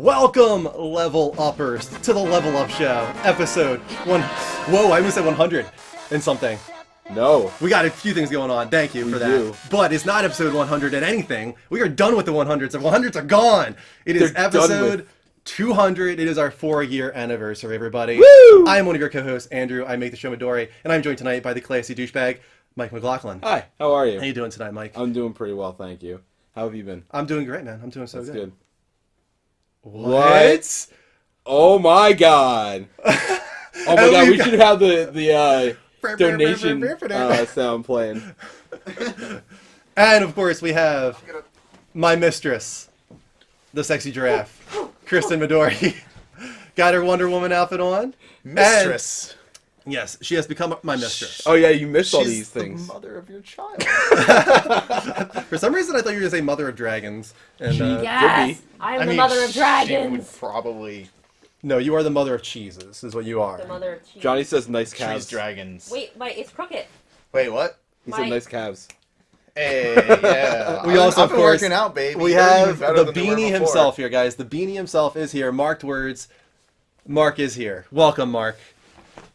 Welcome, level uppers, to the Level Up Show, episode 1. Whoa, I almost said 100 and something. No. We got a few things going on. Thank you for that. do. But it's not episode 100 and anything. We are done with the 100s. The 100s are gone. It is They're done episode with. 200. It is our 4-year anniversary, everybody. Woo! I am one of your co-hosts, Andrew. I make the show Midori, and I'm joined tonight by the classy douchebag, Mike McLaughlin. Hi, how are you? How you doing tonight, Mike? I'm doing pretty well, thank you. How have you been? I'm doing great, man. I'm doing so That's good. What? Oh my god. Oh my And god, we've we got- should have the donation sound playing. And of course, we have my mistress, the sexy giraffe, Kristen Midori. Got her Wonder Woman outfit on. Mistress. And, yes, she has become my mistress. Oh yeah, you missed all She's these things. the mother of your child. For some reason, I thought you were going to say Mother of Dragons. And Yes, I'm the mother of She would dragons. probably no, you are the mother of cheeses, is what you are. The mother of cheese. Johnny says nice choose calves. dragons. Wait, it's crooked. Wait, what? He said Mike. nice calves. Hey, yeah. We also, I've of been course, working out, baby. We They're even have better the than they were beanie before. himself here, guys. The beanie himself is here. Marked words. Mark is here. Welcome, Mark.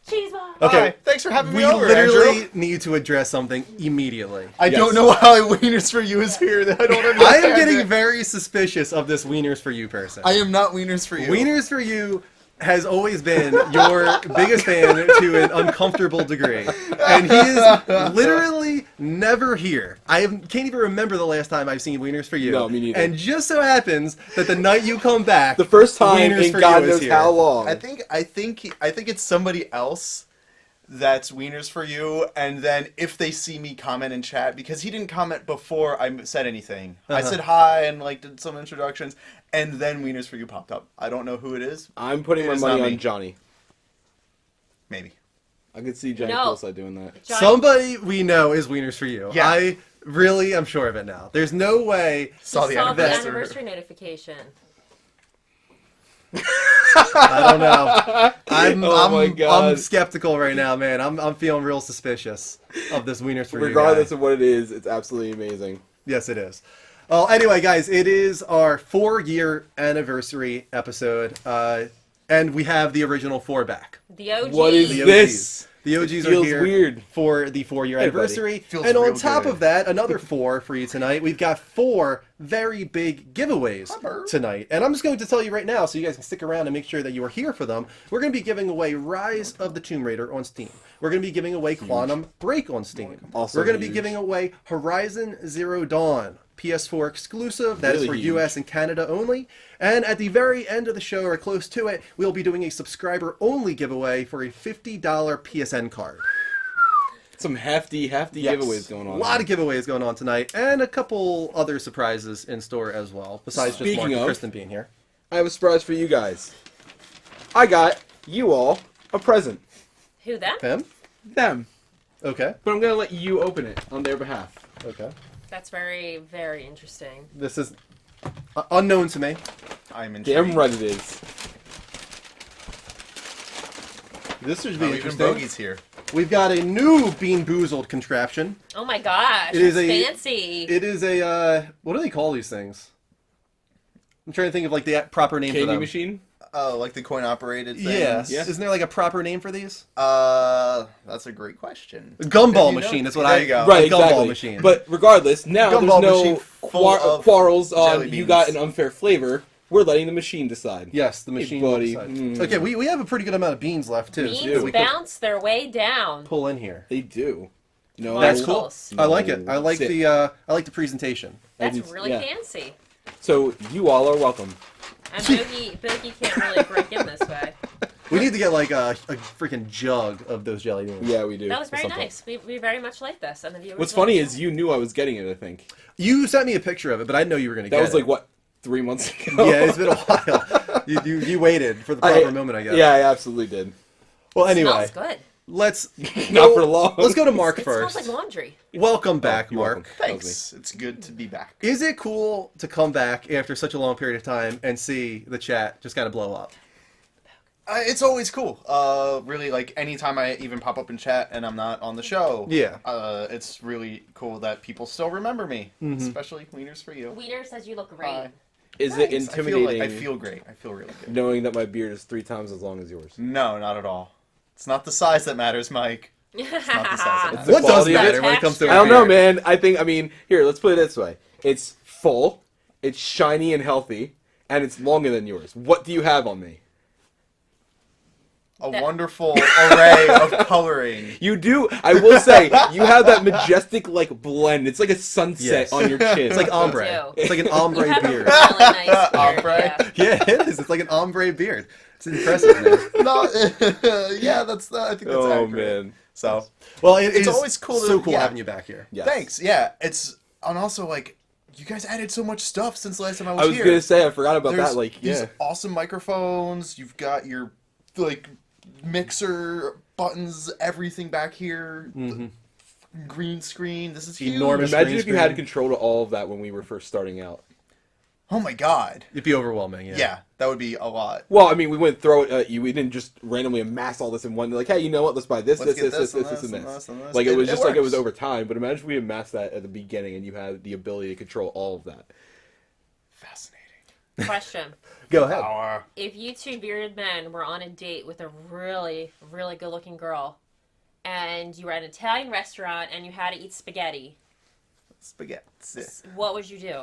Cheese ball. Okay. Hi, thanks for having We me over, literally Andrew. need to address something immediately. I Yes. don't know how Wieners for You is here. I don't understand. I am getting it. very suspicious of this Wieners for You person. I am not Wieners for You. Wieners for You has always been your biggest fan to an uncomfortable degree. And he is literally never here. Can't even remember the last time I've seen Wieners for You. No, me neither. And just so happens that the night you come back, The first time Wieners in for God You is knows here. how long. I think it's somebody else that's Wieners for You, and then if they see me comment in chat, because he didn't comment before I said anything. I Uh-huh. said hi and like did some introductions, and then Wieners for You popped up. I don't know who it is. I'm putting It my is money not on me. Johnny. Maybe. I could see Johnny No. Poolside doing that. Johnny, Somebody we know is Wieners for You. Yeah. I really am sure of it now. There's no way. Saw the saw the anniversary. anniversary notification. I don't know. Oh my God. I'm skeptical right now, man. I'm feeling real suspicious of this Wieners for You Regardless guy. of what it is, it's absolutely amazing. Yes, it is. Well, anyway, guys, it is our 4-year anniversary episode, and we have the original 4 back. The OG. What is The this? The OGs It are feels here weird. for the 4-year Hey, buddy. anniversary. Feels And on real top good. of that, another 4 for you tonight. We've got 4 very big giveaways Bummer. tonight. And I'm just going to tell you right now so you guys can stick around and make sure that you are here for them. We're going to be giving away Rise of the Tomb Raider on Steam. We're going to be giving away Quantum Break on Steam. Also We're going to be huge. giving away Horizon Zero Dawn. PS4 exclusive. That is Really for huge. US and Canada only. And at the very end of the show, or close to it, we'll be doing a subscriber-only giveaway for a $50 PSN card. Some hefty Yes. giveaways going on. A lot of giveaways going on tonight, and a couple other surprises in store as well, besides just Mark Speaking and of- Kristen being here. I have a surprise for you guys. I got you all a present. Who them? Them? Them. Okay. But I'm going to let you open it on their behalf. Okay. That's very, very interesting. This is unknown to me. I'm in. Damn right it is. This should be Oh, even interesting. Bogey's here. We've got a new Bean Boozled contraption. Oh my gosh. It is that's a- fancy. It is a, what do they call these things? I'm trying to think of like the proper name for Candy them. machine? Oh, like the coin operated things. Yeah. Yeah. Isn't there like a proper name for these? That's a great question. Gumball You know- machine. That's what There I. you go. Right, Gumball exactly. machine. But regardless, now Gumball there's machine no full of quarrels jelly on you beans. got an unfair flavor. We're letting the machine decide. Yes, the Hey, machine. buddy. will decide. Mm. Okay, we have a pretty good amount of beans left too. so Beans we could bounce their way down. pull in here. They do. No, That's Wow. cool. I like it. I like Sit. the presentation. That's Ladies, really yeah. fancy. So you all are welcome. And Bogey can't really break in this way. We need to get like a freaking jug of those jelly beans. Yeah, we do. That was very something. nice. We very much like this. And the viewers What's will funny enjoy. is you knew I was getting it. I think You sent me a picture of it, but I didn't know you were going to that get was it. like what 3 months ago. Yeah, it's been a while. You waited for the proper moment, I guess. Yeah, I absolutely did. Well, anyway, Smells good. let's Not for long. Let's go to Mark It first. smells like laundry. Welcome back, you're Mark. welcome. Thanks. It's good to be back. Is it cool to come back after such a long period of time and see the chat just kind of blow up? It's always cool. Really, like anytime I even pop up in chat and I'm not on the show. Yeah. It's really cool that people still remember me, Mm-hmm. especially Wieners for You. Wiener says you look great. Hi. Is it Thanks. intimidating I feel great. I feel really good. knowing that my beard is 3 times as long as yours? No, not at all. It's not the size that matters, Mike. It's not the size that It's matters. the What does quality of it. matter when it comes to I don't a know, beard? man. I mean, here, let's put it this way. It's full, it's shiny and healthy, and it's longer than yours. What do you have on me? A wonderful array of coloring. You do. I will say, you have that majestic, like, blend. It's like a sunset Yes. on your chin. It's like do. ombre. It's like an You ombre have a beard. really nice beard. Ombre? Yeah. Yeah, it is. It's like an ombre beard. It's impressive, man. No, yeah, I think that's Oh, accurate. man. So, Well, it's It's always cool So to- cool yeah. having you back here. Yes. thanks. Yeah, and also, like, you guys added so much stuff since the last time I was I was here. going to say, I forgot about There's that. Like, these yeah. awesome microphones. You've got your, like, mixer buttons, everything back here. Mm-hmm. Green screen. This is huge. Enormous. Imagine green if you had screen. control to all of that when we were first starting out. Oh my god. It'd be overwhelming. Yeah. Yeah, that would be a lot. Well, I mean, we wouldn't throw it at you. We didn't just randomly amass all this in one. Like, hey, you know what? Let's buy this, Let's this, get this, this this, and this, and this this. and this and this. Like, it was It just like it was works. over time. But imagine if we amassed that at the beginning and you had the ability to control all of that. Fascinating. Question. Go ahead. Power. If you two bearded men were on a date with a really, really good looking girl, and you were at an Italian restaurant and you had to eat spaghetti, Spaghetti. what would you do?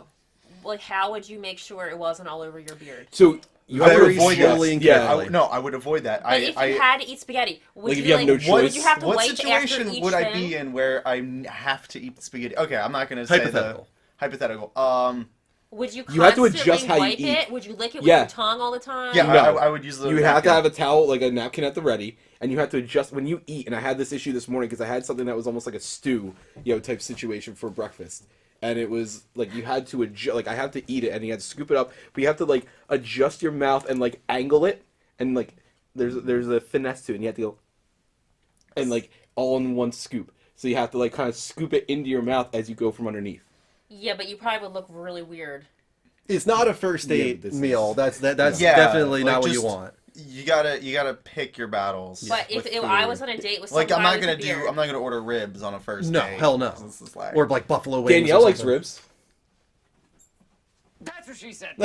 Like, how would you make sure it wasn't all over your beard? So you I have would to avoid adjust. slowly and Yeah. carefully. I would avoid that. But if you had to eat spaghetti, would Like, you if you have no what, choice. Would you have to what wait situation after each would I thing? be in where I have to eat spaghetti? Okay, I'm not gonna say Hypothetical. the hypothetical. Would you You have to constantly adjust how you wipe eat. it? Would you lick it with Yeah. your tongue all the time? Yeah, No. I would use the. You would have to napkin. have a towel, like a napkin at the ready, and you have to adjust when you eat. And I had this issue this morning because I had something that was almost like a stew, type situation for breakfast. And it was like you had to adjust, like I have to eat it, and you had to scoop it up, but you have to like adjust your mouth and like angle it, and like there's a finesse to it, and you have to go, and like all in one scoop. So you have to like kind of scoop it into your mouth as you go from underneath. Yeah, but you probably would look really weird. It's not a first Yeah, date this is- meal. That's Yeah, definitely like, not what you just- want. You gotta pick your battles. But if with I food. was on a date with like, some I'm guy not with gonna a beard, I'm not gonna order ribs on a first No, date. hell no. This is like, Or like buffalo wings. Danielle or likes something. ribs. That's what she said.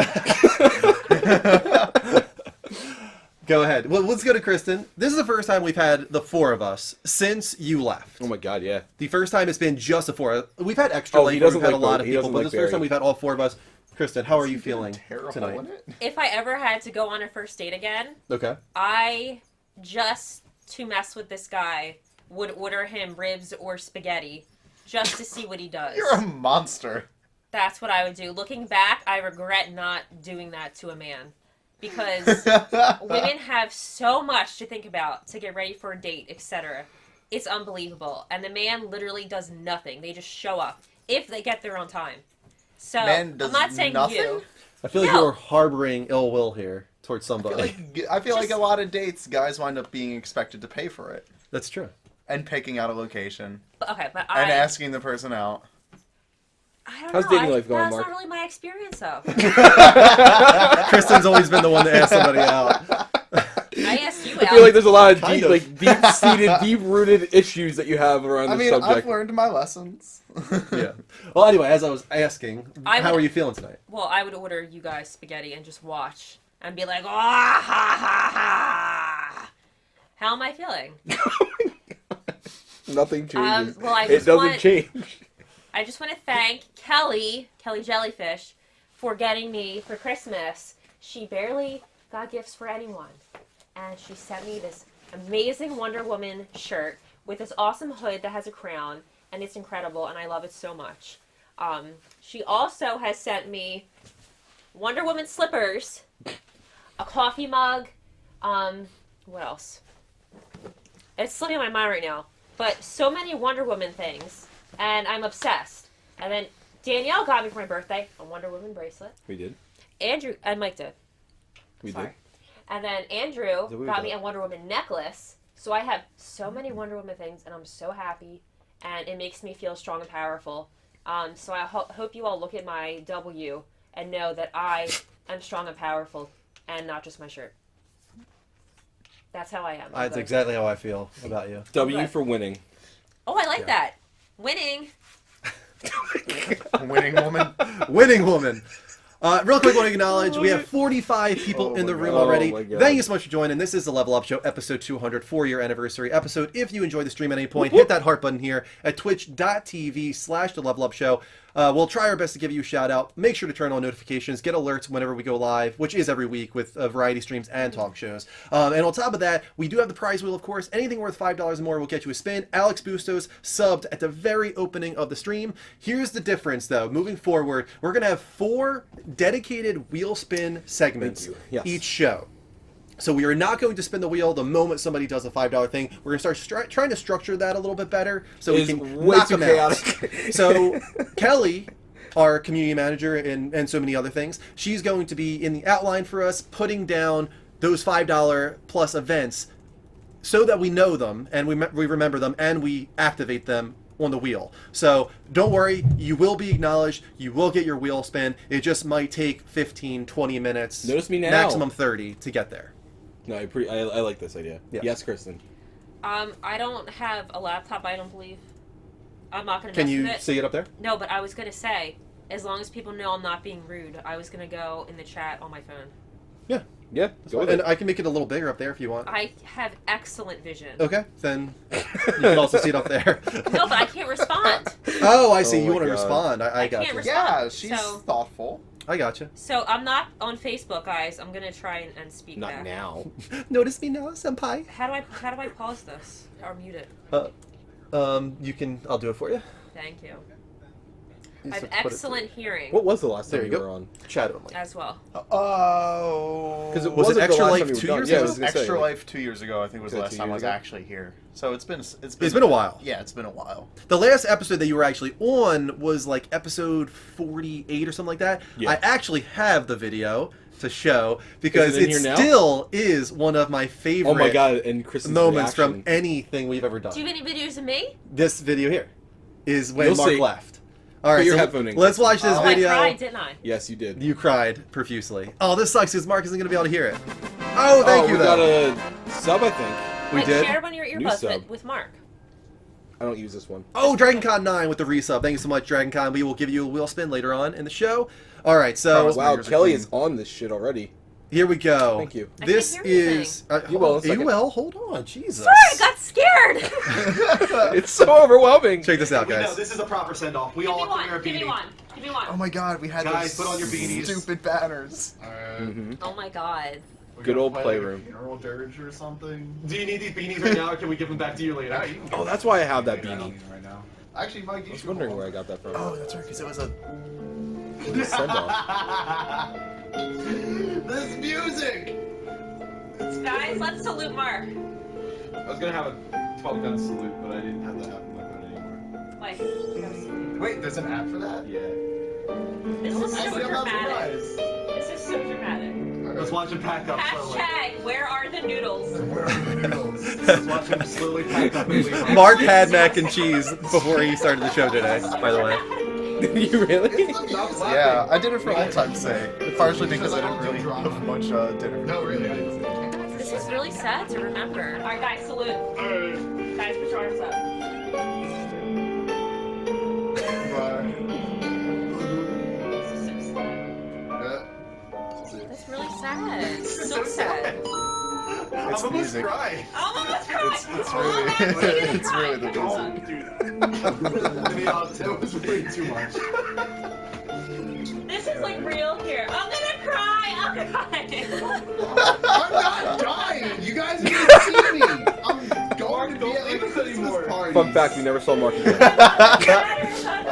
Go ahead. Well, let's go to Kristen. This is the first time we've had the four of us since you left. Oh my god, yeah. The first time it's been just the four. We've had extra Oh, late. he We've doesn't had like a lot both. of He people, doesn't but like this is the first Barry. time we've had all four of us. Kristen, how are you feeling tear a tonight? hole in it? if I ever had to go on a first date again, Okay. I just to mess with this guy would order him ribs or spaghetti just to see what he does. You're a monster. That's what I would do. Looking back, I regret not doing that to a man because women have so much to think about to get ready for a date, etc. It's unbelievable. And the man literally does nothing. They just show up if they get there on time. So Man does I'm not saying nothing? you. I feel like No. you're harboring ill will here towards somebody. I feel like Just- a lot of dates, guys wind up being expected to pay for it That's true. and picking out a location Okay, but and asking the person out. I don't How's know. dating life going, That's Mark? not really my experience, though. Kristen's always been the one to ask somebody out. I asked you I feel out. like there's a lot of Kind deep, of. like deep-seated, deep-rooted issues that you have around I this mean, subject. I've learned my lessons. Yeah. Well, anyway, as I was asking, I how would- are you feeling tonight? Well, I would order you guys spaghetti and just watch and be like, ah, ha, ha, ha. How am I feeling? Nothing changes. Well, I it just doesn't want- change. I just want to thank Kelly Jellyfish, for getting me for Christmas. She barely got gifts for anyone. And she sent me this amazing Wonder Woman shirt with this awesome hood that has a crown. And it's incredible, and I love it so much. She also has sent me Wonder Woman slippers, a coffee mug, what else? It's slipping my mind right now. But so many Wonder Woman things, and I'm obsessed. And then Danielle got me for my birthday a Wonder Woman bracelet. We did. Andrew and Mike did. We Sorry. did. And then Andrew Is that what we got me got? a Wonder Woman necklace. So I have so many Wonder Woman things, and I'm so happy. And it makes me feel strong and powerful. So I hope you all look at my W and know that I am strong and powerful, and not just my shirt. That's how I am. I'm That's good. exactly how I feel about you. W Okay. for winning. Oh, I like that. Winning. Winning woman. Winning woman. Real quick, want to acknowledge we have 45 people Oh in the my room God. already. Oh my God. Thank you so much for joining. This is the Level Up Show, episode 200, 4-year anniversary episode. If you enjoyed the stream at any point, hit that heart button here at twitch.tv/the Level Up Show. We'll try our best to give you a shout out. Make sure to turn on notifications, get alerts whenever we go live, which is every week with variety streams and talk shows. And on top of that, we do have the prize wheel, of course. Anything worth $5 or more will get you a spin. Alex Bustos subbed at the very opening of the stream. Here's the difference, though. Moving forward, we're going to have 4 dedicated wheel spin segments Thank you. Yes. each show. So we are not going to spin the wheel the moment somebody does a $5 thing. We're going to start trying to structure that a little bit better so we It is can way knock too them chaotic. out. So Kelly, our community manager and so many other things, she's going to be in the outline for us, putting down those $5 plus events so that we know them and we remember them and we activate them on the wheel. So don't worry, you will be acknowledged, you will get your wheel spin. It just might take 15, 20 minutes, Notice me now. maximum 30 to get there. No, I like this idea. Yeah. Yes, Kristen. I don't have a laptop, I don't believe. I'm not going to Can mess you with it. see it up there? No, but I was going to say, as long as people know I'm not being rude, I was going to go in the chat on my phone. Yeah. Yeah, go with And it. I can make it a little bigger up there if you want. I have excellent vision. Okay, then you can also see it up there. No, but I can't respond. Oh, I see. Oh you my want to God. respond. I I got can't you. respond. Yeah, she's So- thoughtful. I got you. So I'm not on Facebook, guys. I'm going to try and speak Not back. now. Notice me now, senpai. How do I pause this or mute it? You can. I'll do it for you. Thank you. You I have just put it- excellent hearing What was the last There time you you go. were on? Chat only. as well. Oh. Because it Was it wasn't the Extra last Life time you were 2 done. years Yeah, I ago? was gonna say, Extra like- Life 2 years ago, I think was the Was it last 2 time I years was ago? actually here. So it's been been a while. Yeah, it's been a while. The last episode that you were actually on was like episode 48 or something like that. Yeah. I actually have the video to show because Is it in it here now? still is one of my favorite Oh my god! And Kristen's moments reaction. from anything we've ever done. Do you have any videos of me? This video here is when You'll Mark see. left. All right, your so headphone in, let's watch this Oh, video. I cried, didn't I? Yes, you did. You cried profusely. Oh, this sucks because Mark isn't going to be able to hear it. Oh, thank you, we though. got a sub, I think. We Like, did? share one of your New earbuds sub. with Mark. I don't use this one. Oh, DragonCon 9 with the resub. Thank you so much, DragonCon. We will give you a wheel spin later on in the show. All right, so Promise Wow, fingers are Kelly clean. is on this shit already. here we go. Thank you. I This can't hear is. You will in a You second. will. Hold on. Jesus. Sorry, I got scared. It's so overwhelming. Check this out, We know guys. this is a proper send off. We Give all me have to one. wear a Give me beanie. one. Give me one. Oh my god, we had Guys, those put on your beanies. stupid banners. Mhm. Oh my god. We Good gotta old play playroom. like a funeral dirge or something. Do you need these beanies right now, or can we give them back to you later? Oh, that's why I have that beanie. right now. Actually, Mike, I was wondering where I got that from. Oh, that's right, because it was a. Send off. This music. Guys, let's salute Mark. I was gonna have a 12-gun salute, but I didn't have the app on my phone anymore. Like, you gotta salute. Wait, there's an app for that? Yeah. This is so Actually, I'm not dramatic. surprised. This is so dramatic. Let's watch him pack up slowly. Hashtag, where are the noodles? Where are the noodles? Let's watch him slowly pack up and leave. Mark had mac and cheese before he started the show today, by the way. You really? Yeah, I did it for old time's sake. Partially because I didn't really have much dinner. No, really. This is really sad to remember. Alright, guys, salute. Guys, put your arms up. This is so sad. That's really sad. So sad. It's I'm almost music. crying. I'm almost crying. It's Oh, really, man, it's really the Hold on. music. To be honest, that was way too much. This is like real here. I'm gonna cry. I'm crying. I'm not dying. You guys need to see me. I'm going to be at like a Christmas party. Fun fact: we never saw Mark again.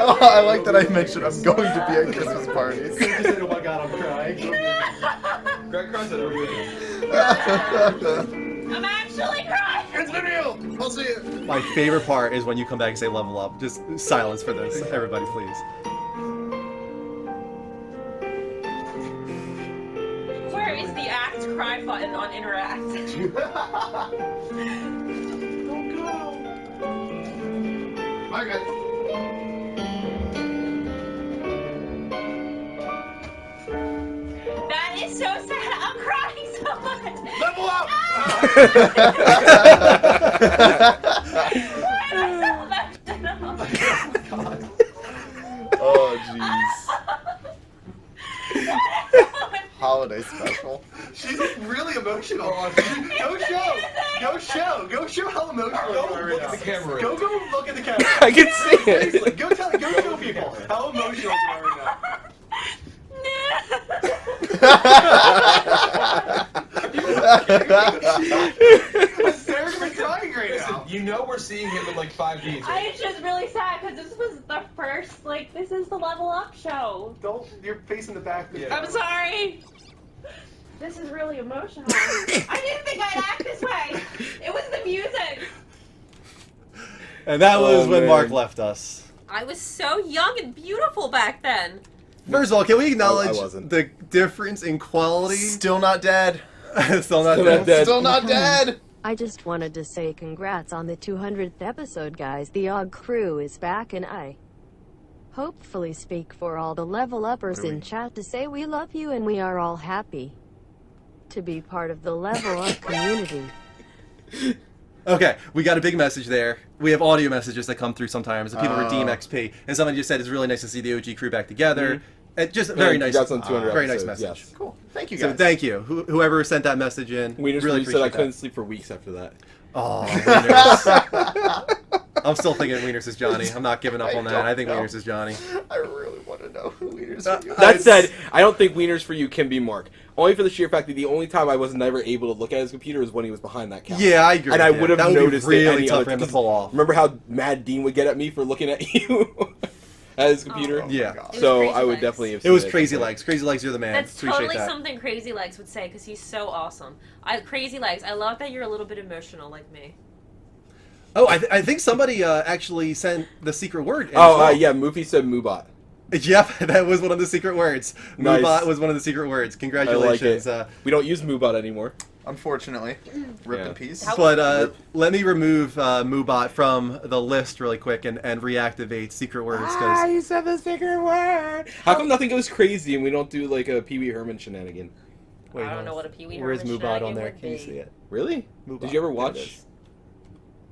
Oh, I like that I mentioned I'm going to be at Christmas parties. He said, "Oh my God, I'm crying." Greg cries at everybody. I'm actually crying. It's been real. I'll see you. My favorite part is when you come back and say level up. Just silence for this, everybody, please. Where is the act cry button on Interact? Don't go. Bye, guys. That is so sad. I'm crying so much. Level up. Oh, jeez. holiday special. She's really emotional. Go show how emotional you are right now. camera. Go look at the camera. I can see Seriously, it. go show people how emotional you are right now. Hysterically crying right now. You know we're seeing him in like 5Ds. I was just really sad because this was the first, like, this is the Level Up show. Don't. You're facing the back. Yeah. I'm sorry. This is really emotional. I didn't think I'd act this way. It was the music. And that was Oh, when man. Mark left us. I was so young and beautiful back then. First of all, can we acknowledge wasn't. the difference in quality? Still not dead. Still not Still dead. not dead. Still not dead. I just wanted to say congrats on the 200th episode, guys. The OG crew is back, and I hopefully speak for all the level uppers in chat to say we love you and we are all happy to be part of the level up community. Okay, we got a big message there. We have audio messages that come through sometimes, and people Oh. redeem XP. And somebody just said it's really nice to see the OG crew back together. And just very nice. Congrats on 200 very nice episodes, message. yes. Cool. Thank you So guys. thank you, whoever sent that message in. Wieners really really said I appreciate couldn't that. sleep for weeks after that. Oh, Wieners. I'm still thinking Wieners is Johnny. I'm not giving up I on that. don't I think know. Wieners is Johnny. I really want to know who leaders Uh, for you. That said, I don't think Wieners for you can be Mark. Only for the sheer fact that the only time I was never able to look at his computer is when he was behind that couch. Yeah, I agree. And I with you. would have that would noticed be it really any tough other for him to time. pull off. Remember how mad Dean would get at me for looking at you at his computer? Oh, Yeah. my God. It was So Crazy I would Legs. definitely have It was seen Crazy somewhere. Legs. Crazy Legs, you're the man. That's Appreciate totally that. something Crazy Legs would say because he's so awesome. Crazy Legs, I love that you're a little bit emotional like me. Oh, I think somebody actually sent the secret word. in as Oh, well. yeah, Moofy said Moobot. Yep, that was one of the secret words. Nice. Moobot was one of the secret words. I like Congratulations. it. We don't use Moobot anymore. Unfortunately, rip Yeah. in peace. How- But let me remove Moobot from the list really quick and reactivate secret words because you said the secret word. How come nothing goes crazy and we don't do like a Pee Wee Herman shenanigan? I don't know what a Pee Wee Where's Herman Moobot on shenanigan there? would Can you be. see it? Really? Moobot. Did you ever There it watch is.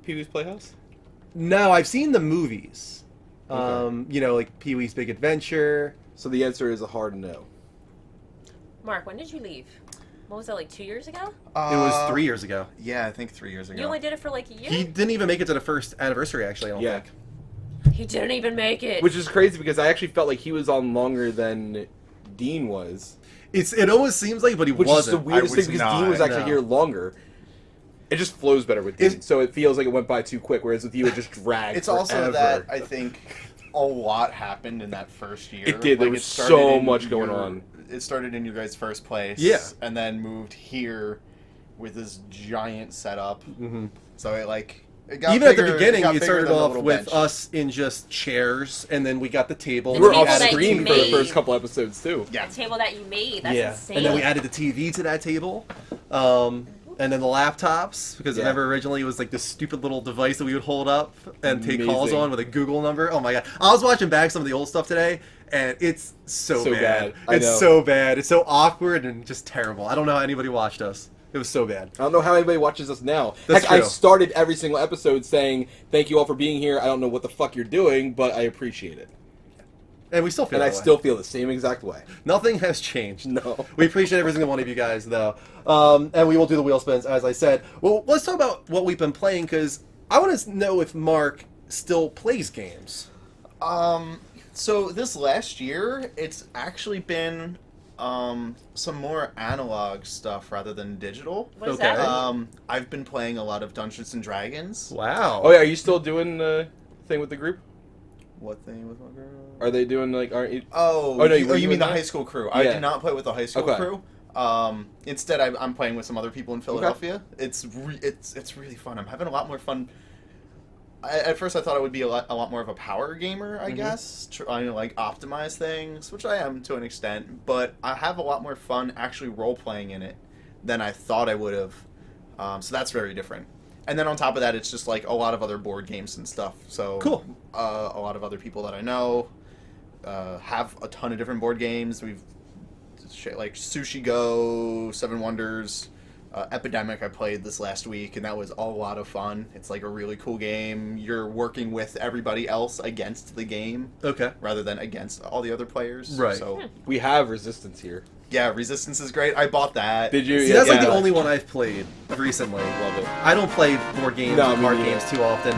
Pee Wee's Playhouse? No, I've seen the movies. Okay. You know, like Pee Wee's Big Adventure. So the answer is a hard no. Mark, when did you leave? What was that, like 2 years ago? It was 3 years ago. Yeah, I think 3 years ago. You only did it for like a year? He didn't even make it to the first anniversary. Actually, I don't Yeah. think. He didn't even make it. Which is crazy because I actually felt like he was on longer than Dean was. It almost seems like, but he Which wasn't. is the weirdest I thing was because not, Dean was actually no. here longer. It just flows better with Dean, It's- so it feels like it went by too quick. Whereas with you, it just dragged. It's also forever. that I think a lot happened in that first year. It did. There Like, was started so in much going on. It started in your guys' first place. Yeah. And then moved here with this giant setup. Mhm. So it got Even bigger, at the beginning, got it bigger started than the off little with bench. us in just chairs, and then we got the table. You and were we table off added that screen you for the made. first couple episodes too. Yeah. The table that you made. That's yeah, insane. and then we added the TV to that table, and then the laptops because Yeah. remember originally it was like this stupid little device that we would hold up and take calls Amazing. on with a Google number. Oh my god! I was watching back some of the old stuff today, and it's so, So bad. bad. I It's know. so bad. It's so awkward and just terrible. I don't know how anybody watched us. It was so bad. I don't know how anybody watches us now. That's Heck, I true. started every single episode saying, "Thank you all for being here. I don't know what the fuck you're doing, but I appreciate it." And we still feel And I that way. still feel the same exact way. Nothing has changed. No. We appreciate every single one of you guys, though. And we will do the wheel spins, as I said. Well, let's talk about what we've been playing, because I want to know if Mark still plays games. So this last year, it's actually been some more analog stuff rather than digital. What is Okay. that? I've been playing a lot of Dungeons and Dragons. Wow. Oh yeah, are you still doing the thing with the group? What thing with my girl? Are they doing like? Aren't you? Oh, Oh, no, you, were you mean in the that? high school crew? I Yeah. did not play with the high school Okay. crew. Instead, I'm playing with some other people in Philadelphia. It's really fun. I'm having a lot more fun. At first, I thought I would be a lot more of a power gamer, I guess, trying to like optimize things, which I am to an extent. But I have a lot more fun actually role playing in it than I thought I would have. So that's very different. And then on top of that, it's just like a lot of other board games and stuff. So Cool. A lot of other people that I know have a ton of different board games. We've like Sushi Go, Seven Wonders, Epidemic I played this last week, and that was a lot of fun. It's like a really cool game. You're working with everybody else against the game Okay. rather than against all the other players. Right. So We have resistance here. Yeah, Resistance is great. I bought that. Did you? See, that's like Yeah. the only one I've played recently. Love it. I don't play board games No, or me card neither. games too often.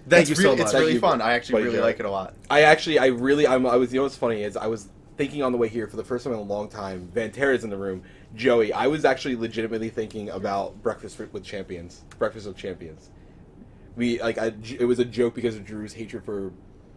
Thank you so much. It's Thank really you, fun. I actually buddy really Joe. like it a lot. I was, you know what's funny is I was thinking on the way here for the first time in a long time, Vantera's in the room, Joey, I was actually legitimately thinking about Breakfast with Champions. It was a joke because of Drew's hatred for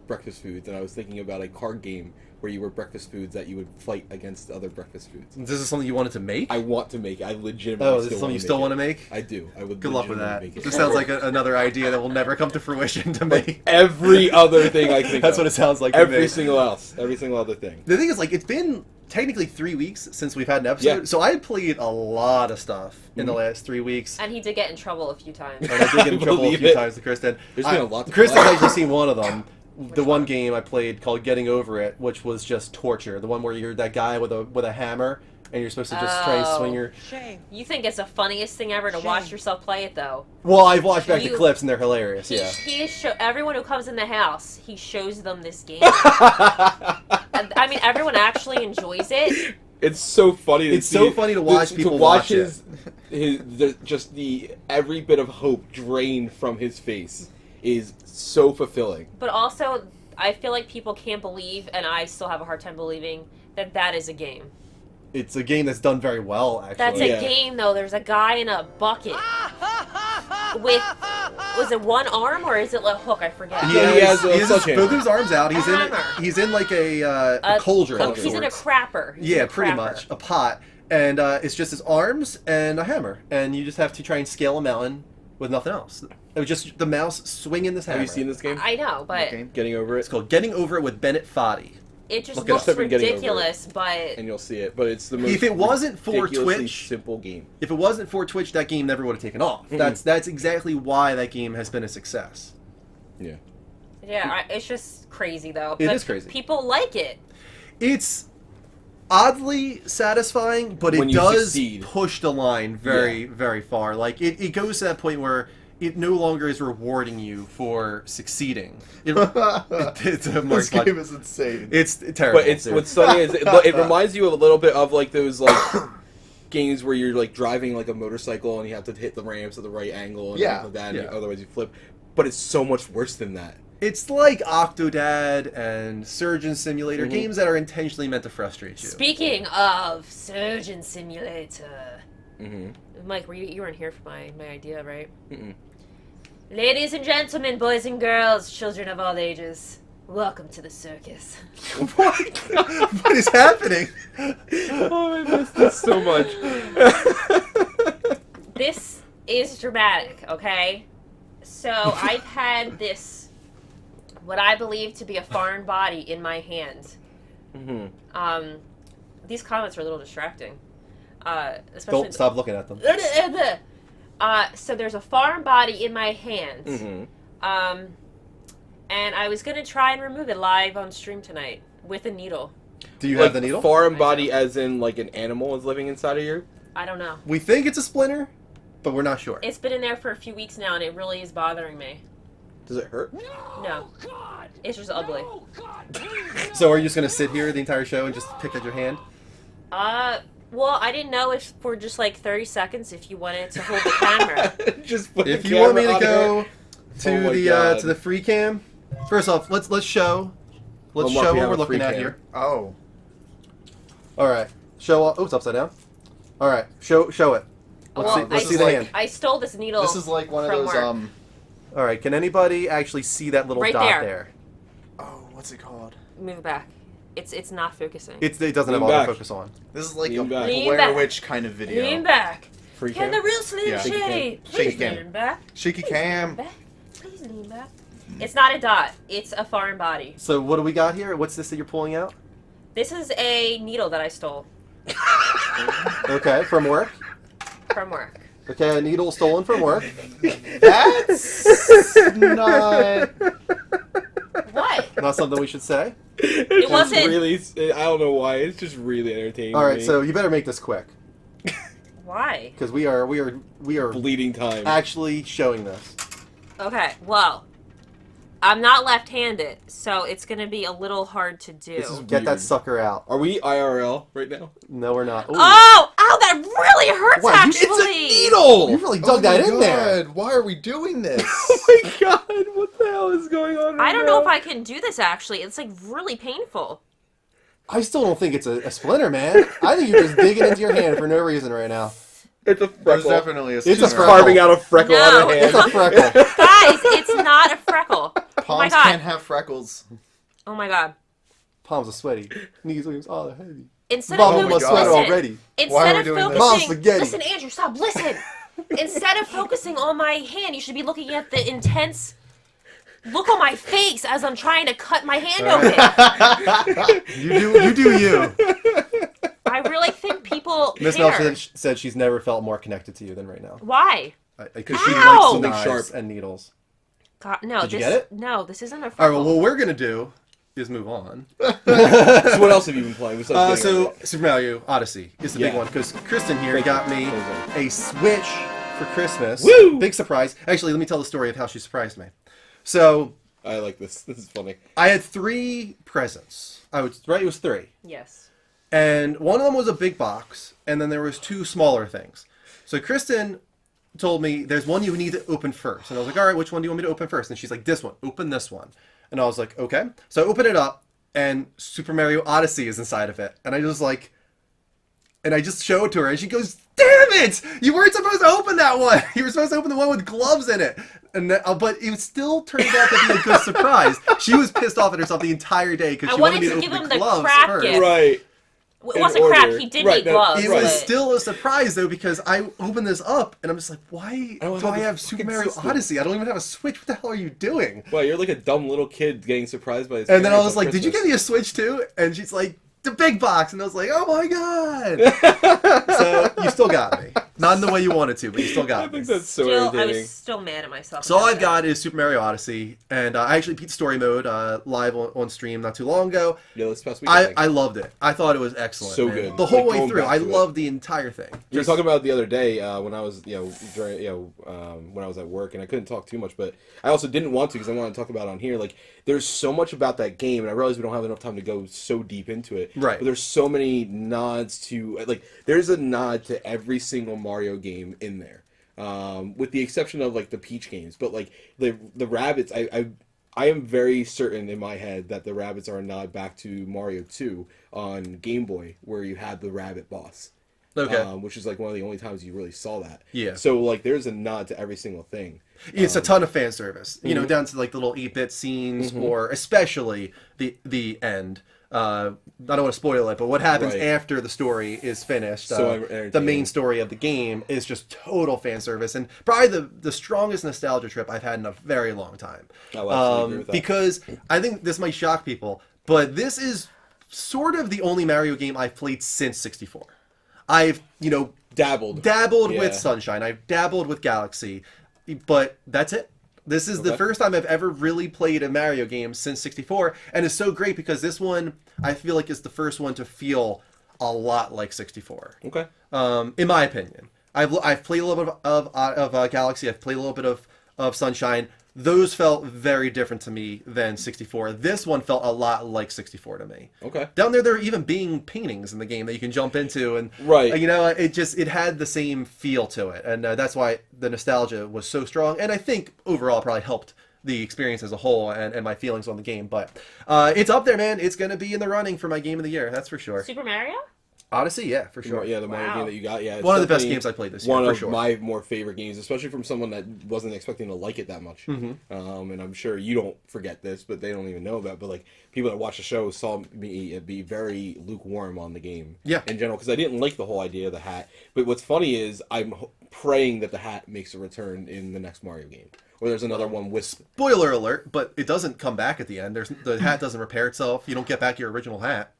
breakfast foods, and I was thinking about a card game where you were breakfast foods that you would fight against other breakfast foods. This is something you wanted to make? I want to make it. I legitimately Oh, this is something you still want to make? I do. I would Good luck with legitimately that. make it. This sounds like another idea that will never come to fruition to me. Every other thing I think That's of. what it sounds like to Every me. single other thing. The thing is, like, it's been technically 3 weeks since we've had an episode, Yeah. so I played a lot of stuff in the last 3 weeks. And he did get in trouble a few times. And I did get in trouble a Believe few it. times to Kristen. There's been a lot to Kristen's play. actually seen one of them. The one game I played called Getting Over It, which was just torture. The one where you're that guy with a hammer, and you're supposed to just try and swing your... You think it's the funniest thing ever to watch yourself play it, though. Well, I've watched back the You- clips, and they're hilarious, yeah. Everyone who comes in the house, he shows them this game. And, I mean, everyone actually enjoys it. It's so funny. It's so funny to watch people watch it. just the every bit of hope drained from his face is so fulfilling. But also, I feel like people can't believe, and I still have a hard time believing, that that is a game. It's a game that's done very well, actually. That's Yeah. a game, though. There's a guy in a bucket with, was it one arm or is it a hook? I forget. He Yeah, he has, has a he has his, sledgehammer. both his arms out. He's in Hammer. he's in like a cauldron. of He's in a sorts. crapper. He's in Yeah, a pretty crapper. much a pot, and it's just his arms and a hammer, and you just have to try and scale a mountain with nothing else. It was just the mouse swinging this hammer. Have you seen this game? I know, but Okay. Getting over It's it, called Getting Over It with Bennett Foddy. it just Look it up. looks Type in Getting Over It. ridiculous. But and you'll see it. But it's the most. If it wasn't for ridiculously Twitch- simple game. If it wasn't for Twitch, that game never would have taken off. Mm-mm. That's exactly why that game has been a success. Yeah. yeah, it's just crazy though. It But is crazy. People like it. It's oddly satisfying, but When it you does succeed. push the line very far. Like it goes to that point where it no longer is rewarding you for succeeding. It's a more This game is insane. It's terrible. But it's dude. what's funny is it reminds you of a little bit of like those like games where you're like driving like a motorcycle and you have to hit the ramps at the right angle and Yeah. stuff like that, Yeah. and otherwise you flip. But it's so much worse than that. It's like Octodad and Surgeon Simulator, Mhm. games that are intentionally meant to frustrate you. Speaking of Surgeon Simulator, Mm-hmm. Mike, you weren't here for my idea, right? Mm-mm. Ladies and gentlemen, boys and girls, children of all ages, welcome to the circus. What? What is happening? Oh, I missed this so much. This is dramatic, okay? So I've had this, what I believe to be a foreign body in my hand. Mm-hmm. These comments are a little distracting. Especially Don't stop looking at them. So there's a foreign body in my hand. Mm-hmm. And I was going to try and remove it live on stream tonight with a needle. Do you Like have the needle? foreign I body, do. as in like an animal is living inside of you. I don't know. We think it's a splinter, but we're not sure. It's been in there for a few weeks now, and it really is bothering me. Does it hurt? No. It's just ugly. So are you just gonna sit here the entire show and just pick at your hand? Well, I didn't know if for just like 30 seconds if you wanted to hold the camera. Just put If the you want me camera to on go it. to Oh my the God. to the free cam, first off, let's show Mark, show we what have we're a looking free at cam. here. Oh. All right, show. Oops, upside down. All right, show it. Let's Well, see. Let's I see the like- hand. I stole this needle. This is like one of from those, work. All right, can anybody actually see that little Right dot there. Oh, what's it called? Move it back. It's not focusing. It doesn't have Lean back. autofocus on. This is like Lean a back. Lean Blair back. Witch kind of video. Lean back. Free Can cam? the real Slim Yeah. Shady Shaky please cam. lean back? Shaky Please cam. lean back. Please lean back. It's not a dot. It's a foreign body. So what do we got here? What's this that you're pulling out? This is a needle that I stole Okay, from work. from work. Okay, a needle stolen from work. That's not. What? Not something we should say. It wasn't- really. I don't know why. It's just really entertaining. All to right, me. so you better make this quick Why? because we are bleeding time. actually showing this. Okay, well, I'm not left-handed, so it's gonna be a little hard to do. This is Get that weird. sucker out. Are we IRL right now? No, we're not. Ooh. Oh! Ow, that really hurts, Wow, actually! It's a needle! You really dug that in there. Why are we doing this? Oh my god, what the hell is going on right I don't know if now? I can do this, actually. It's, like, really painful. I still don't think it's a splinter, man. I think you're just digging into your hand for no reason right now. It's a There's freckle. definitely a It's a splinter. freckle. Carving out a freckle No. on a It's hand. a freckle. Guys, it's not a freckle. Oh my Palms god. can't have freckles. Oh my god. Palms are sweaty. Knees, wings, all are heavy. Instead Mom of in my God. sweater listen, already. Instead Why are we of doing this? Mom's focusing, spaghetti. listen, Andrew, stop, listen. Instead of focusing on my hand, you should be looking at the intense look on my face as I'm trying to cut my hand open. You do you. I really think people Miss care. Nelson said she's never felt more connected to you than right now. Why? Because she Ow! likes Something knives sharp. and needles. God, no, Did you this, get it? No, this isn't a All right, freckle. well, what we're going to do is move on. So what else have you been playing besides getting So, over that? Super Mario Odyssey is the big Yeah. one, because Kristen here Thank got you. me Thank a Switch for Christmas. Woo! Big surprise. Actually, let me tell the story of how she surprised me. So, I like this. This is funny. I had 3 presents. Right? It was 3. Yes. And one of them was a big box, and then there was 2 smaller things. So Kristen told me, there's one you need to open first. And I was like, all right, which one do you want me to open first? And she's like, this one. Open this one. And I was like, okay. So I open it up, and Super Mario Odyssey is inside of it. And I was like, and I just show it to her, and she goes, damn it! You weren't supposed to open that one! You were supposed to open the one with gloves in it! And but it still turned out to be a good surprise. She was pissed off at herself the entire day because I she wanted wanted me to to give open him the the gloves crap first. gift. Right. It In wasn't crap. order. He did Right, need no, gloves. It was but- still a surprise though because I opened this up and I'm just like, why don't do I have have the Super fucking Mario system. Odyssey? I don't even have a Switch. What the hell are you doing? Well, you're like a dumb little kid getting surprised by his And then I parents was on like, did you get Christmas. me a Switch too? And she's like, the big box. And I was like, oh my god. So you still got me. Not in the way you wanted to, but you still I got me. think that's so Still, I irritating. was still mad at myself. So all about I've got is Super Mario Odyssey, and I actually beat story mode live on stream not too long ago. Yeah, this past week. I think. I loved it. I thought it was excellent. So man. good. The whole Like, way going through. back I to it. loved the entire thing. We were Just- talking about it the other day when I was, during, when I was at work, and I couldn't talk too much, but I also didn't want to because I wanted to talk about it on here. Like, there's so much about that game, and I realize we don't have enough time to go so deep into it. Right. But there's so many nods to, like, there's a nod to every single Mario game in there, with the exception of like the Peach games. But like the rabbits, I am very certain in my head that the rabbits are a nod back to Mario 2 on Game Boy, where you had the rabbit boss. Okay. Which is like one of the only times you really saw that. Yeah. So like, there's a nod to every single thing. It's a ton of fan service, you Mm-hmm. know, down to like the little 8-bit scenes, or especially the end. I don't want to spoil it, but what happens Right. after the story is finished, So the entertaining. main story of the game is just total fan service, and probably the strongest nostalgia trip I've had in a very long time. I'll absolutely agree with that. Because I think this might shock people, but this is sort of the only Mario game I've played since 64. I've, Dabbled. dabbled Yeah. with Sunshine. I've dabbled with Galaxy, but that's it. This is the Okay. first time I've ever really played a Mario game since 64, and it's so great because this one I feel like is the first one to feel a lot like 64. Okay. In my opinion, I've played a little bit of Galaxy. I've played a little bit of Sunshine. Those felt very different to me than 64. This one felt a lot like 64 to me. Okay. Down there are even being paintings in the game that you can jump into, and Right. it had the same feel to it, and that's why the nostalgia was so strong. And I think overall probably helped the experience as a whole and my feelings on the game. But it's up there, man. It's gonna be in the running for my game of the year. That's for sure. Super Mario? Odyssey, yeah, for sure. Yeah, the Mario Wow. game that you got. Yeah, it's One of the best definitely games I played this year, One for of sure. my more favorite games, especially from someone that wasn't expecting to like it that much. Mm-hmm. And I'm sure you don't forget this, but they don't even know about. But like people that watch the show saw me be very lukewarm on the game. Yeah. In general, because I didn't like the whole idea of the hat. But what's funny is I'm praying that the hat makes a return in the next Mario game, or there's another one with. Spoiler alert, but it doesn't come back at the end. The hat doesn't repair itself. You don't get back your original hat.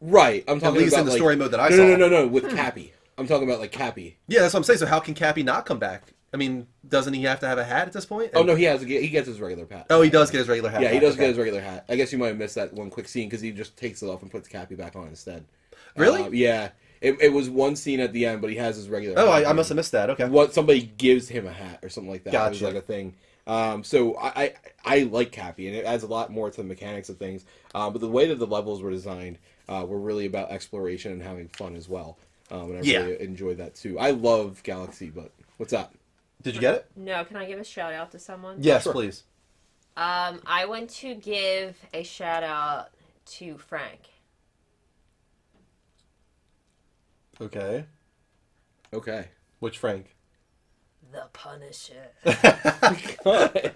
Right, I'm talking least about in the like- story mode that I no, saw. No, with Cappy. I'm talking about like Cappy. Yeah, that's what I'm saying. So how can Cappy not come back? I mean, doesn't he have to have a hat at this point? Oh no, he gets his regular hat. Oh, he does get his regular hat. Yeah, he back, does okay. get his regular hat. I guess you might have missed that one quick scene because he just takes it off and puts Cappy back on instead. Really? Yeah. It was one scene at the end, but he has his regular Oh, hat. I must have missed that. Okay. What somebody gives him a hat or something like that. It was Gotcha. like a thing. So I like Cappy, and it adds a lot more to the mechanics of things. But the way that the levels were designed were really about exploration and having fun as well. And I really enjoyed that too. I love Galaxy, but what's up? Did you get it? No, can I give a shout out to someone? Yes, Sure. please. I want to give a shout out to Frank. Okay. Okay. Which Frank? The Punisher. What?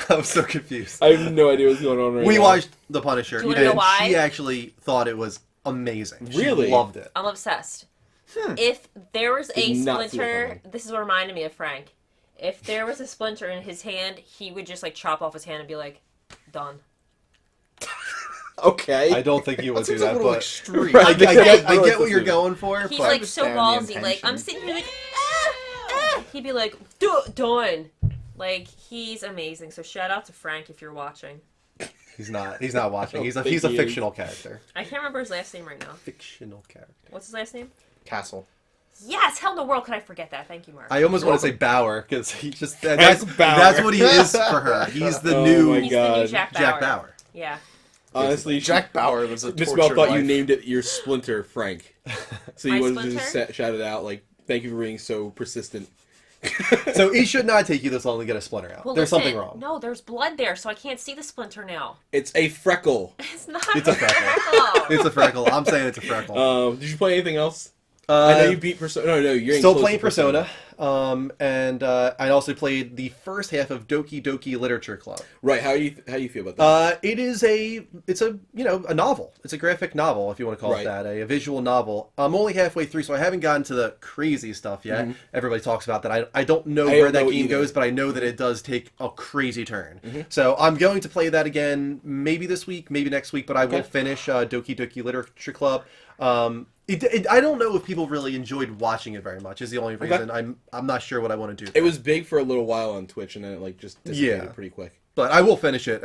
I'm so confused. I have no idea what's going on right now. We watched The Punisher, Do you wanna know and why? she actually thought it was amazing. Really? She loved it. I'm obsessed. If there was a Did not see it splinter, coming. this is what reminded me of Frank. If there was a splinter in his hand, he would just like chop off his hand and be like, done. Okay. I don't think you would That do seems a that, little but extreme. I Right. get Really what you're specific. going for. He's but like so understand the ballsy. Like I'm intention. sitting here like, he'd be like, done. Like he's amazing. So shout out to Frank if you're watching. he's not. He's not watching. I He's don't a think he's a he is. fictional character. I can't remember his last name right now. Fictional character. What's his last name? Castle. Yes, how in the world could I forget that? Thank you, Mark. I almost want to say Bauer because he just Frank that's Bauer. what he is for her. He's the Oh new my He's the new God. Jack Bauer. Jack Bauer. Yeah. Honestly, Jack Bauer was a Miss tortured Mel thought you life. named it your Splinter Frank. So you My wanted to just Splinter? shout it out like, thank you for being so persistent. So it should not take you this long to get a splinter out. Well, There's listen, something wrong. No, there's blood there, so I can't see the splinter now. It's a freckle. It's not. It's a freckle. freckle. It's a freckle. I'm saying it's a freckle. Did you play anything else? I know you beat Persona. No, you're Still close playing to Persona. And I also played the first half of Doki Doki Literature Club. Right. How do you feel about that? It's a a novel. It's a graphic novel, if you want to call Right. it that, a visual novel. I'm only halfway through, so I haven't gotten to the crazy stuff yet. Everybody talks about that. I don't know I where don't that know game either. goes, but I know that it does take a crazy turn. So I'm going to play that again, maybe this week, maybe next week, but I will Okay. finish Doki Doki Literature Club. I don't know if people really enjoyed watching it very much. Is the only reason. I'm not sure what I want to do. It was big for a little while on Twitch, and then it like just dissipated Yeah. pretty quick. But I will finish it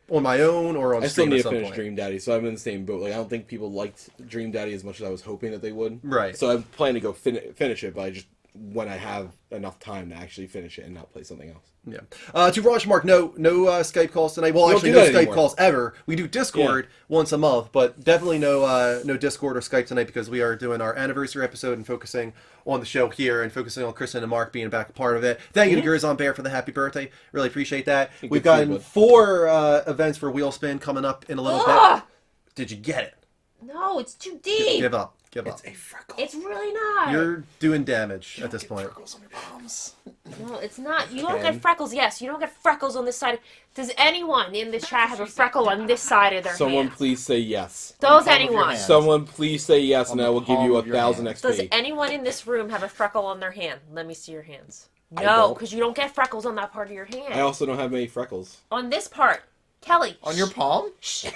on my own or on I still stream need at to some finish point. Dream Daddy, so I'm in the same boat. Like I don't think people liked Dream Daddy as much as I was hoping that they would. Right. So I'm planning to go finish it, but I just when I have enough time to actually finish it and not play something else. Yeah. To Rosh Mark, no Skype calls tonight. Well, We don't actually, do no that Skype anymore. calls ever. We do Discord once a month, but definitely no Discord or Skype tonight because we are doing our anniversary episode and focusing on the show here and focusing on Kristen and Mark being back a part of it. Thank you to Gurzon Bear for the happy birthday. Really appreciate that. Good We've to see you, gotten bud. 4 events for Wheelspin coming up in a little Ugh! bit. Did you get it? No, it's too deep. Give up. Give up. It's a freckle. It's really not. You're doing damage at this point. Freckles on your palms. No, it's not. You don't can. get freckles. Yes, you don't get freckles on this side. Does anyone in the chat have a freckle on this side of their Someone hand? please say yes. Does palm of your anyone? hand. Someone please say yes, On and the I will give palm you of your 1,000 hand. Does XP. anyone in this room have a freckle on their hand? Let me see your hands. I No, don't. because you don't get freckles on that part of your hand. I also don't have many freckles. On this part. Kelly. On your palm? Kelly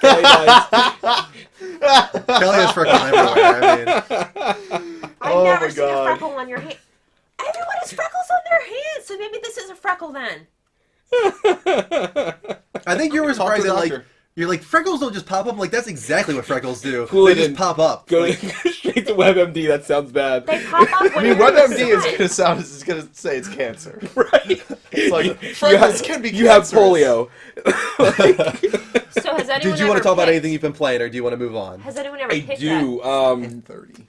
does. Kelly has freckles everywhere. I mean, I've Oh never my seen a God. freckle on your hand. Everyone has freckles on their hands, so maybe this is a freckle then. I think you were Talk to surprised the that like doctor. you're like freckles don't just pop up. I'm like that's exactly what freckles do. Cool They it just in. pop up. Go Like, straight to WebMD. That sounds bad. They pop up when I mean, you're in the WebMD is sun. gonna say it's cancer. Right? It's like you freckles can be you have cancerous. polio. So has anyone did you want ever to talk about picked- anything you've been playing, or do you want to move on? Has anyone ever I picked do. In 30.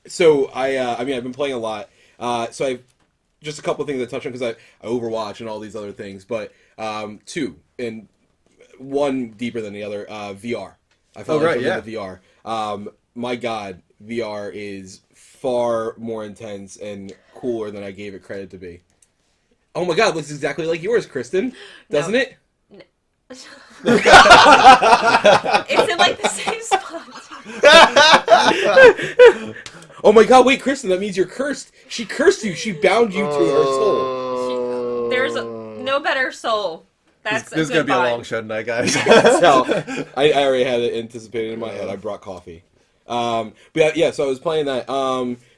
So I mean, I've been playing a lot. So I just a couple of things I touched on because I Overwatch and all these other things, but 2 and one deeper than the other. VR. I felt right, like yeah. the VR. My God, VR is far more intense and cooler than I gave it credit to be. Oh my God, it looks exactly like yours, Kristen, doesn't No. it? It's in like the same spot. Oh my God, wait, Kristen, that means you're cursed. She cursed you. She bound you to her soul. There's no better soul. That's This is a gonna good be a vibe. long show tonight, guys. So I already had it anticipated in my head. I brought coffee. But yeah, so I was playing that.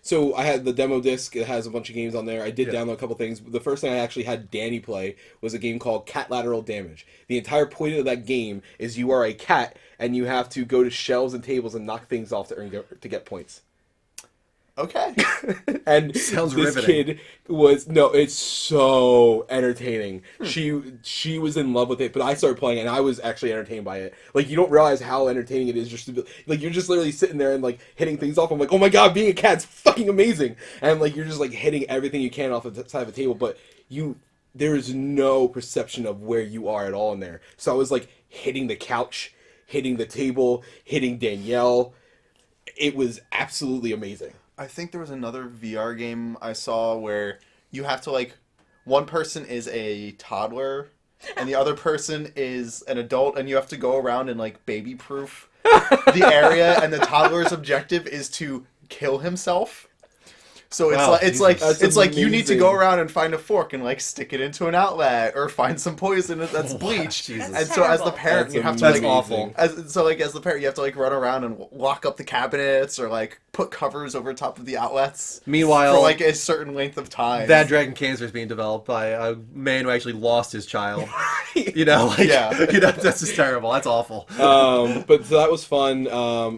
So I had the demo disc. It has a bunch of games on there. I did download a couple things. The first thing I actually had Danny play was a game called Cat Lateral Damage. The entire point of that game is you are a cat and you have to go to shelves and tables and knock things off to get points. Okay. And Sounds this riveting. kid was it's so entertaining. She was in love with it, but I started playing and I was actually entertained by it. Like, you don't realize how entertaining it is just to be, like, you're just literally sitting there and like hitting things off. I'm like, oh my god, being a cat's fucking amazing. And like, you're just like hitting everything you can off the side of the table, but there is no perception of where you are at all in there. So I was like hitting the couch, hitting the table, hitting Danielle. It was absolutely amazing. I think there was another VR game I saw where you have to, like, one person is a toddler and the other person is an adult, and you have to go around and, like, baby-proof the area, and the toddler's objective is to kill himself. So it's Wow, like Jesus. it's like you need to go amazing. around and find a fork and like stick it into an outlet, or find some poison that's bleach. Jesus. And That's so as the terrible. parent, That's you have to That's like awful. as the parent, you have to like run around and lock up the cabinets, or like put covers over top of the outlets. Meanwhile, for like a certain length of time. Bad Dragon Cancer is being developed by a man who actually lost his child. You know, like, Yeah. you know, that's just terrible. That's awful. But so that was fun.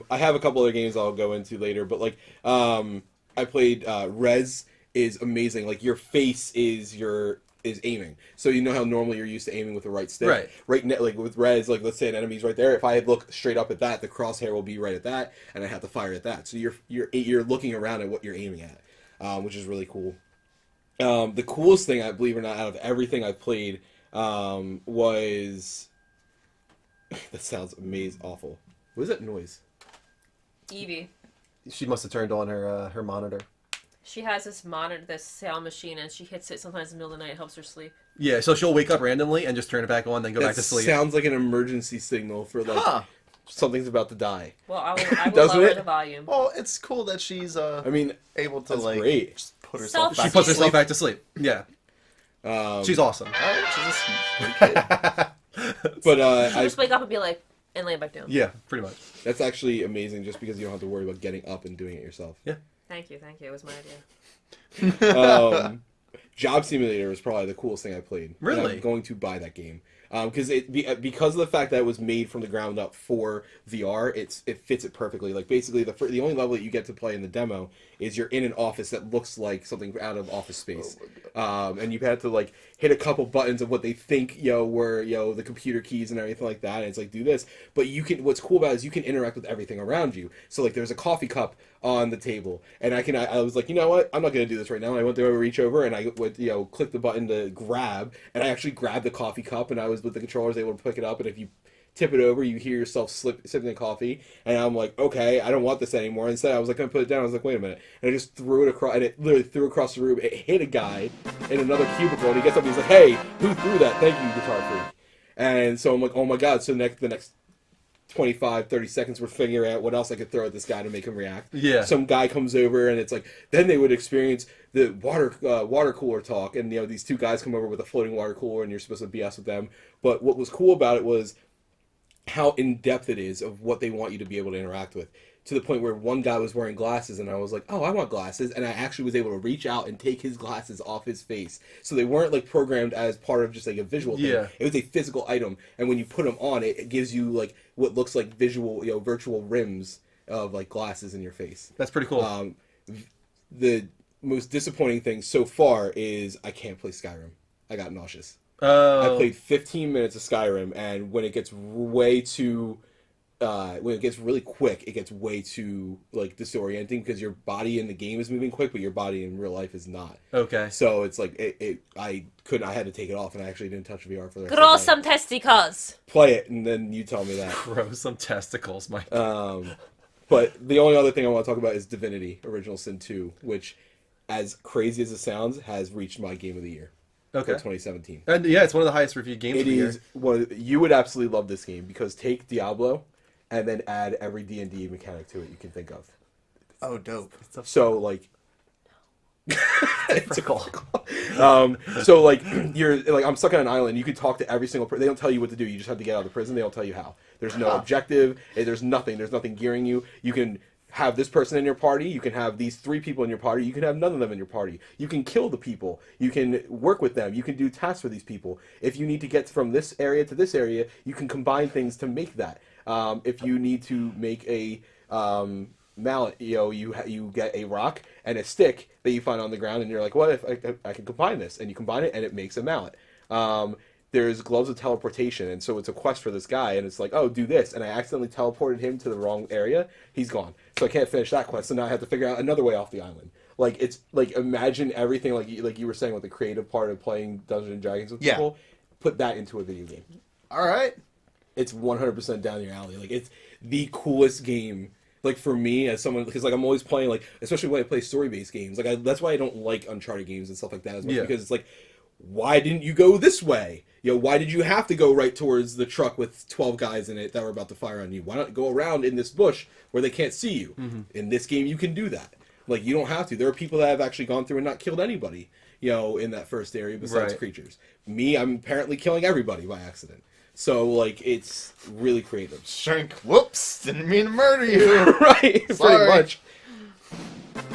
I have a couple other games I'll go into later, but like I played Rez is amazing. Like, your face is aiming. So you know how normally you're used to aiming with the right stick. Right. Like with Rez, like let's say an enemy's right there. If I look straight up at that, the crosshair will be right at that, and I have to fire at that. So you're looking around at what you're aiming at, which is really cool. The coolest thing, I believe it or not, out of everything I've played, was that sounds amazing, awful. What is that noise? Evie. She must have turned on her monitor. She has this monitor, this sound machine, and she hits it sometimes in the middle of the night. It helps her sleep. Yeah, so she'll wake up randomly and just turn it back on, then go back That to sleep. sounds like an emergency signal for like Huh. something's about to die. Well, I will Doesn't lower it? the volume. Well, it's cool that she's I mean, able to that's like great. just put herself Self- back She puts to herself sleep. back to sleep. Yeah, she's awesome. Alright, she's a sweet kid. but She'll just wake up and be like, and lay back down. Yeah, pretty much. that's actually amazing, just because you don't have to worry about getting up and doing it yourself. Thank you. It was my idea. Job Simulator is probably the coolest thing I played. And Really? I'm going to buy that game. Because of the fact that it was made from the ground up for VR, it fits it perfectly. Like, basically, the only level that you get to play in the demo is you're in an office that looks like something out of Office Space, and you had to like hit a couple buttons of what they think were the computer keys and everything like that. And it's like, do this, but what's cool about it is you can interact with everything around you. So like, there's a coffee cup on the table, and I was like, you know what, I'm not gonna do this right now. And I went to reach over and I went click the button to grab, and I actually grabbed the coffee cup, and I was with the controllers able to pick it up, and if you tip it over, you hear yourself sipping the coffee, and I'm like, okay, I don't want this anymore. Instead, I was like, gonna put it down. I was like, wait a minute, and I just threw it across, and it literally threw across the room. It hit a guy in another cubicle, and he gets up, and he's like, hey, who threw that? Thank you, Guitar Freak. And so I'm like, oh my god. So the next 25-30 seconds, we're figuring out what else I could throw at this guy to make him react. Yeah. Some guy comes over, and it's like, then they would experience the water cooler talk, and these two guys come over with a floating water cooler, and you're supposed to BS with them. But what was cool about it was how in-depth it is of what they want you to be able to interact with, to the point where one guy was wearing glasses, and I was like, oh, I want glasses, and I actually was able to reach out and take his glasses off his face. So they weren't like programmed as part of just like a visual thing. Yeah. It was a physical item, and when you put them on, it gives you like what looks like visual, virtual rims of like glasses in your face. That's pretty cool. The most disappointing thing so far is I can't play Skyrim. I got nauseous. Oh, I played 15 minutes of Skyrim, and when it gets way too, when it gets really quick, it gets way too like disorienting, because your body in the game is moving quick, but your body in real life is not. okay. So it's like I had to take it off, and I actually didn't touch VR for the rest Grow of the some testicles. play it, and then you tell me that. Grow some testicles, Mike. But the only other thing I want to talk about is Divinity: Original Sin 2, which, as crazy as it sounds, has reached my game of the year for Okay. 2017. And yeah, it's one of the highest reviewed games It of the year. is you would absolutely love this game, because take Diablo and then add every D&D mechanic to it you can think of. Oh, dope. So like It's cool. so like you're like, I'm stuck on an island. You can talk to every single person. They don't tell you what to do. You just have to get out of the prison. They don't tell you how. There's no objective. There's nothing. There's nothing gearing you. You can have this person in your party. You can have these 3 people in your party. You can have none of them in your party. You can kill the people. You can work with them. You can do tasks for these people. If you need to get from this area to this area, you can combine things to make that. If you need to make mallet, you get a rock and a stick that you find on the ground, and you're like, what if I can combine this? And you combine it, and it makes a mallet. There's gloves of teleportation, and so it's a quest for this guy, and it's like, oh, do this, and I accidentally teleported him to the wrong area. He's gone, so I can't finish that quest. So now I have to figure out another way off the island. Like, it's like, imagine everything like you were saying with the creative part of playing Dungeons and Dragons with people. Put that into a video game. All right. It's 100% down your alley. Like, it's the coolest game. Like, for me, as someone, because like I'm always playing, like, especially when I play story-based games. Like, that's why I don't like Uncharted games and stuff like that as much, because it's like, why didn't you go this way? Why did you have to go right towards the truck with 12 guys in it that were about to fire on you? Why not go around in this bush where they can't see you? In this game, you can do that. Like, you don't have to. There are people that have actually gone through and not killed anybody, in that first area besides creatures. Me, I'm apparently killing everybody by accident. So, like, it's really creative. Shrink. Whoops. Didn't mean to murder you. Right, pretty much.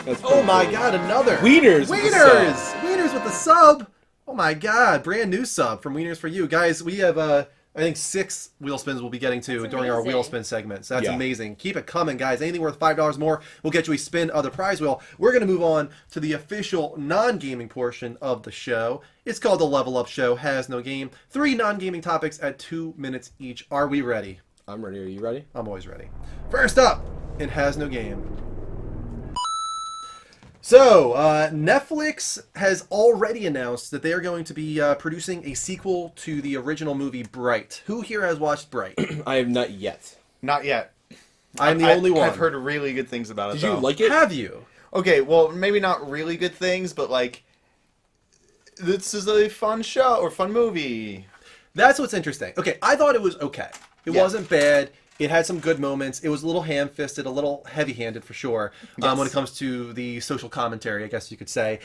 That's Oh my cool. God, another Wieners! with the sub. Wieners with the sub. Oh my God, brand new sub from Wieners for You. Guys, we have, I think 6 wheel spins we'll be getting to That's during our amazing. wheel spin segments. That's Yeah. amazing. Keep it coming, guys. Anything worth $5 more, we'll get you a spin of the prize wheel. We're going to move on to the official non-gaming portion of the show. It's called the Level Up Show, has no game. 3 non-gaming topics at 2 minutes each. Are we ready? I'm ready. Are you ready? I'm always ready. First up, it has no game. So, Netflix has already announced that they are going to be producing a sequel to the original movie Bright. Who here has watched Bright? I have not yet. Not yet. I'm the only one. I've heard really good things about it. Did you though. like it? Have you? Okay, well, maybe not really good things, but like, this is a fun show or fun movie. That's what's interesting. Okay, I thought it was okay. It Yeah. wasn't bad. It had some good moments. It was a little ham-fisted, a little heavy-handed for sure, Yes. when it comes to the social commentary, I guess you could say.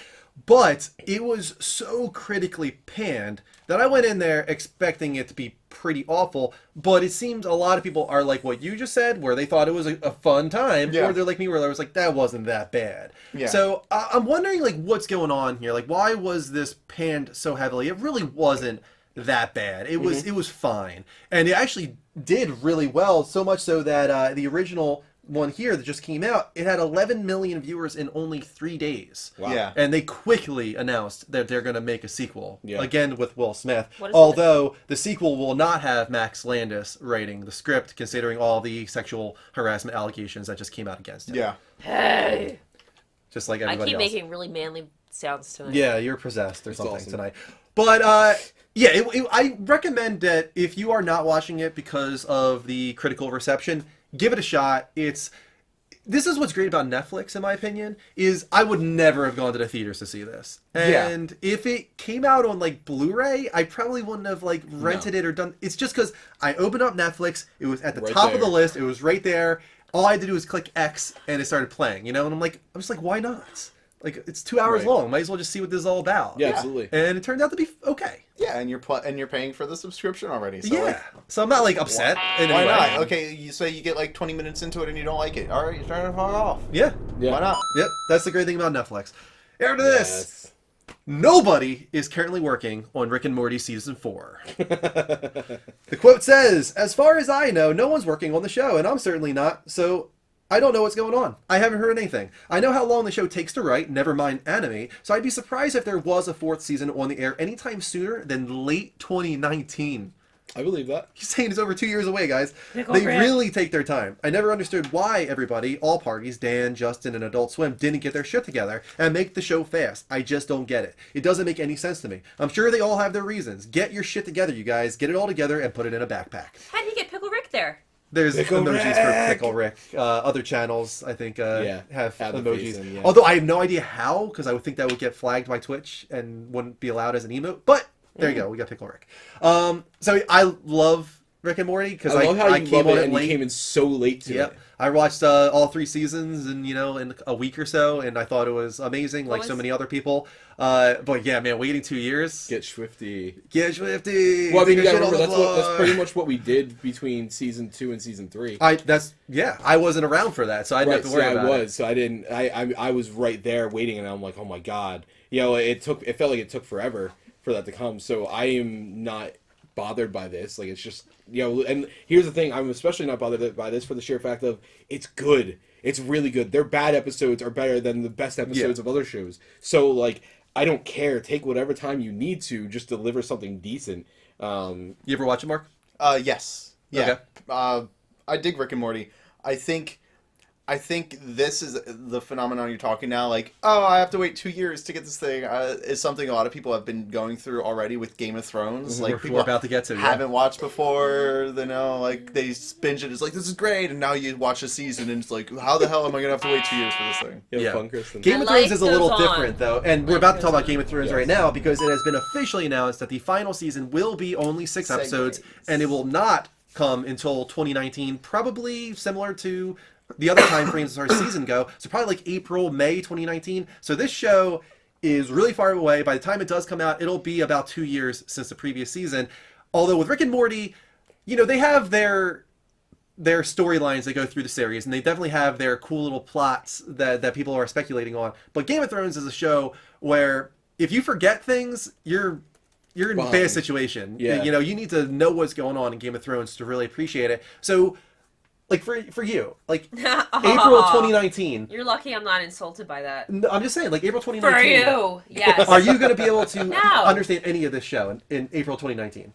But it was so critically panned that I went in there expecting it to be pretty awful. But it seems a lot of people are like what you just said, where they thought it was a fun time, Yeah. or they're like me, where I was like, that wasn't that bad. Yeah. So I'm wondering, like, what's going on here? Like, why was this panned so heavily? It really wasn't that bad. It was fine, and it actually did really well. So much so that the original one here that just came out, it had 11 million viewers in only 3 days. Wow. Yeah. And they quickly announced that they're going to make a sequel, Yeah. again with Will Smith. What is Although the sequel will not have Max Landis writing the script, considering all the sexual harassment allegations that just came out against him. Yeah. Hey! Just like I everybody keep else. making really manly sounds tonight. Yeah, you're possessed or It's something awesome. tonight. But yeah, I recommend that if you are not watching it because of the critical reception, give it a shot. This is what's great about Netflix, in my opinion, is I would never have gone to the theaters to see this. Yeah. And if it came out on like Blu-ray, I probably wouldn't have like rented it or done. It's just because I opened up Netflix, it was at the Right top of the there. list, it was right there. All I had to do was click X, and it started playing. And I'm just like, why not? Like, it's 2 hours Right. long. Might as well just see what this is all about. Yeah, absolutely. And it turned out to be okay. Yeah, and you're paying for the subscription already. So Yeah. like, So I'm not like upset. in why any way. not? Okay, you say you get like 20 minutes into it and you don't like it. All right, you're turning it off. Yeah. Yeah. Why not? Yep. That's the great thing about Netflix. After this, Yes. nobody is currently working on Rick and Morty season 4. The quote says, "As far as I know, no one's working on the show, and I'm certainly not. So I don't know what's going on. I haven't heard anything. I know how long the show takes to write, never mind anime, so I'd be surprised if there was a 4th season on the air anytime sooner than late 2019. I believe that. He's saying it's over 2 years away, guys. Pickle They Rick. really take their time. I never understood why everybody, all parties, Dan, Justin, and Adult Swim, didn't get their shit together and make the show fast. I just don't get it. It doesn't make any sense to me. I'm sure they all have their reasons. Get your shit together, you guys. Get it all together and put it in a backpack." How did he get Pickle Rick there? There's Pickle emojis for Rick. Pickle Rick. Other channels, I think, Yeah, have add the emojis. face in, yeah. Although I have no idea how, because I would think that would get flagged by Twitch and wouldn't be allowed as an emote. But there you go. We got Pickle Rick. So I love Rick and Morty because I love how you came love on it it and late. you came in so late to Yep. it. I watched all 3 seasons in a week or so, and I thought it was amazing, like so was- many other people. But yeah, man, waiting 2 years. Get Swifty. Get Swifty. Well, I mean, you Take gotta your shit remember on the that's floor. pretty much what we did between season 2 and season 3. I wasn't around for that, so I didn't have to worry about I it. was, so I didn't. I was right there waiting, and I'm like, oh my god, it felt like it took forever for that to come. So I am not bothered by this. Like, it's just, and here's the thing, I'm especially not bothered by this for the sheer fact of it's good. It's really good. Their bad episodes are better than the best episodes of other shows. So, like, I don't care. Take whatever time you need to just deliver something decent. You ever watch it, Mark? Yes. Yeah. Okay. I dig Rick and Morty. I think this is the phenomenon you're talking now. Like, oh, I have to wait 2 years to get this thing. Is something a lot of people have been going through already with Game of Thrones. Like, people we're about to get to. haven't watched before. They know, like, they binge it. It's like, this is great, and now you watch a season, and it's like, how the hell am I gonna have to wait 2 years for this thing? Yeah. Fun, Kristen. Game of Life Thrones is a little goes on. different, though, and we're Life about to goes talk about on. Game of Thrones Yes. right now because it has been officially announced that the final season will be only 6 episodes, and it will not come until 2019, probably similar to the other time frames as our season go. So probably like April, May 2019. So this show is really far away. By the time it does come out, it'll be about 2 years since the previous season. Although with Rick and Morty, they have their storylines that go through the series, and they definitely have their cool little plots that people are speculating on. But Game of Thrones is a show where if you forget things, you're in a bad Behind. situation. Yeah. You need to know what's going on in Game of Thrones to really appreciate it. So, like for you, like April 2019. You're lucky I'm not insulted by that. No, I'm just saying, like April For 2019. you, yes. Are you going to be able to No. understand any of this show in April 2019?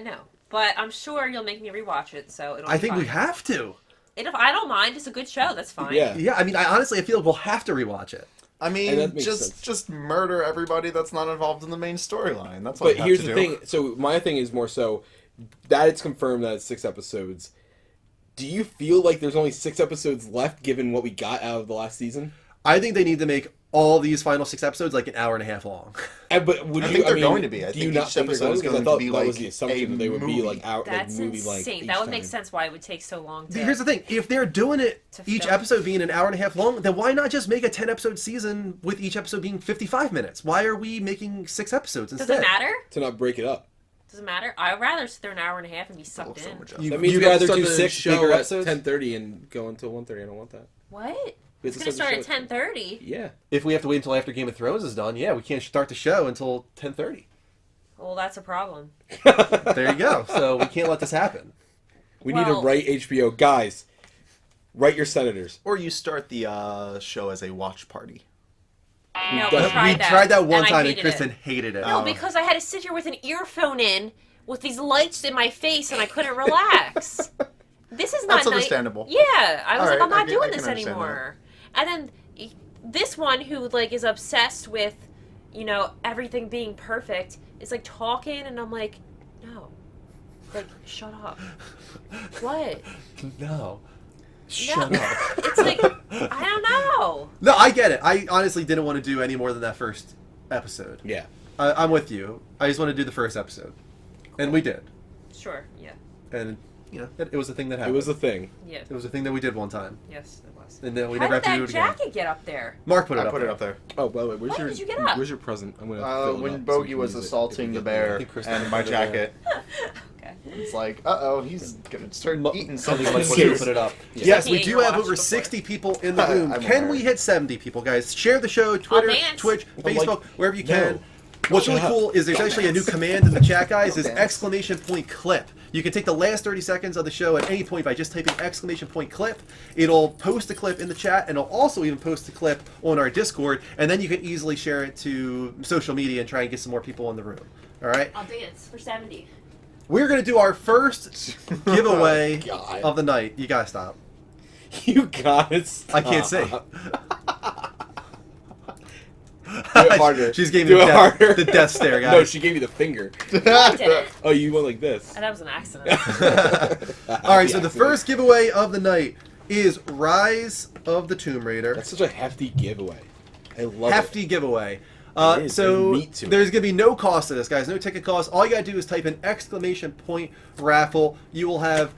No, but I'm sure you'll make me rewatch it, so it'll. I be think fine. we have to. I don't mind. It's a good show. That's fine. Yeah. Yeah, I mean, I honestly feel we'll have to rewatch it. I And mean, that makes sense. just murder everybody that's not involved in the main storyline. That's what But you have here's to the do. thing. So my thing is more so that it's confirmed that it's 6 episodes. Do you feel like there's only 6 episodes left given what we got out of the last season? I think they need to make all these final 6 episodes like an hour and a half long. But would I you? think they're mean, going to be. I do you think not each think they're episode is Because I going thought to be that was like the assumption a that they would be movie. like out That's like movie like. insane. each That would time. make sense why it would take so long to. Here's the thing: if they're doing it To each film. episode being an hour and a half long, then why not just make a 10-episode season with each episode being 55 minutes? Why are we making 6 episodes instead? Does it matter? To not break it up. Does it matter? I'd rather sit there an hour and a half and be Oh, sucked so in. much You- That means you'd we rather have to do start the 6 show bigger at episodes? 10:30 and go until 1:30. I don't want that. What? We It's have gonna to start at start the 10:30. Yeah. If we have to wait until after Game of Thrones is done, yeah, we can't start the show until 10:30. Well, that's a problem. There you go. So we can't let this happen. We need to Well- write HBO guys. Write your senators. Or you start the show as a watch party. No, done- We tried that one and I time, and hated Kristen it. hated it. No, because I had to sit here with an earphone in, with these lights in my face, and I couldn't relax. This is not That's nice. understandable. Yeah, I was All like, right, I'm not I doing can this understand anymore. And then this one, who like is obsessed with, everything being perfect, is like talking, and I'm like, no, like shut up. What? No. No. Shut up. It's like I don't know. No, I get it. I honestly didn't want to do any more than that first episode. Yeah. I'm with you. I just want to do the first episode. And we did. Sure. Yeah. And, it was a thing that It happened. was a thing. Yeah. It was a thing that we did one time. Yes, it was. And then we How never did have to do that it again. jacket get up there? Mark put it I up put there. it up there. Oh, by the way, Why did you get up? where's your present? I'm gonna fill it When up so we Bogey can was use it if assaulting we the get bear I think Kristen and my put it up. jacket, Okay. it's like, he's gonna start eating Something something. like when you put it up. Yes, we Something do you have watched over before. 60 people in the room. I'm Can aware. we hit 70 people, guys? Share the show, Twitter, dance. Twitch, I'm Facebook, like, wherever you no. can. What's really cool is there's actually a new command in the chat, guys, is exclamation point clip. You can take the last 30 seconds of the show at any point by just typing exclamation point clip. It'll post the clip in the chat, and it'll also even post the clip on our Discord, and then you can easily share it to social media and try and get some more people in the room. All right? I'll dance for 70. We're going to do our first giveaway God. of the night. You got to stop. You gotta stop. I can't say. Do it harder. She's giving Do me it harder. the death stare, guys. No, she gave you the finger. I did it. Oh, you went like this. And that was an accident. All right, so the first giveaway of the night is Rise of the Tomb Raider. That's such a hefty giveaway. I love Hefty giveaway. It is. So There's meat to it. there's going to be no cost to this, guys. No ticket cost. All you got to do is type in exclamation point raffle. You will have,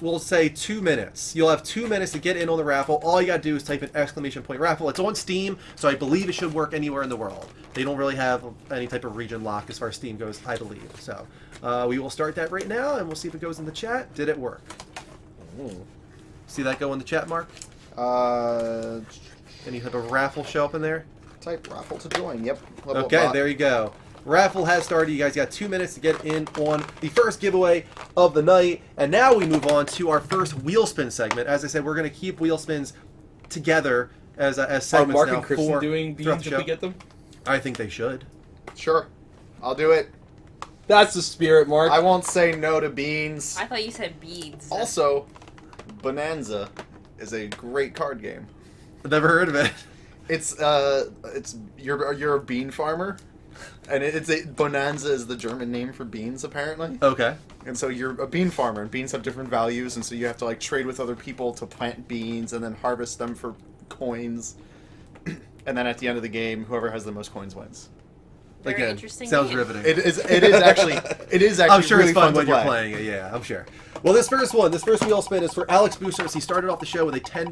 we'll say 2 minutes. You'll have 2 minutes to get in on the raffle. All you got to do is type in exclamation point raffle. It's on Steam, so I believe it should work anywhere in the world. They don't really have any type of region lock as far as Steam goes, I believe. So we will start that right now, and we'll see if it goes in the chat. Did it work? See that go in the chat, Mark? Any type of raffle show up in there? Type raffle to join. Yep. Okay, there you go. Raffle has started. You guys got 2 minutes to get in on the first giveaway of the night. And now we move on to our first wheel spin segment. As I said, we're going to keep wheel spins together as Are segments Mark now and Kristen for doing throughout beans the if we show. get them? I think they should. Sure. I'll do it. That's the spirit, Mark. I won't say no to beans. I thought you said beads. Also, Bonanza is a great card game. I've never heard of it. It's you're a bean farmer, and Bonanza is the German name for beans apparently. Okay. And so you're a bean farmer, and beans have different values, and so you have to like trade with other people to plant beans and then harvest them for coins. And then at the end of the game, whoever has the most coins wins. Very Again, interesting sounds game. riveting. It is actually I'm sure really it's fun to when you're play. playing it. Yeah, I'm sure. Well, this first wheel spin is for Alex Boosters. He started off the show with a $10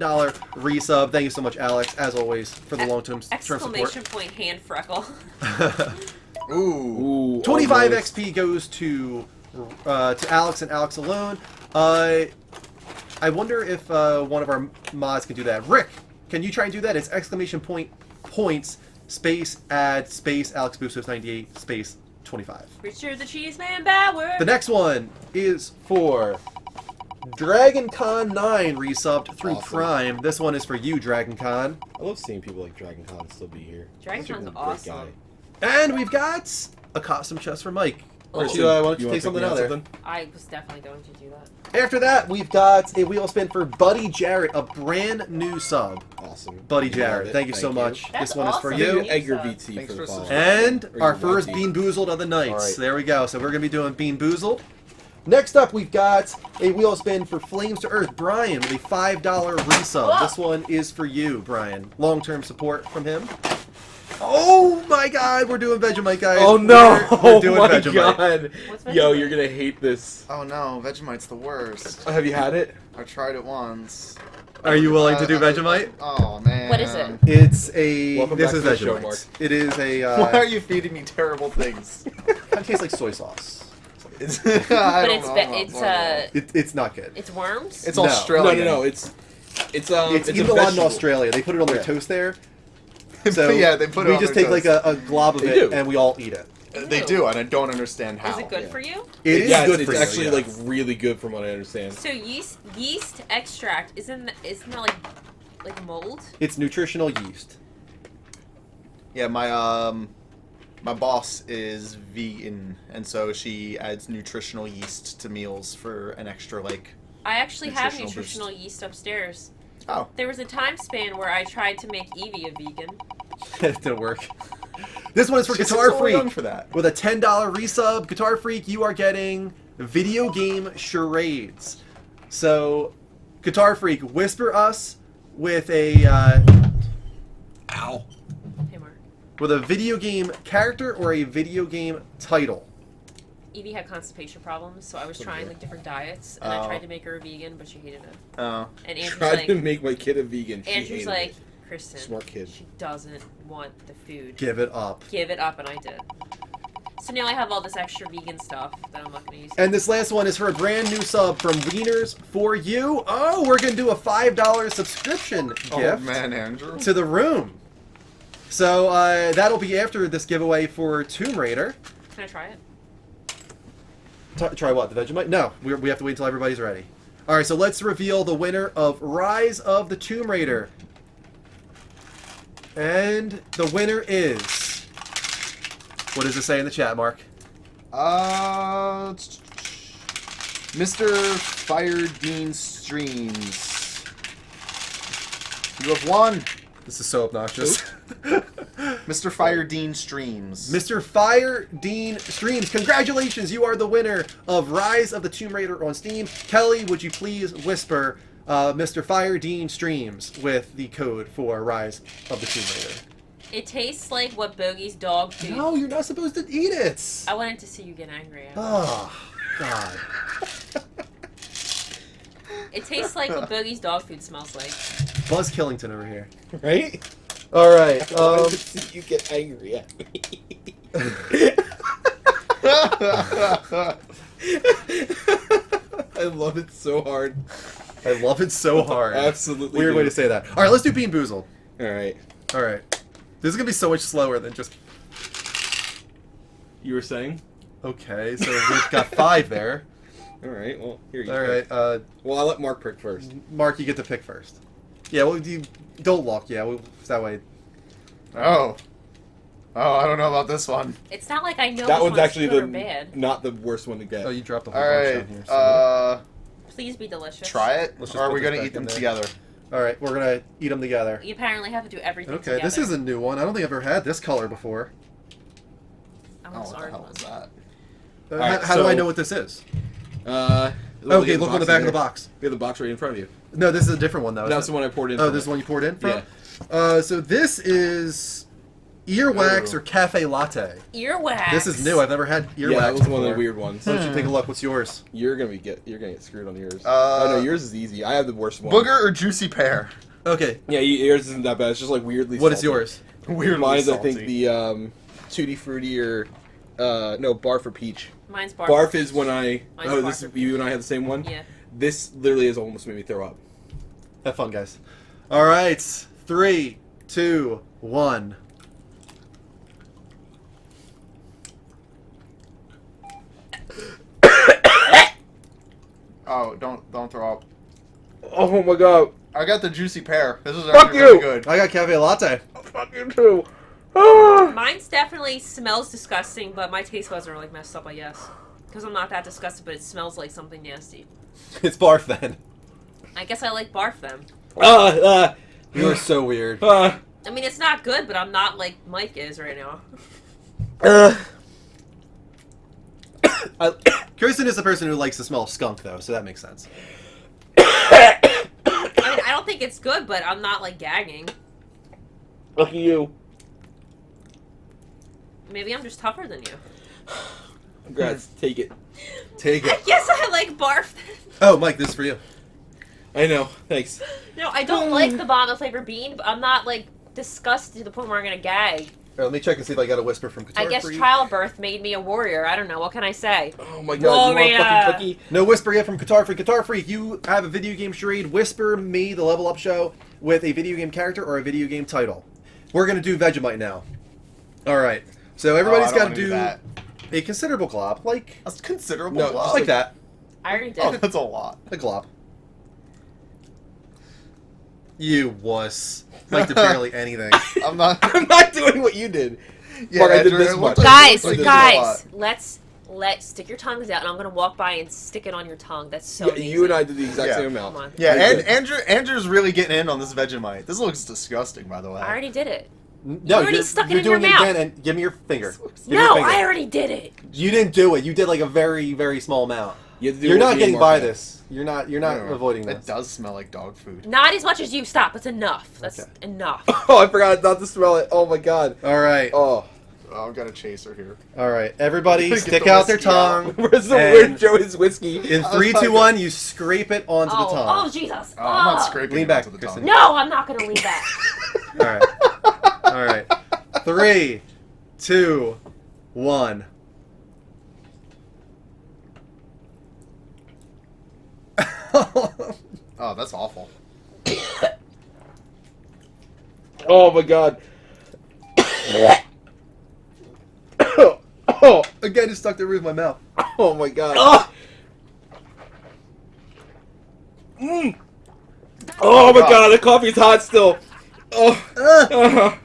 resub. Thank you so much, Alex, as always, for the long-term Exclamation support. point hand freckle. Ooh. 25 almost. XP goes to Alex and Alex alone. I wonder if one of our mods can do that. Rick, can you try and do that? It's exclamation point points space add space Alex Boosters 98 space 25. Richard the Cheese Man Bauer. The next one is for Dragon Con 9 resubbed through Awesome. Prime. This one is for you, Dragon Con. I love seeing people like Dragon Con still be here. Dragon Such a Con's great awesome. guy. And we've got a custom chest for Mike. Why don't Kristen, you, why don't you you wanna take pick something me out there? something? I was definitely going to do that. After that, we've got a wheel spin for Buddy Jarrett, a brand new sub. Awesome. Buddy Love Jarrett, it. thank you so much. That's This one is for awesome. you. Yeah. Edgar So- VT Thanks for the for follow. And Or our you first YT. Bean Boozled of the night. All right. There we go. So we're going to be doing Bean Boozled. Next up, we've got a wheel spin for Flames to Earth, Brian, with a $5 resub. Whoa. This one is for you, Brian. Long-term support from him. Oh my God, we're doing Vegemite, guys. Oh no! We're doing oh my Vegemite. god! What's Yo, Vegemite? you're gonna hate this. Oh no, Vegemite's the worst. Have you had it? I tried it once. Are you willing to do Vegemite? Oh man. What is it? It's a. Welcome this back is to the show, Vegemite. Mark. It is a. Why are you feeding me terrible things? It tastes like soy sauce. It's, But It's not good. it's worms. It's No. No, Australian. no, no. It's It's a eaten a lot in vegetable. Australia. They put it on their Yeah. toast there. So yeah, they put it we on just their take like a glob of They it do. and we all eat it. They do, and I don't understand how. Is it good yeah. for you? It is yeah, good it's for you, actually yes. like really good from what I understand. So yeast extract isn't that like mold? It's nutritional yeast. Yeah, my boss is vegan, and so she adds nutritional yeast to meals for an extra like. I actually have Nutritional boost. nutritional yeast upstairs. Oh, There was a time span where I tried to make Evie a vegan. It didn't work. This one is for She's Guitar so Freak. young for that. With a $10 resub, Guitar Freak, you are getting video game charades. So, Guitar Freak, whisper us with a Ow. Hey Mark. with a video game character or a video game title. Evie had constipation problems, so I was trying like different diets, and I Oh. tried to make her a vegan, but she hated it. Oh. And Andrew's Tried to like, make my kid a vegan. She Andrew's hated like, it. Kristen, Smart kid. she doesn't want the food. Give it up. Give it up, and I did. So now I have all this extra vegan stuff that I'm not going to use. And this last one is for a brand new sub from Wieners for you. Oh, we're going to do a $5 subscription Oh gift man, Andrew. to the room. So that'll be after this giveaway for Tomb Raider. Can I try it? Try what? The Vegemite? No, we have to wait until everybody's ready. All right, so let's reveal the winner of Rise of the Tomb Raider. And the winner is... What does it say in the chat, Mark? Mr. Fire Dean Streams. You have won, This is so obnoxious. Mr. Fire Dean Streams. Mr. Fire Dean Streams, congratulations! You are the winner of Rise of the Tomb Raider on Steam. Kelly, would you please whisper Mr. Fire Dean Streams with the code for Rise of the Tomb Raider? It tastes like what Bogey's dog food. No, you're not supposed to eat it! I wanted to see you get angry. Oh, God. It tastes like what Bogey's dog food smells like. Buzz Killington over here. Right? All right. I wanted to see you get angry at me. I love it so hard. I love it so hard. Absolutely. Weird do. way to say that. All right, let's do Bean Boozled. All right. All right. This is going to be so much slower than just... You were saying? Okay, so we've got 5 there. All right. Well, here you All go. right, Well, I'll let Mark pick first. Mark, you get to pick first. Yeah, well, you don't look. Yeah, that way. Oh. Oh, I don't know about this one. It's not like I know That which one's actually good or bad. not the worst one to get. Oh, you dropped the whole All bunch right. down here. So. Please be delicious. Try it. Let's just Or are put we this gonna back eat them in there. together? All right, we're gonna eat them together. You apparently have to do everything Okay, together. this is a new one. I don't think I've ever had this color before. I Oh, want this what the orange hell one. was that? right, how do I so- know what this is? Okay, Look on the back of the box. We have the box right in front of you. No, this is a different one though. That's the one I poured in. Oh, from this is it. the one you poured in from? Yeah. So this is earwax Ooh. or cafe latte. Earwax. This is new. I've never had earwax Yeah, that was one of the before. weird ones. Why don't you take a look? What's yours? You're gonna get screwed on yours. Uh, oh no, yours is easy. I have the worst one. Booger or juicy pear? Okay, Yeah, yours isn't that bad. It's just like weirdly. what is salty. yours? Weirdly Mine's I salty. think the Tutti Frutti or no Barf or Peach. Mine's barf. Barf is when I Mine's oh Barf this or you and I had the same one. Yeah. This literally has almost made me throw up. Have fun, guys. All right, 3, 2, 1. Oh, don't throw up. Oh my god! I got the juicy pear. This is Fuck actually you! really good. I got cafe latte. Fuck you too. Ah! Mine's definitely smells disgusting, but my taste buds are like messed up, I guess. Because I'm not that disgusted, but it smells like something nasty. It's barf then. I guess I like barf them. You are so weird. I mean, it's not good, but I'm not like Mike is right now. Kirsten is the person who likes the smell of skunk, though, so that makes sense. I mean, I don't think it's good, but I'm not like gagging. Lucky you. Maybe I'm just tougher than you. Congrats. Take it. Take it. Yes, I like barf. Oh, Mike, this is for you. I know. Thanks. No, I don't like the banana flavor bean, but I'm not like disgusted to the point where I'm gonna gag. All right, let me check and see if I got a whisper from Qatar I guess Free. childbirth made me a warrior. I don't know. What can I say? Oh my god. You want a Warrior. fucking cookie? No whisper yet from Qatar Free. Qatar Free, if you have a video game charade, whisper me, the Level Up Show, with a video game character or a video game title. We're going to do Vegemite now. All right. So everybody's Oh, I don't got to wanna do do that. a considerable glob, like That's considerable. No, blob. just like that. I already did. Oh, that's a lot. A glob. You wuss. Like to barely anything. I'm not. I'm not doing what you did. Yeah, Mark, I did Andrew, this it much. looked like- Guys, it looked like guys, this let's stick your tongues out, and I'm gonna walk by and stick it on your tongue. That's so Yeah, you and I did the exact Yeah. same amount. Come on. Yeah, I and did. Andrew's really getting in on this Vegemite. This looks disgusting, by the way. I already did it. No, already you're, stuck it you're in your doing it mouth. again, and give me your finger. Give me No, your finger. I already did it. You didn't do it. You did like a very, very small amount. You have to do You're what not me getting and Mark by did. this. You're not avoiding It this. does smell like dog food. Not as much as you. Stop. That's enough. That's Okay. enough. Oh, I forgot not to smell it. Oh my god. All right. Oh. Oh, I've got a chaser here. All right. Everybody Get stick the out their whiskey out. tongue. Where's the And- weird Joey's whiskey? In 3, 2, 1, you scrape it onto the Oh, tongue. oh, Jesus. Oh, I'm not Oh. scraping Lean it back, onto the Kristen. tongue. No, I'm not gonna leave that. All right. All right. 3, 2, 1. Oh, that's awful. Oh my god. Oh, Again, it stuck the roof of my mouth. oh my god. Oh my god, the coffee's hot still. Oh.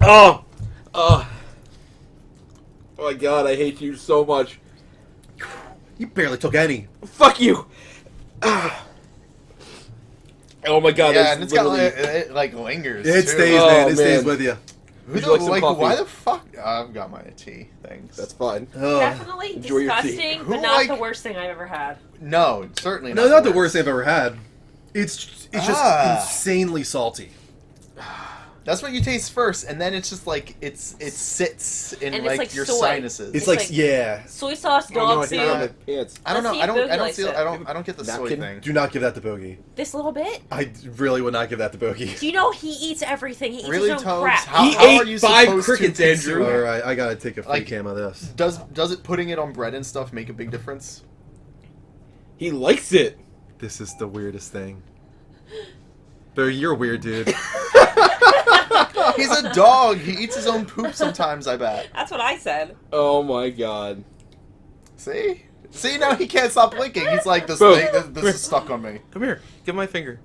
Oh. Oh. Oh my god, I hate you so much. You barely took any. Fuck you. Ah. Oh my god, Yeah, that's and it's got literally... it like lingers. It too. stays, Oh, man. It stays man. with you. Who Would you the, like some like coffee? why the fuck? I've got my tea. Thanks. That's fine. Oh. Definitely Enjoy your tea. disgusting, Who but not like- the worst thing I've ever had. No, certainly No, not. not the worst I've ever had. It's just Ah. insanely salty. That's what you taste first, and then it's just like it sits in And it's like, like your soy. sinuses. It's It's like, like- yeah. Soy sauce, Oh, no, dog I think I have soup. my pants. I don't know. Let's see I don't. if I don't Boogie feel. likes I don't get the soy Napkin? thing. Do not give that to Bogey. This little bit. I really would not give that to Bogey. Do you know he eats everything? He eats Really, his own Toads? crap. How, He how ate are you 5 supposed crickets, to Andrew. consume All it? right, I gotta take a free Like- cam of this. Does it putting it on bread and stuff make a big difference? He likes it. This is the weirdest thing. But you're weird, dude. He's a dog. He eats his own poop sometimes, I bet. That's what I said. Oh my god. See? See, now he can't stop blinking. He's like, this Boom. thing, this is stuck on me. Come here. Give my finger.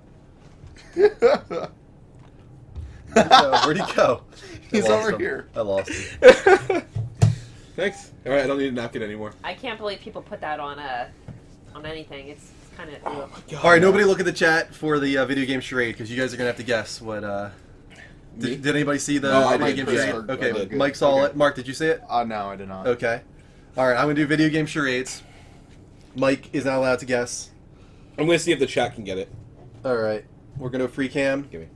Where'd he go? He's I lost over him. here. I lost him. Thanks. All right, I don't need a napkin anymore. I can't believe people put that on anything. It's kind of. God. All right, nobody look at the chat for the video game charade because you guys are gonna have to guess what. Me? Did anybody see the No, I video game didn't. charade? Chris, Okay, good. Mike saw Okay. it. Mark, did you see it? No, I did not. Okay. All right, I'm gonna do video game charades. Mike is not allowed to guess. I'm gonna see if the chat can get it. All right, we're gonna free cam. Give me.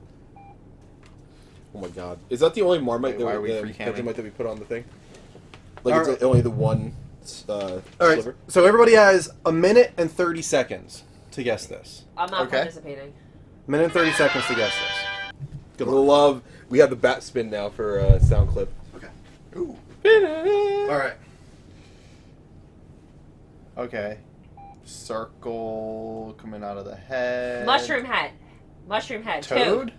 Oh my god. Is that the only Marmite Wait, why are we that free camming? Vegemite that we put on the thing? Like All it's right. only the one All right, sliver? so everybody has a minute and 30 seconds to guess this. I'm not Okay. participating. Minute and 30 seconds to guess this. Good love. We have the bat spin now for sound clip. Okay. Ooh. All right. Okay. Circle coming out of the head. Mushroom head. Mushroom head. Toad?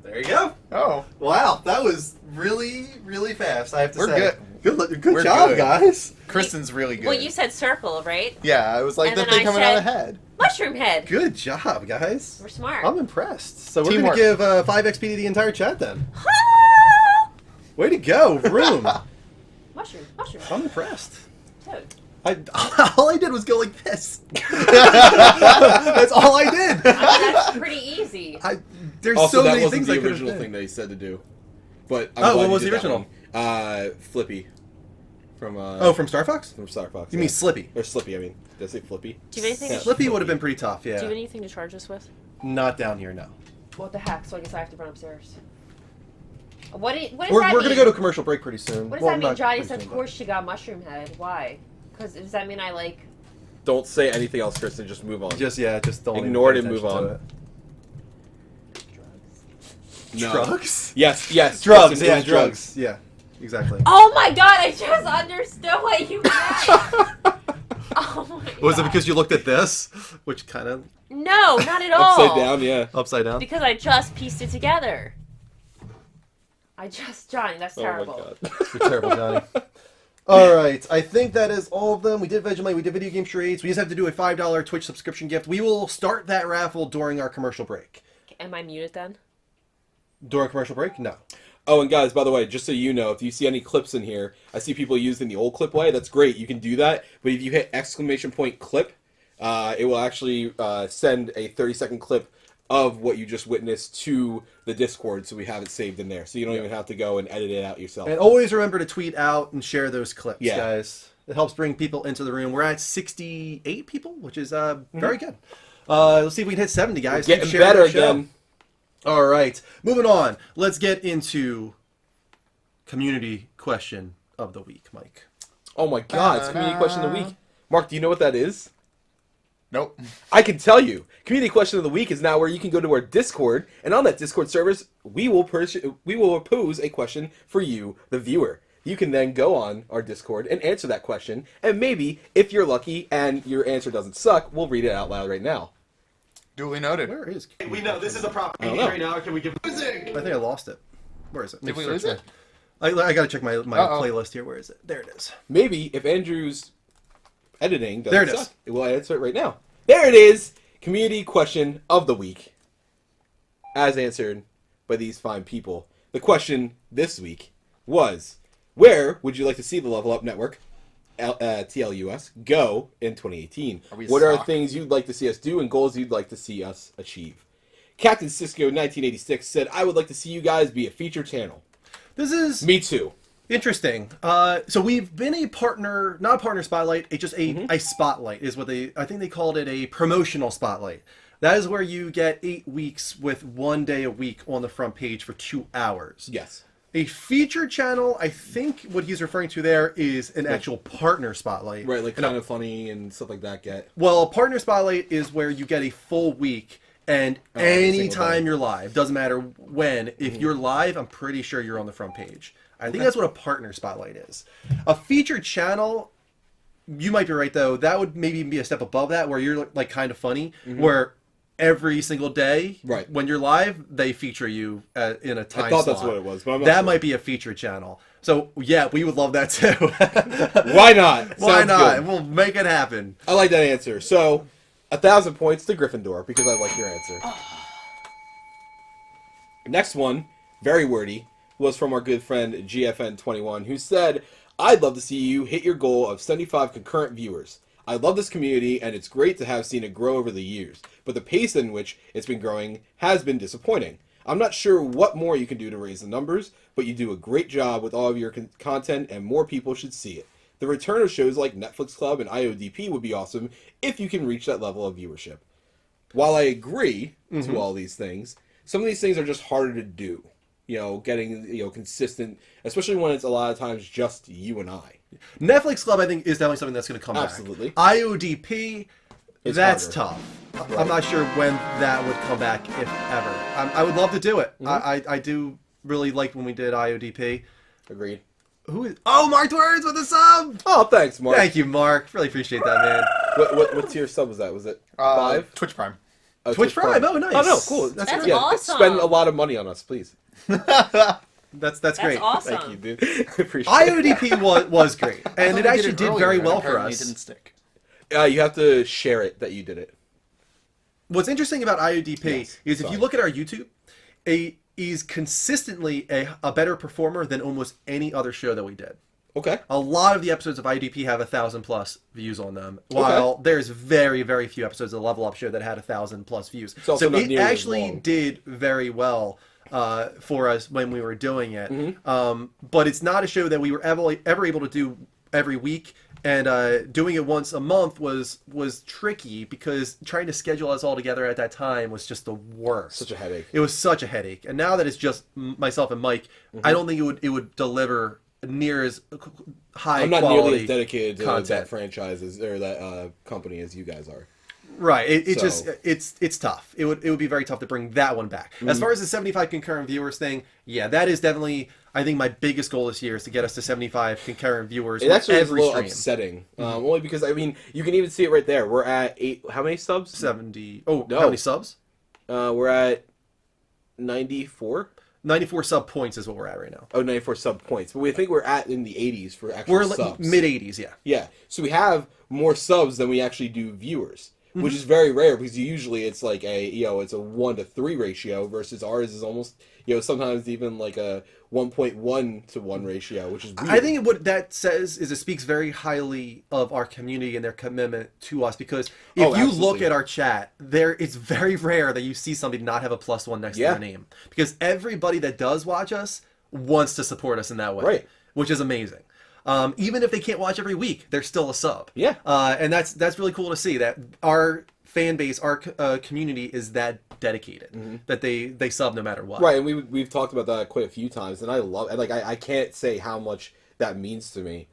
There you go. Oh. Wow, that was really, really fast. I have to We're say. good. Good We're job, good. guys. Kristen's really good. Well, you said circle, right? Yeah, it was like And the then thing I coming out of the said- head. Mushroom head. Good job, guys. We're smart. I'm impressed. So we're Teamwork. going to give 5 XP to the entire chat then. Way to go, room. Mushroom. Mushroom. I'm impressed. Toad. All I did was go like this. That's all I did. I mean, that's pretty easy. There's Also, so that many wasn't things I the could have original done. thing that he said to do. But Oh, I'm glad what you was did the that original? one. Flippy. From From Star Fox? from Star Fox. You mean Slippy? Or Slippy, I mean. Did I say Flippy? Do you have anything? Yeah. To, Slippy would have been pretty tough, do you have yeah. anything to charge us with? Not down here, no. What the heck? So I guess I have to run upstairs. What does We're that going to mean? go to a commercial break pretty soon. What does Well, that mean? not Johnny pretty said, soon, of course she got mushroom head. Why? Because does that mean I like? Don't say anything else, Kristen. Just move on. but just don't Ignore even it pay and move attention to No. it. Drugs? Yes, yes. Drugs, Kristen, it yeah, was drugs. Yeah, exactly. Oh my god! I just understood what you meant. Oh my god. Was it because you looked at this? Which kind of No, not at all. Upside down, yeah. upside down? Because I just pieced it together. Johnny, that's terrible. Oh my god. You're terrible, Johnny. All right, I think that is all of them. We did Vegemite, we did video game charades. We just have to do a $5 Twitch subscription gift. We will start that raffle during our commercial break. Am I muted then? During commercial break? No. Oh, and guys, by the way, just so you know, if you see any clips in here, I see people using the old clip way. That's great. You can do that. But if you hit !clip, it will actually send a 30-second clip of what you just witnessed to the Discord, so we have it saved in there. So you don't even have to go and edit it out yourself. And always remember to tweet out and share those clips, Yeah. guys. It helps bring people into the room. We're at 68 people, which is very good. Let's see if we can hit 70, guys. Getting Keep sharing better our show. again. All right, moving on. Let's get into community question of the week, Mike. Oh my god, it's Community Question of the Week. Mark, do you know what that is? Nope. I can tell you. Community Question of the Week is now where you can go to our Discord, and on that Discord service, we will pose a question for you, the viewer. You can then go on our Discord and answer that question, and maybe, if you're lucky and your answer doesn't suck, we'll read it out loud right now. Duly noted. Where is? We know this is a proper I don't know. right now. Can we give I think I lost it. Where is it? Did we Search lose it? I gotta check my Uh-oh. playlist here. Where is it? There it is. Maybe if Andrew's editing doesn't There it is. suck, it will answer it right now. There it is! Community Question of the Week. As answered by these fine people. The question this week was, where would you like to see the Level Up Network, TLUS, go in 2018? Are we What are stuck? things you'd like to see us do and goals you'd like to see us achieve? Captain Cisco 1986 said, I would like to see you guys be a feature channel. This is Me too. interesting. So we've been a partner, not a partner spotlight, it's just a spotlight is what I think they called it, a promotional spotlight. That is where you get 8 weeks with 1 day a week on the front page for 2 hours. Yes. A feature channel, I think what he's referring to there is an actual partner spotlight. Right, like kind of funny and stuff like that get. Well, a partner spotlight is where you get a full week, and every single anytime day. you're live, doesn't matter when, if you're live, I'm pretty sure you're on the front page. I think that's what a partner spotlight is. A featured channel, you might be right though, that would maybe be a step above that, where you're like kind of funny, where every single day. Right. When you're live, they feature you in a time I thought slot. that's what it was, but I'm not That sure. might be a feature channel. So yeah, we would love that too. Why not? Why Sounds not? good. We'll make it happen. I like that answer. So, 1,000 points to Gryffindor because I like your answer. Next one, very wordy, was from our good friend GFN21, who said, "I'd love to see you hit your goal of 75 concurrent viewers. I love this community, and it's great to have seen it grow over the years, but the pace in which it's been growing has been disappointing. I'm not sure what more you can do to raise the numbers, but you do a great job with all of your content, and more people should see it. The return of shows like Netflix Club and IODP would be awesome if you can reach that level of viewership." While I agree to all these things, some of these things are just harder to do. You know, getting, you know, consistent, especially when it's a lot of times just you and I. Netflix Club, I think, is definitely something that's going to come Absolutely. back. IODP, It's that's harder. tough. I'm not sure when that would come back, if ever. I would love to do it. I do really like when we did IODP. Agreed. Who is? Oh, Mark Words with a sub. Oh, thanks, Mark. Thank you, Mark. Really appreciate that, man. What tier sub was that? Was it 5? Twitch Prime. Oh, Twitch Prime. Oh, nice. Oh, no, cool. That's That's great. awesome. Spend a lot of money on us, please. That's That's great. awesome. Thank you, dude. I appreciate it. IODP was great, and it actually did very well for It us. didn't stick. You have to share it that you did it. What's interesting about IODP Yes, is if sorry. you look at our YouTube, is consistently a better performer than almost any other show that we did. Okay. A lot of the episodes of IODP have 1,000+ views on them, while there's very, very few episodes of the Level Up show that had 1,000+ views. It's also So not it nearly as actually long. did very well for us when we were doing it. Mm-hmm. But it's not a show that we were ever able to do every week. And doing it once a month was tricky because trying to schedule us all together at that time was just the worst. Such a headache. It was such a headache. And now that it's just myself and Mike, Mm-hmm. I don't think it would deliver near as high I'm not quality nearly as dedicated to content. that franchise or that company as you guys are. Right. It So- just it's tough. It would be very tough to bring that one back. Mm-hmm. As far as the 75 concurrent viewers thing, yeah, that is definitely, I think, my biggest goal this year is to get us to 75 concurrent viewers It with actually is a every little stream. upsetting. Only because, I mean, you can even see it right there. We're at 8. How many subs? 70. Oh, No. how many subs? We're at 94. 94 sub points is what we're at right now. Oh, 94 sub points. But we think we're at in the 80s for actual We're subs. mid 80s, yeah. Yeah. So we have more subs than we actually do viewers, Mm-hmm. which is very rare because usually it's like it's a 1-to-3 ratio versus ours is almost, sometimes even like a 1.1 to 1 ratio, which is weird. I think what that says is it speaks very highly of our community and their commitment to us, because if you look absolutely. at our chat, it's very rare that you see somebody not have a +1 next to Yeah. their name, because everybody that does watch us wants to support us in that way, Right. which is amazing. Even if they can't watch every week, they're still a sub. Yeah. And that's really cool to see that our fan base, our community is that dedicated, that they sub no matter what. Right, and we've talked about that quite a few times, and I love it. Like, I can't say how much that means to me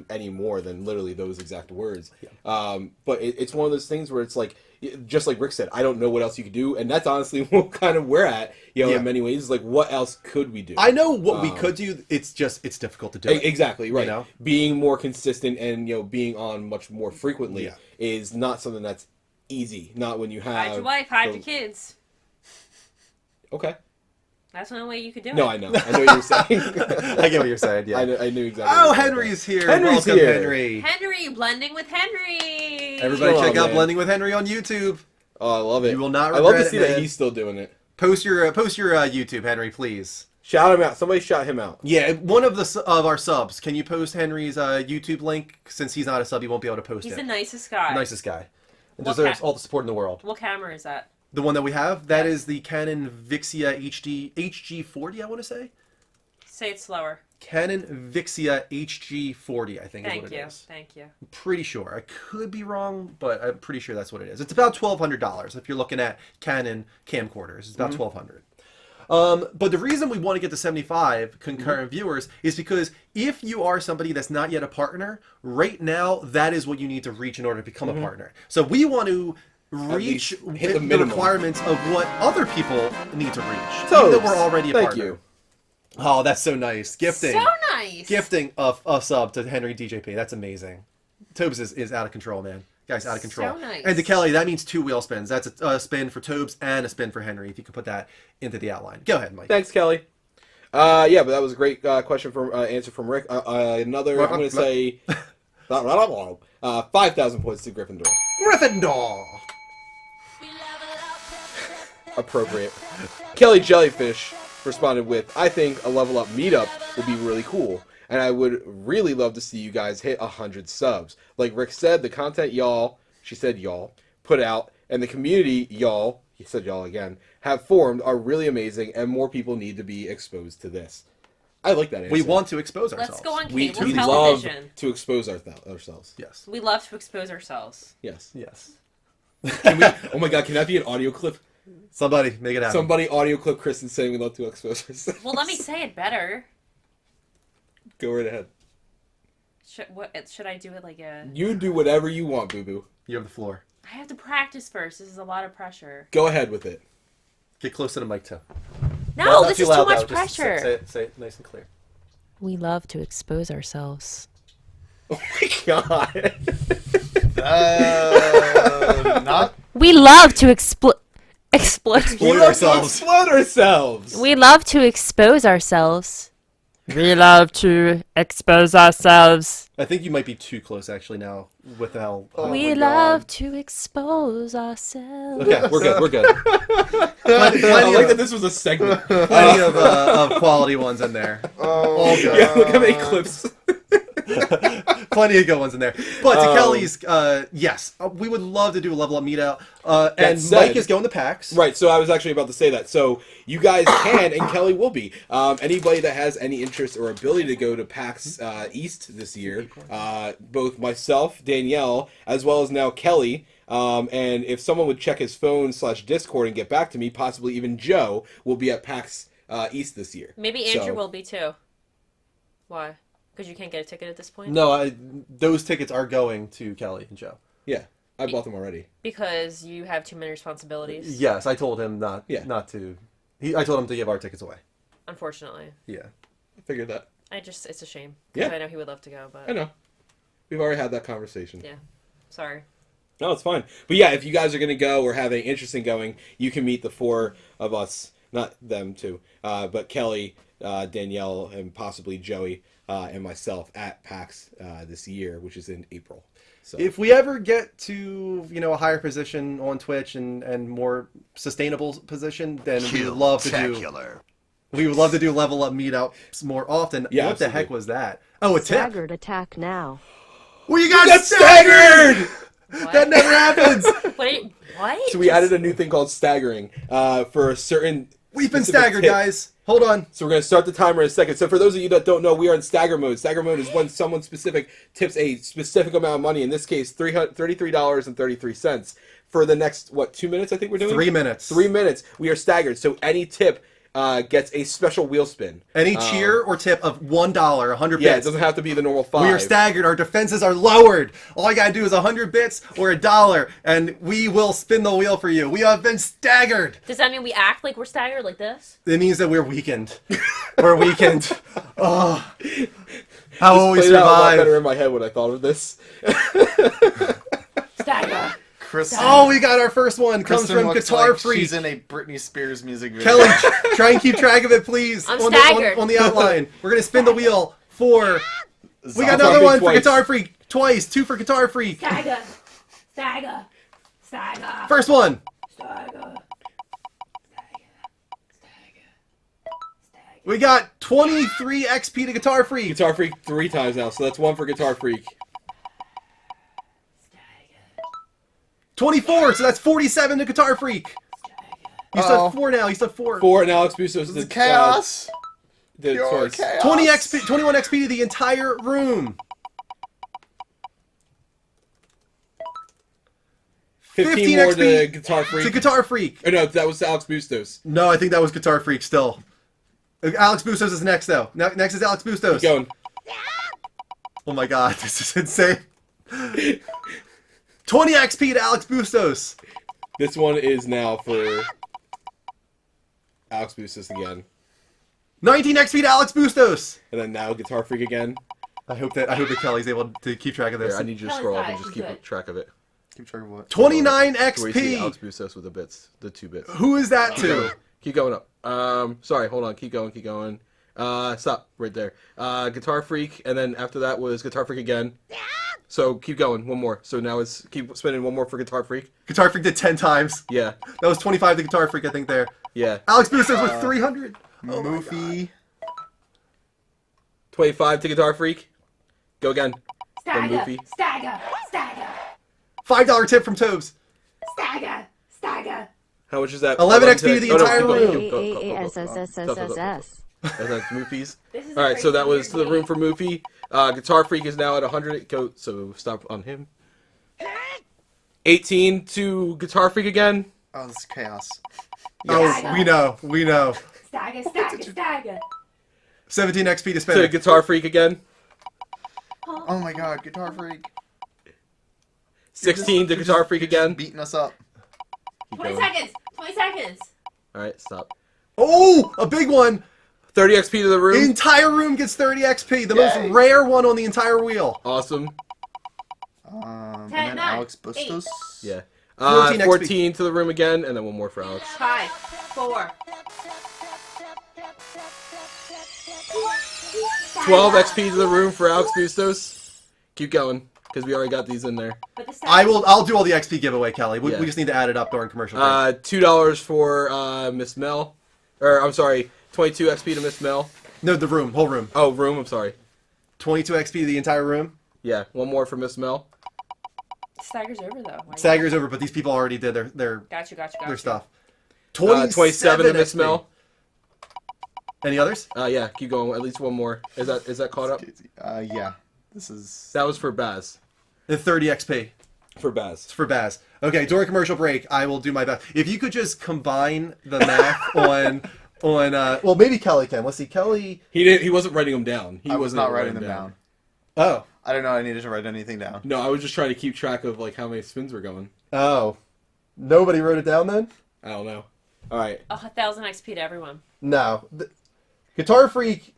any more than literally those exact words. But it's one of those things where it's like, just like Rick said, I don't know what else you could do, and that's honestly what kind of we're at, Yeah. in many ways. It's like, what else could we do? I know what we could do. It's difficult to do. it. Exactly, right. know? Being more consistent and, being on much more frequently Yeah. is not something that's easy. Not when you have... Hide your wife, hide the- your kids. Okay. That's the only way you could do it. No, I know. I know what you're saying. I get what you're saying. Yeah. I knew exactly. Oh, what you were Henry's here. Henry's Welcome, here. Henry. Henry, blending with Henry. Everybody Come check on, out man. Blending with Henry on YouTube. Oh, I love it. You will not I love to regret see it, that man. he's still doing it. Post your YouTube, Henry, please. Shout him out. Somebody shout him out. Yeah, one of our subs. Can you post Henry's YouTube link? Since he's not a sub, he won't be able to post He's it. the nicest guy. Nicest guy. And What deserves ca- all the support in the world. What camera is that? The one that we have, that is the Canon Vixia HG40, I want to say. Say it slower. Canon Vixia HG40, I think is Thank what it you. is. Thank you. I'm pretty sure. I could be wrong, but I'm pretty sure that's what it is. It's about $1,200 if you're looking at Canon camcorders. It's about $1,200. But the reason we want to get to 75 concurrent viewers is because if you are somebody that's not yet a partner, right now, that is what you need to reach in order to become a partner. So we want to reach least hit the the minimum. requirements of what other people need to reach. So even though we're already a thank partner. you. Oh, that's so nice. Gifting. So nice. Gifting a sub to Henry DJP. That's amazing. Tobes is out of control, man. Guy's out of control. So nice. And to Kelly, that means 2 wheel spins. That's a spin for Tobes and a spin for Henry. If you could put that into the outline. Go ahead, Mike. Thanks, Kelly. Yeah, but that was a great question from answer from Rick. Another, I'm going to say 5,000 points to Gryffindor. Gryffindor. Appropriate. Kelly Jellyfish responded with, I think a level up meetup would be really cool. And I would really love to see you guys hit 100 subs. Like Rick said, the content y'all, she said y'all, put out, and the community y'all, he said y'all again, have formed are really amazing, and more people need to be exposed to this. I like that answer. We want to expose ourselves. Let's go on we cable love television. to expose ourselves. Yes. We love to expose ourselves. Yes. Yes. Can we, oh my god, can that be an audio clip? Somebody make it happen. Somebody audio clip Kristen saying we love to expose ourselves. Well, let me say it better. Go right ahead. Should I do it like a... You do whatever you want, Boo Boo. You have the floor. I have to practice first. This is a lot of pressure. Go ahead with it. Get close to the mic too. No, Not this is too loud, much though. Just pressure. say it nice and clear. We love to expose ourselves. Oh my god. Not. We love to explode. Explode We ourselves. explode ourselves. We love to expose ourselves. We love to expose ourselves. I think you might be too close actually now with how. We love to expose ourselves. Okay, we're good. We're good. I Plenty like that of, this was a segment. plenty of quality ones in there. Oh, God. Yeah, look how many clips. Plenty of good ones in there. But to Um, Kelly's, yes, we would love to do a level up meetup. And said- Mike is going to PAX. Right, so I was actually about to say that. So you guys can, and Kelly will be. Anybody that has any interest or ability to go to PAX East this year, both myself, Danielle, as well as now Kelly, and if someone would check his phone / Discord and get back to me, possibly even Joe, will be at PAX East this year. Maybe Andrew So- will be too. Why? Because you can't get a ticket at this point? No, those tickets are going to Kelly and Joe. Yeah, I bought them already. Because you have too many responsibilities. Yes, I told him not to. I told him to give our tickets away. Unfortunately. Yeah. I figured that. It's a shame. Because Yeah. I know he would love to go, but... I know. We've already had that conversation. Yeah. Sorry. No, it's fine. But yeah, if you guys are going to go or have any interest in going, you can meet the 4 of us. Not them, too. But Kelly, Danielle, and possibly Joey, and myself at PAX this year, which is in April. So If we ever get to, a higher position on Twitch and more sustainable position, then we would love to do level up meetups more often. Yeah, What the absolutely. heck was that? Oh, a tip. Staggered attack now. Well, you got got staggered! What? That never happens! What? So we added a new thing called staggering for a certain... We've been specific staggered, tip. guys. Hold on. So we're going to start the timer in a second. So for those of you that don't know, we are in stagger mode. Stagger mode is when someone specific tips a specific amount of money. In this case, $33.33. For the next, 2 minutes I think we're doing? 3 minutes. 3 minutes. We are staggered. So any tip gets a special wheel spin. Any cheer or tip of $1, 100 Yeah, it bits. doesn't have to be the normal 5. We are staggered. Our defenses are lowered. All I gotta do is 100 bits or $1, and we will spin the wheel for you. We have been staggered. Does that mean we act like we're staggered like this? It means that we're weakened. We're weakened. Oh, how will we Played out a lot better survive? in my head when I thought of this. Stagger. Chris. Oh, we got our first one. Comes Kristen from looks Guitar like Freak. She's in a Britney Spears music video. Kelly, try and keep track of it, please. I'm on staggered. on the outline. We're gonna spin the wheel for. We got Zombie another one for twice. Guitar Freak. Twice. 2 for Guitar Freak. Stagger. Stagger. Stagger. First one. Stagger. We got 23 XP to Guitar Freak. Guitar Freak 3 times now, so that's 1 for Guitar Freak. 24, so that's 47 to Guitar Freak. You still have 4 now. You still have 4. 4, and Alex Bustos This is did chaos. did Pure twice. chaos. 20 XP, 21 XP to the entire room. 15 more to XP Guitar Freak. To Guitar Freak. Oh, no, that was Alex Bustos. No, I think that was Guitar Freak still. Alex Bustos is next, though. Next is Alex Bustos. Keep going. Oh my god, this is insane. 20 XP to Alex Bustos. This one is now for Alex Bustos again. 19 XP to Alex Bustos. And then now Guitar Freak again. I hope that Kelly's able to keep track of this. Here, I need you to Kelly's scroll up got and it. just He's keep good. track of it. Keep track of what? 29 Where you see Alex XP. Bustos with the bits, the 2 bits. Who is that to? Keep going up. Sorry, hold on. Keep going. Stop right there. Guitar Freak, and then after that was Guitar Freak again. So keep going. One more. So now it's keep spinning one more for Guitar Freak. Guitar Freak did 10 times. Yeah, That was 25 to Guitar Freak, I think, there. yeah. Alex Bustos with 300. Oh my Moofy. 25 to Guitar Freak. Go again. Stagger, Goofy. stagger. $5 tip from Tobes. Stagger. How much is that? 11 XP to to- the oh, no, entire keep going. room. Go. AASSSSS. That's Moofies. This is All right, a so that crazy was to the room for Moofy. Guitar Freak is now at 100. Go. So stop on him. 18 to Guitar Freak again. Oh, this is chaos. Oh, we know. Stagger. 17 XP to To spin. Guitar Freak again. Oh my god, Guitar Freak. 16 to Guitar Freak again. Beating us up. Keep 20 going. seconds. 20 seconds. All right, stop. Oh, a big one. 30 XP to the The room. entire room gets 30 XP. The Yay. most rare one on the entire wheel. Awesome. And 10, then 9, Alex Bustos. Yeah. 14 XP. 14 to the room again, and then one more for Alex. 5, 4. 12 XP to the room for Alex Bustos. Keep going, because we already got these in there. But the I'll do all the XP giveaway, Kelly. We Yeah. just need to add it up during commercial break. $2 for Miss Mel. Or, I'm sorry, 22 XP to Miss Mel. No, the room, whole room. Oh, room, I'm sorry. 22 XP to the entire room. Yeah, one more for Miss Mel. Stagger's over though. Stagger's over, but these people already did their Got you. stuff. 27 to Miss XP. Mel. Any others? Yeah, keep going. At least one more. Is that caught up? Yeah. This is... That was for Baz. The 30 XP. For Baz. It's for Baz. Okay, during commercial break, I will do my best. If you could just combine the math on well, maybe Kelly can. Let's see, Kelly. He wasn't writing them down. I was wasn't not writing them down. Oh, I don't know I needed to write anything down. No, I was just trying to keep track of like how many spins were going. oh, nobody wrote it down then. I don't know. All right. 1,000 XP to everyone. No, Guitar Freak.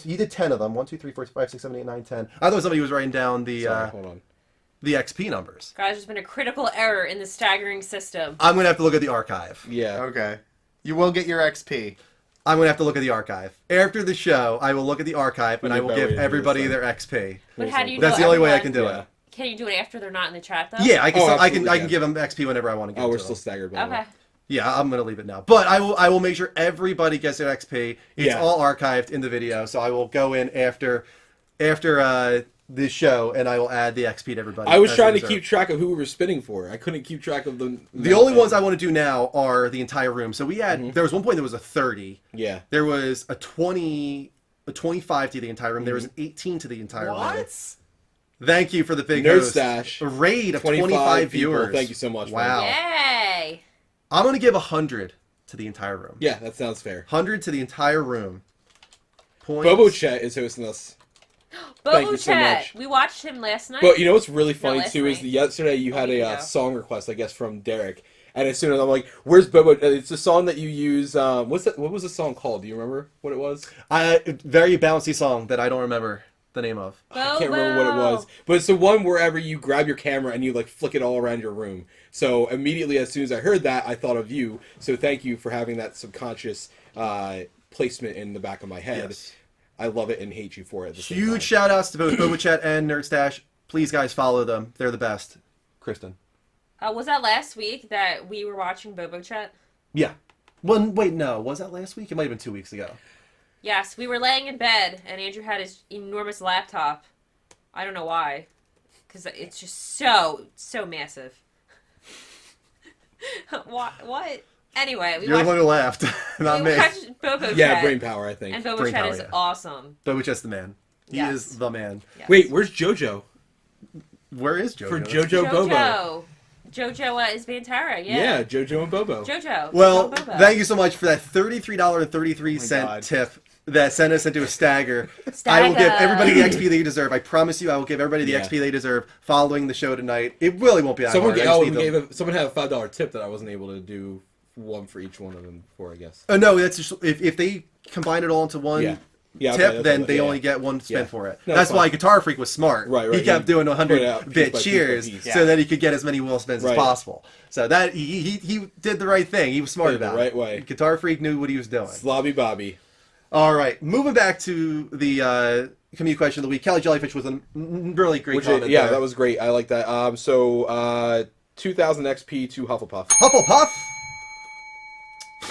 He did 10 of them. 1, 2, 3, 4, 5, 6, 7, 8, 9, 10. I thought somebody was writing down the Sorry, hold on. the XP numbers. Guys, there's been a critical error in the staggering system. I'm gonna have to look at the archive. Yeah. Okay. You will get your XP. I'm gonna have to look at the archive after the show. I will look at the archive and We I need will a better give way to do everybody this, their XP. But how do you That's know the only way I everyone- can do Yeah. it. Can you do it after they're not in the chat though? Yeah, I can. Oh, I absolutely, can yeah. give them XP whenever I want to give. Oh, we're to still them. staggered. By the way. Okay. Yeah, I'm gonna leave it now. But I will make sure everybody gets their XP. It's Yeah. all archived in the video, so I will go in after this show and I will add the XP to everybody. I was as trying they to deserve. keep track of who we were spinning for. I couldn't keep track of the. The only ones I want to do now are the entire room. So we had there was one point there was a 30. Yeah. There was a 25 to the entire room. There was an 18 to the entire room. What? Thank you for the big Nerd host. Stash. A raid of 25 25 people. viewers. Thank you so much, Wow. Yay! I'm gonna give 100 to the entire room. Yeah, that sounds fair. 100 to the entire room. Points. Bobo Chet is hosting us. Thank Bobo you so Chat. much. We watched him last night. But you know what's really funny last too is night. that yesterday you had Yeah. a song request, I guess, from Derek. And as soon as I'm like, "Where's Bobo?" It's the song that you use. What's that? What was the song called? Do you remember what it was? Very bouncy song that I don't remember the name of. I can't remember what it was, but it's the one wherever you grab your camera and you like flick it all around your room. So immediately, as soon as I heard that, I thought of you. So thank you for having that subconscious placement in the back of my head. Yes. I love it and hate you for it. At the same time. Huge shout outs to both Boba Chat and Nerd Stash. Please, guys, follow them. They're the best. Kristen. Was that last week that we were watching Bobo Chat? Yeah. Well, wait, no. Was that last week? It might have been 2 weeks ago. Yes, we were laying in bed and Andrew had his enormous laptop. I don't know why. Because it's just so massive. What? Anyway, we You're the one watched, who laughed, not we me. watched Bobo Yeah, Chat. brain power. I think. And Bobo Brain Chat power, is yeah. awesome. Boba Chat's the man. He Yes. is the man. Yes. Wait, where's JoJo? Where is JoJo? For JoJo Bobo. JoJo is Vantara, yeah. Yeah, JoJo and Bobo. JoJo. Well, Bobo. thank you so much for that $33.33 God. tip that sent us into a stagger. I will give everybody the XP they deserve. I promise you, I will give everybody the Yeah. XP they deserve following the show tonight. It really won't be that Someone, hard. I just need them- someone had a $5 tip that I wasn't able to do one for each one of them before, I guess. Oh no, that's just if they combine it all into one Yeah. Yeah, okay, tip, that's then what- they yeah. only get one spin Yeah. for it. No, That's it's why fine. Guitar Freak was smart. Right. He kept doing Put it out 100 piece bit by piece by cheers piece. so that he could get as many wheel spins as Right. possible. So that he did the right thing. He was smart Did it the about right it. way. Guitar Freak knew what he was doing. Slobby Bobby. All right, moving back to the community question of the week. Kelly Jellyfish was a really great Which comment. yeah, there. that was great. I like that. 2000 XP to Hufflepuff. Hufflepuff.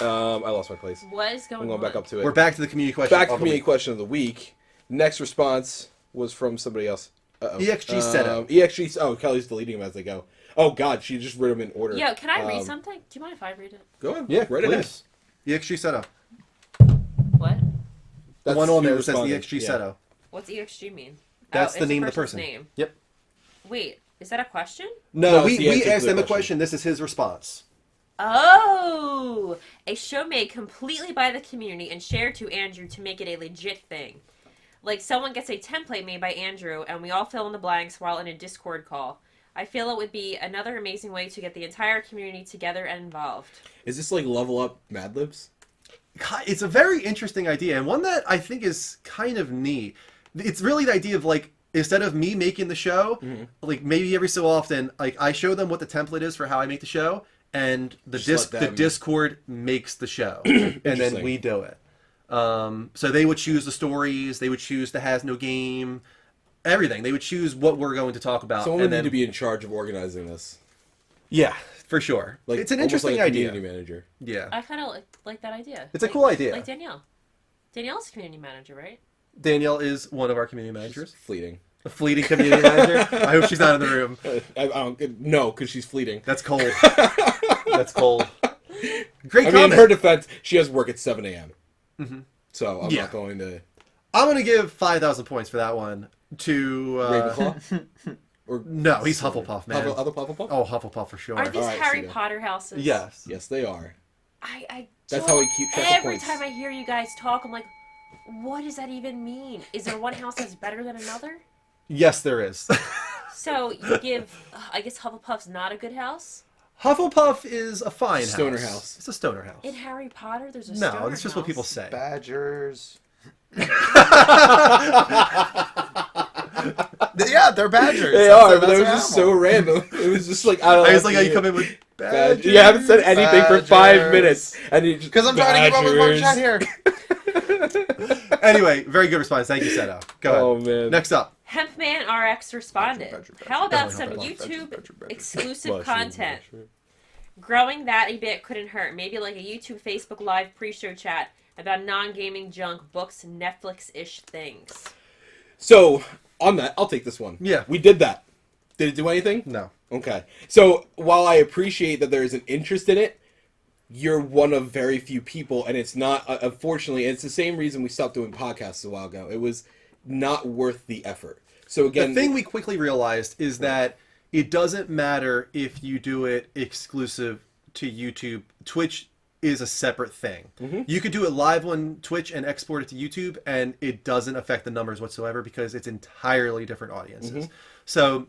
I lost my place. What is going I'm going on? back up to it. We're back to the community question. Back to of the community week. question of the week. Next response was from somebody else. Uh-oh. EXG Seto. EXG. Oh, Kelly's deleting them as they go. Oh God, she just wrote them in order. Yo, can I read something? Do you mind if I read it? Go on. Yeah, right ahead. please. EXG Seto. What? The That's one on you there that says responding. EXG Yeah. Seto. What's EXG mean? That's Oh, the it's name of the person's person. Name. Yep. Wait, is that a question? No, No, we it's the answer to asked the him a question. question. This is his response. Oh, a show made completely by the community and shared to Andrew to make it a legit thing. Like someone gets a template made by Andrew and we all fill in the blanks while in a Discord call. I feel it would be another amazing way to get the entire community together and involved. Is this like level up Mad Libs? It's a very interesting idea, and one that I think is kind of neat. It's really the idea of, like, instead of me making the show, like, maybe every so often, like, I show them what the template is for how I make the show, and the Just let the them- Discord makes the show, and then Interesting. we do it. So they would choose the stories, they would choose the Has No Game, everything. They would choose what we're going to talk about. Someone and would then, need to be in charge of organizing this. Yeah, for sure. Like It's an almost interesting like a idea. community manager. Yeah. I kind of like that idea. It's a cool idea. Like Danielle. Danielle's community manager, right? Danielle is one of our community managers. Fleeting. A fleeting community manager. I hope she's not in the room. I don't no, because she's fleeting. That's cold. That's cold. Great I comment. mean, in her defense, she has work at 7 a.m. So I'm Yeah. not going to I'm gonna give 5,000 points for that one to Ravenclaw. Or No, he's Hufflepuff, man. Hufflepuff? Oh, Hufflepuff for sure. Are these Alright, Harry Sita. Potter houses? Yes. Yes, they are. I That's don't- how we keep track of Every points. time I hear you guys talk, I'm like, what does that even mean? Is there one house that's better than another? Yes, there is. So you give, I guess Hufflepuff's not a good house? Hufflepuff is a fine Stoner house. It's a stoner house. In Harry Potter, there's a No, stoner that's just what house. people say. Badgers. Yeah, they're badgers. They That's are, a- but it that's was an just animal. so random. It was just like, I don't know. I was like, how you come in with badgers? You haven't said anything for 5 Badgers. minutes. And you just, Because I'm trying to keep up with my chat here. Anyway, very good response. Thank you, Seto. Go ahead. Oh, man. Next up. Hempman RX responded. Badger, badger, How about badger, some badger, YouTube badger, badger. exclusive Mushroom, content? mushroom. Growing that a bit couldn't hurt. Maybe like a YouTube, Facebook Live pre-show chat about non-gaming junk, books, Netflix-ish things. So, on that, I'll take this one. Yeah. We did that. Did it do anything? No. Okay. So, while I appreciate that there is an interest in it, you're one of very few people, and it's not, unfortunately, it's the same reason we stopped doing podcasts a while ago. It was not worth the effort. So, again, The thing we quickly realized is that it doesn't matter if you do it exclusive to YouTube. Twitch is a separate thing. You could do it live on Twitch and export it to YouTube, and it doesn't affect the numbers whatsoever because it's entirely different audiences. So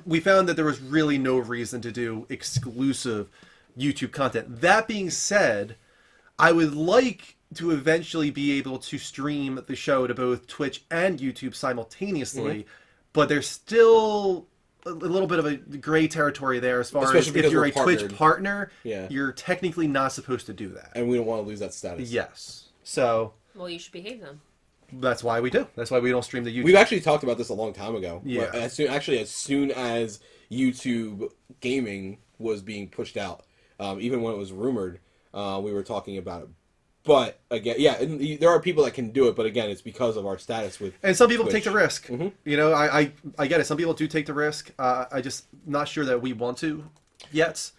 we found that there was really no reason to do exclusive YouTube content. That being said, I would like to eventually be able to stream the show to both Twitch and YouTube simultaneously, but there's still a little bit of a gray territory there as far Especially as if because you're we're a Twitch partnered. partner, Yeah. you're technically not supposed to do that. and we don't want to lose that status. Yes. So Well, you should behave then. that's why we do. That's why we don't stream the YouTube. We've actually talked about this a long time ago. Yeah. As soon as YouTube gaming was being pushed out, even when it was rumored, we were talking about it. But again, yeah, and there are people that can do it, but again, it's because of our status with. And some people Twitch. take the risk. You know, I get it. Some people do take the risk. I just not sure that we want to yet.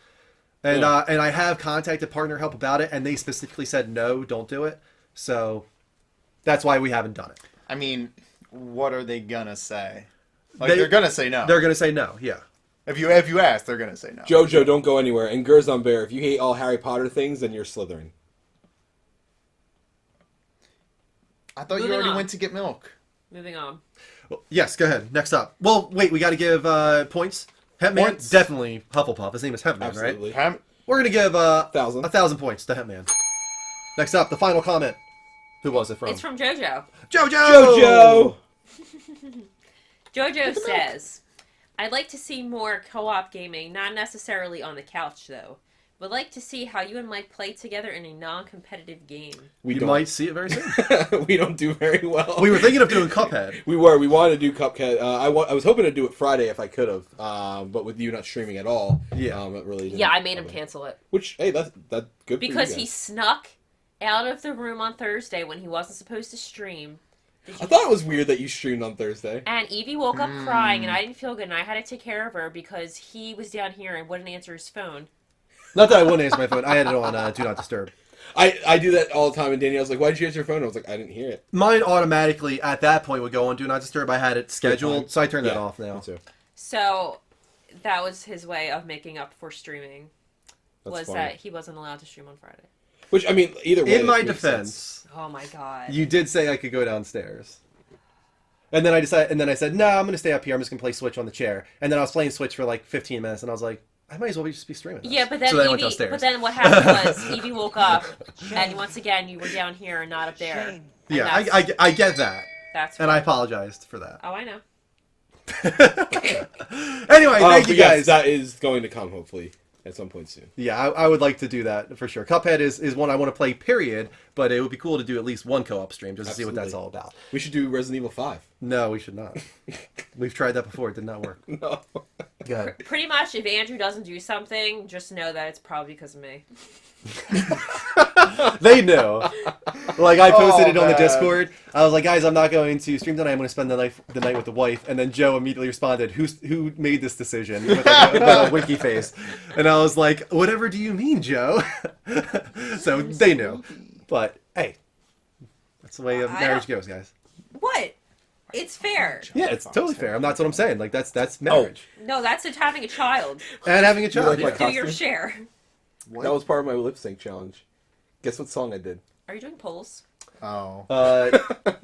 And Yeah. and I have contacted Partner Help about it, and they specifically said no, don't do it. So that's why we haven't done it. I mean, what are they gonna say? Like They- they're gonna say no. They're gonna say no. Yeah. If you ask, they're gonna say no. Jojo, don't go anywhere. And Gerzon Bear, if you hate all Harry Potter things, then you're Slytherin. I thought you Moving already on. went to get milk. Moving on. Well, yes. Go ahead. Next up. Well, wait. We got to give points. Hempman, Points. definitely Hufflepuff. His name is Hempman, right? Absolutely. Pam- We're gonna give 1,000. 1,000 points to Hempman. Next up, the final comment. Who was it from? It's from JoJo. JoJo! JoJo says, I'd like to see more co-op gaming, not necessarily on the couch, though. Would like to see how you and Mike play together in a non-competitive game. You might see it very soon. We don't do very well. We were thinking of doing Cuphead. We wanted to do Cuphead. I was hoping to do it Friday if I could have, but with you not streaming at all, it really didn't. Yeah, I made him cancel it. Which, hey, that's good Because for you he guys. snuck out of the room on Thursday when he wasn't supposed to stream. I thought it was weird that you streamed on Thursday. And Evie woke up crying, and I didn't feel good, and I had to take care of her because he was down here and wouldn't answer his phone. Not that I wouldn't answer my phone. I had it on Do Not Disturb. I do that all the time, and Danielle's like, why did you answer your phone? I was like, I didn't hear it. Mine automatically, at that point, would go on Do Not Disturb. I had it scheduled, so I turned that Yeah, off now. me too. So that was his way of making up for streaming, That's was funny. that he wasn't allowed to stream on Friday. Which, I mean, either way. In my it makes defense, sense. Oh my god. you did say I could go downstairs. And then I said, no, I'm going to stay up here. I'm just going to play Switch on the chair. And then I was playing Switch for like 15 minutes, and I was like, I might as well just be streaming this. Yeah, but then so then I went Evie, downstairs. but then what happened was Evie woke up, and once again you were down here and not up there. And yeah, that's- I get that. That's And what- I apologized for that. Oh, I know. Anyway, thank you But yes, guys. that is going to come, hopefully, at some point soon. Yeah, I would like to do that for sure. Cuphead is one I want to play, period. But it would be cool to do at least one co-op stream just to see what that's all Absolutely. about. We should do Resident Evil 5. No, we should not. We've tried that before. It did not work. No. Good. Pretty much, if Andrew doesn't do something, just know that it's probably because of me. They knew. Like, I posted it on the man. Discord. I was like, guys, I'm not going to stream tonight. I'm going to spend the night with the wife. And then Joe immediately responded, who made this decision? With a wiki face. And I was like, whatever do you mean, Joe? So they knew. But, hey, that's the way I marriage don't- goes, guys. What? It's fair. Yeah, it's totally fair. That's what I'm saying. Like, that's marriage. No, that's it having a child. And having a child. like my yeah. Do your costume? share. That was part of my lip sync challenge. Guess what song I did? Are you doing polls? Oh.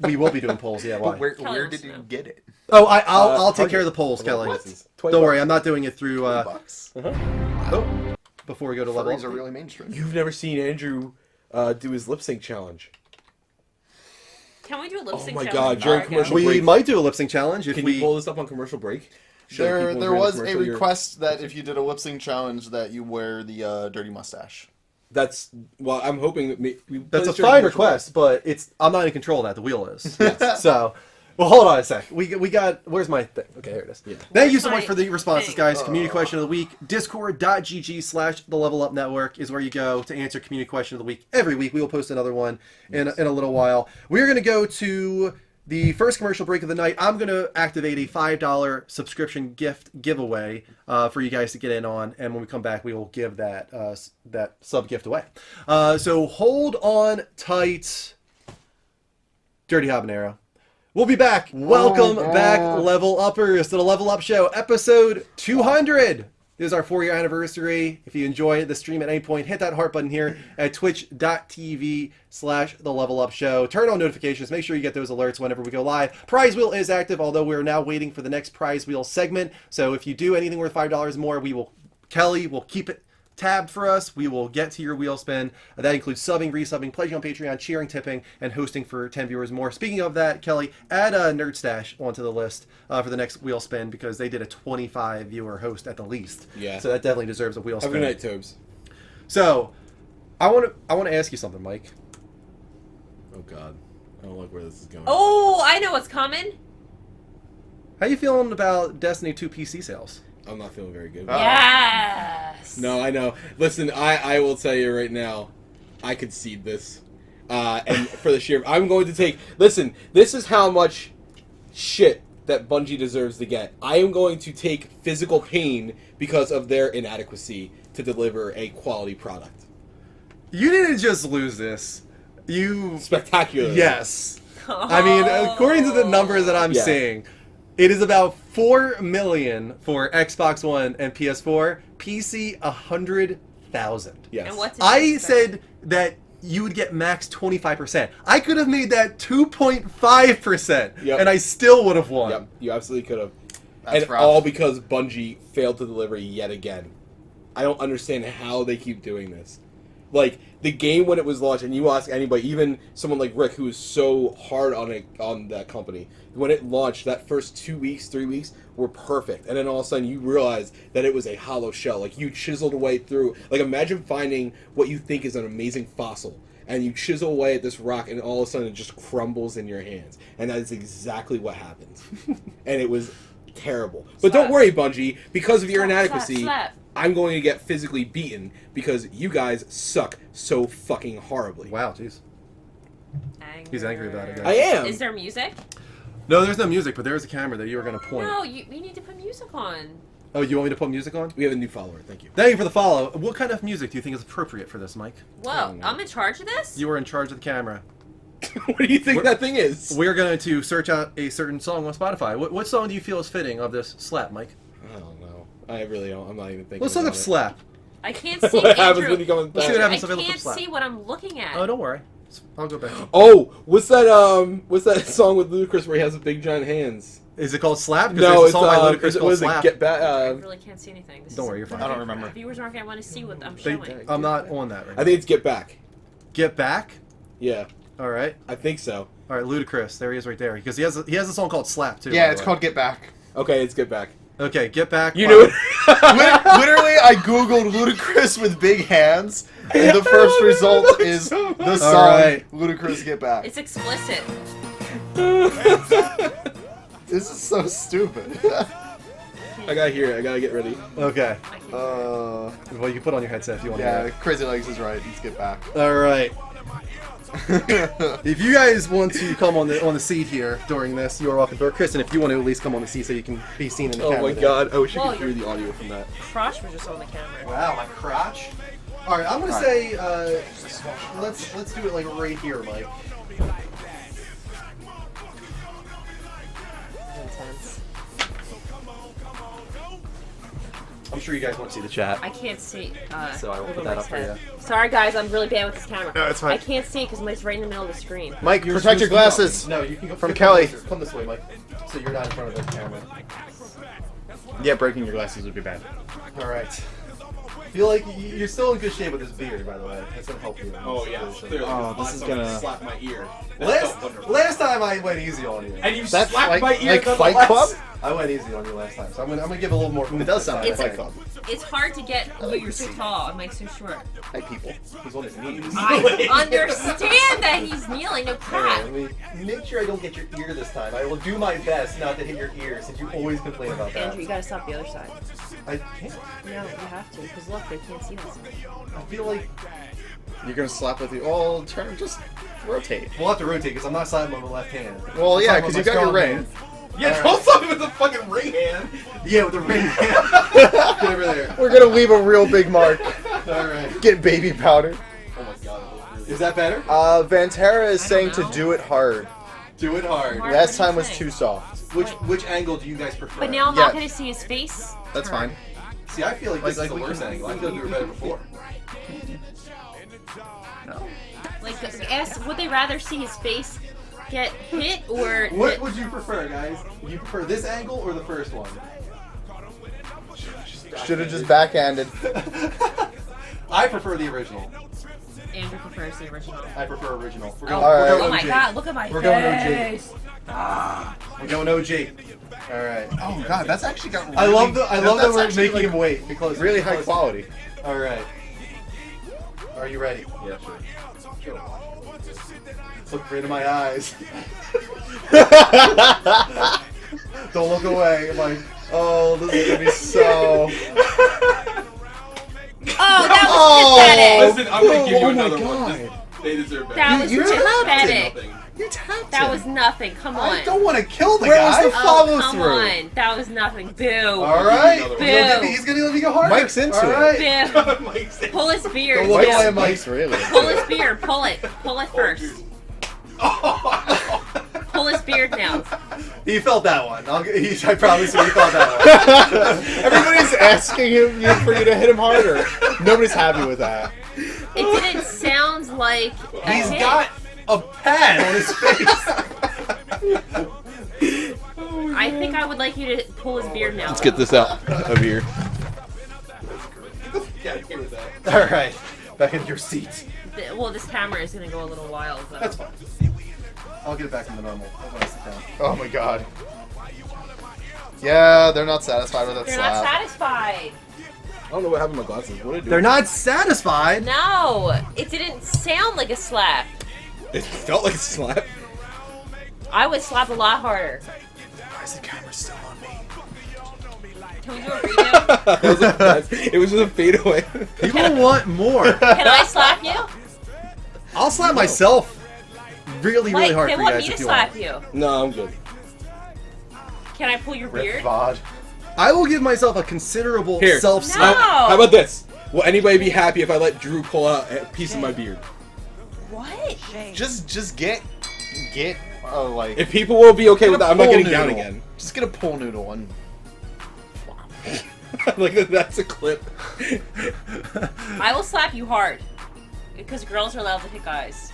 We will be doing polls, yeah, why? But where Kelly did wants you to know. get it? Oh, I'll take Target. care of the polls, Kelly. $20. Don't worry, I'm not doing it through, $20. oh, before we go to level Furries are up. really mainstream. You've never seen Andrew do his lip sync challenge. Can we do a lip Oh sync my challenge? God, during Alright, go. commercial- We break. might do a lip sync challenge if Can we... you pull this up on commercial break? Show people There during the was a commercial your- request that if you did a lip sync challenge that you wear the dirty mustache. That's well. I'm hoping that we play That's a this during fine commercial request, but I'm not in control of that. The wheel is. So, well, hold on a sec. We got. Where's my thing? Okay, here it is. Yeah. Thank you Where's so much my for the responses, thing? guys. Community question of the week. Discord.gg/the Level Up Network is where you go to answer community question of the week. Every week we will post another one in a little while. We're gonna go to the first commercial break of the night. I'm going to activate a $5 subscription gift giveaway for you guys to get in on, and when we come back, we will give that that sub gift away. So hold on tight, Dirty Habanero. We'll be back. Welcome back, Level Uppers, to the Level Up Show, episode 200. This is our 4-year anniversary. If you enjoy the stream at any point, hit that heart button here at twitch.tv/the Level Up Show. Turn on notifications. Make sure you get those alerts whenever we go live. Prize wheel is active, although we're now waiting for the next prize wheel segment. So if you do anything worth $5 more, Kelly will keep it tabbed for us. We will get to your wheel spin. That includes subbing, resubbing, pledging on Patreon, cheering, tipping, and hosting for 10 viewers more. Speaking of that, Kelly, add Nerd Stash onto the list for the next wheel spin because they did a 25 viewer host at the least. Yeah. So that definitely deserves a wheel Have spin. a good night, Tobes. So, I want to ask you something, Mike. Oh God, I don't like where this is going. Oh, I know what's coming. How you feeling about Destiny 2 PC sales? I'm not feeling very good. Yes. No, I know. Listen, I will tell you right now, I concede this. And for the sheer, I'm going to take. Listen, this is how much shit that Bungie deserves to get. I am going to take physical pain because of their inadequacy to deliver a quality product. You didn't just lose this. You Spectacular. yes. I mean, according to the numbers that I'm Yeah. seeing, it is about 4 million for Xbox One and PS4. PC 100,000. Yes. And what did you I expect? said that you would get max 25%. I could have made that 2.5%, Yep. and I still would have won. Yep, you absolutely could have. That's And rough. all because Bungie failed to deliver yet again. I don't understand how they keep doing this. Like the game when it was launched, and you ask anybody, even someone like Rick, who was so hard on that company, when it launched, that first 2 weeks, 3 weeks were perfect, and then all of a sudden you realize that it was a hollow shell. Like you chiseled away through. Like imagine finding what you think is an amazing fossil, and you chisel away at this rock, and all of a sudden it just crumbles in your hands, and that is exactly what happened. And it was terrible. But don't worry, Bungie, because of your inadequacy. Slap. I'm going to get physically beaten because you guys suck so fucking horribly. Wow, jeez. He's angry about it, guys. I am. Is there music? No, there's no music, but there is a camera that you were going to point. No, we need to put music on. Oh, you want me to put music on? We have a new follower. Thank you. Thank you for the follow. What kind of music do you think is appropriate for this, Mike? Whoa, I'm in charge of this? You were in charge of the camera. What do you think that thing is? We're going to search out a certain song on Spotify. What song do you feel is fitting of this slap, Mike? I don't know. I really don't. I'm not even thinking. Let's look up about it. slap. I can't see What happens Andrew. when you go? Let's see what I happens if I look up can't slap. see what I'm looking at. Oh, don't worry. I'll go back. Oh, what's that song with Ludacris where he has the big giant hands? Is it called Slap? 'Cause No, there's a it's song by Ludacris what called is it? Slap. Get back. I really can't see anything. This Don't is- worry, you're fine. I don't remember. Viewers aren't going to want to see what I'm They- showing. I'm not on that right now. I think it's Get Back. Get Back? Yeah, All right. I think so. All right, Ludacris. There he is right there. Because he has a song called Slap, too. Yeah, by it's the way. called Get Back. Okay, it's Get Back. Okay, Get Back. You by- knew it. Literally, I googled Ludacris with big hands, and the first result is the song right. Ludacris Get Back. It's explicit. This is so stupid. I gotta hear it. I gotta get ready. Okay. I can't. uh, Well, you can put on your headset if you want to yeah, hear Crazy Legs is right. Let's Get Back. it. All right. If you guys want to come on the seat here during this, you are welcome to. Or Kristen, if you want to at least come on the seat so you can be seen in the Oh camera. my there. god! I wish Whoa, I could hear the audio from that. Crotch was just on the camera. Wow, my crotch. All right, I'm gonna say let's do it like right here, Mike. Intense. I'm sure you guys want to see the chat. I can't see. So I will over put that Mike's up for head. Sorry, guys. I'm really bad with this camera. No, it's fine. I can't see because Mike's right in the middle of the screen. Mike, You're protect your supposed to- glasses. No, you can go From come Kelly. closer. Come this way, Mike. So you're not in front of the camera. Yeah, breaking your glasses would be bad. All right. Feel like you're still in good shape with this beard, by the way. That's gonna help you. Oh yeah. Clearly, Oh, this is gonna- slap my ear. Last time I went easy on you. And you That's slapped like- my ear. like Fight nonetheless. Club? I went easy on you last time, so I'm gonna give a little more. It does sound like It's- Fight Club. It's hard to get. You're so tall. I'm like so short. Hi, people. He's on his knees. I understand that he's kneeling. No Alright, crap. let me make sure I don't get your ear this time. I will do my best not to hit your ear, since you always complain about that. Andrew, you gotta stop the other side. I can't. No, you have to, because look, they can't see us. I feel like You're gonna slap with the. Oh, turn. Just rotate. we'll have to rotate because I'm not slapping with my left hand. Well, yeah, I'm because with you my got your strong ring. hand. Yeah, don't stop me with the fucking ring hand. Yeah, with the ring hand. Get over there. We're gonna leave a real big mark. All right. Get baby powder. Oh my god. that was really- Is that better? Vantera is I saying don't to know. do it hard. Do it hard. Hard. Last what do you time was think? too soft. Which angle do you guys prefer? But now I'm Yeah. not gonna see his face. That's turn. fine. See, I feel like this Like is the we worst can- angle. I feel like you were better before. Like, ask, would they rather see his face get hit or What hit? would you prefer, guys? Do you prefer this angle or the first one? Should have just backhanded. I prefer the original. Andrew prefers the original. I prefer original. We're Oh, going, Alright. we're oh going my OG. god, look at my We're going face. We're going OG. All right. Oh god, that's actually got. I love that that's we're actually, making him wait because really high quality. All right. Are you ready? Yeah, sure. Look right in my eyes. Don't look away. I'm like, Oh, this is gonna be so. Oh, that was Oh! pathetic. Listen, I'm gonna give you Oh my another God. one. They deserve better. That was you tapped pathetic. Nothing. You tapped That him. was nothing. Come on. I don't want to kill the Where guy. was the Oh, follow come through? on. That was nothing. Boo. All right. Another one. Boo. He's gonna let me go harder. Mike's into All it. right. Boo. Mike's in. Pull his beard. Don't look Boo. away, Mike's really. Pull his beard. Pull it. Pull it first. Pull his beard now. He felt that one. I promise you, he felt that one. Everybody's asking for you to hit him harder. Nobody's happy with that. It didn't sound like a He's hit. got a pad on his face. I think I would like you to pull his beard now. Let's get this out of here. All right. Back in your seat. Well, this camera is gonna go a little wild. But... That's fine. I'll get it back in the normal. When I sit down. Oh my god. Yeah, they're not satisfied with that They're slap. not satisfied. I don't know what happened to my glasses. What did I do? They're not satisfied. No, it didn't sound like a slap. It felt like a slap. I would slap a lot harder. Why is the camera still on me? Can we do a redo? It was just a fadeaway. People want more. Can I slap you? I'll slap myself really Like, hard they for you want guys me to if you slap want. you. No, I'm good. Can I pull your Rip beard? VOD. I will give myself a considerable Here. self-slap. No. How about this? Will anybody be happy if I let Drew pull out a piece of my beard? What? Just get like. If people will be okay with get a that, I'm not pool getting down noodle. again. Just get a pool noodle and. Like that's a clip. I will slap you hard. Because girls are allowed to hit guys.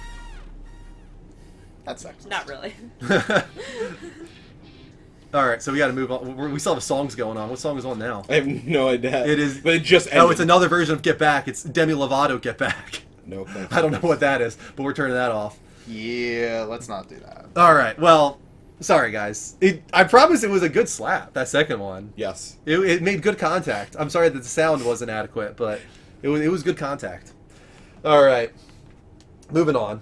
That's sexist. Not really. All right, so we got to move on. We still have songs going on. What song is on now? I have no idea. It is- but it just ended. Oh, it's another version of Get Back. It's Demi Lovato Get Back. No, thanks. I don't know what that is, but we're turning that off. Yeah, let's not do that. All right, well, sorry guys. I promise it was a good slap. That second one. Yes. It made good contact. I'm sorry that the sound wasn't adequate, but it was good contact. All right, moving on.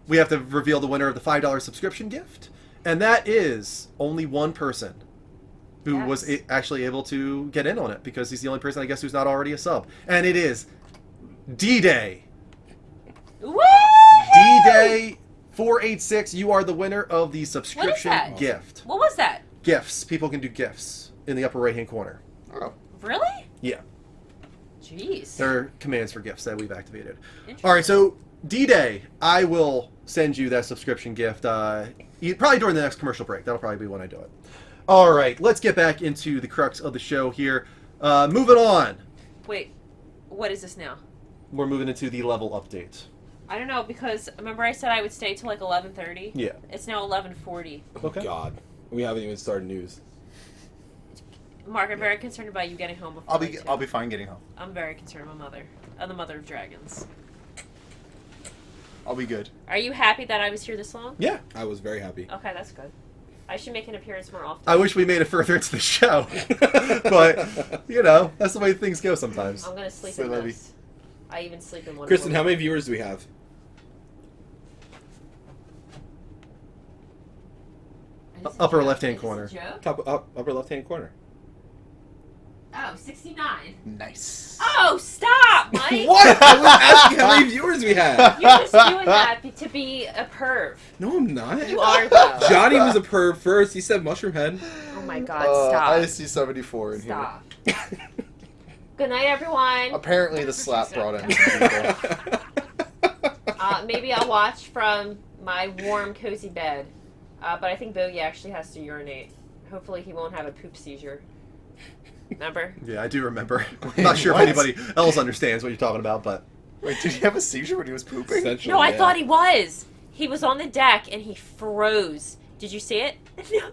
We have to reveal the winner of the $5 subscription gift, and that is only one person who Yes. was actually able to get in on it because he's the only person, I guess, who's not already a sub, and it is D-Day. Woo! D-Day 486. You are the winner of the subscription that? gift. What was that? Gifts. People can do gifts in the upper right-hand corner. Oh. Really? Yeah. Jeez. There are commands for gifts that we've activated. Interesting. All right, so D-Day, I will send you that subscription gift probably during the next commercial break. That'll probably be when I do it. All right, let's get back into the crux of the show here. Moving on. Wait, what is this now? We're moving into the level update. I don't know, because remember I said I would stay till like 11:30? Yeah. It's now 11:40. Oh Okay. God, we haven't even started news. Mark, I'm very concerned about you getting home before I'll be like 2. I'll be fine getting home. I'm very concerned. I'm the mother of dragons. I'll be good. Are you happy that I was here this long? Yeah. I was very happy. Okay, that's good. I should make an appearance more often. I wish we made it further into the show. But, you know, that's the way things go sometimes. I'm gonna sleep Say in Levy. this. I even sleep in one. Kristen, how many viewers do we have? Upper left-hand corner. Top upper left hand corner. Oh, 69. Nice. Oh, stop, Mike! What? I was asking how many viewers we had. You're just doing that to be a perv. No, I'm not. You are, though. Johnny was a perv first. He said mushroom head. Oh my god, stop. I see 74 in Stop. Good night, everyone. here. Apparently, the slap brought in some people. Maybe I'll watch from my warm, cozy bed. But I think Bogey actually has to urinate. Hopefully he won't have a poop seizure. Remember? Yeah, I do remember. I'm not sure if What? anybody else understands what you're talking about, but... Wait, did he have a seizure when he was pooping? Essentially, No, I yeah. thought he was. He was on the deck and he froze. Did you see it? No.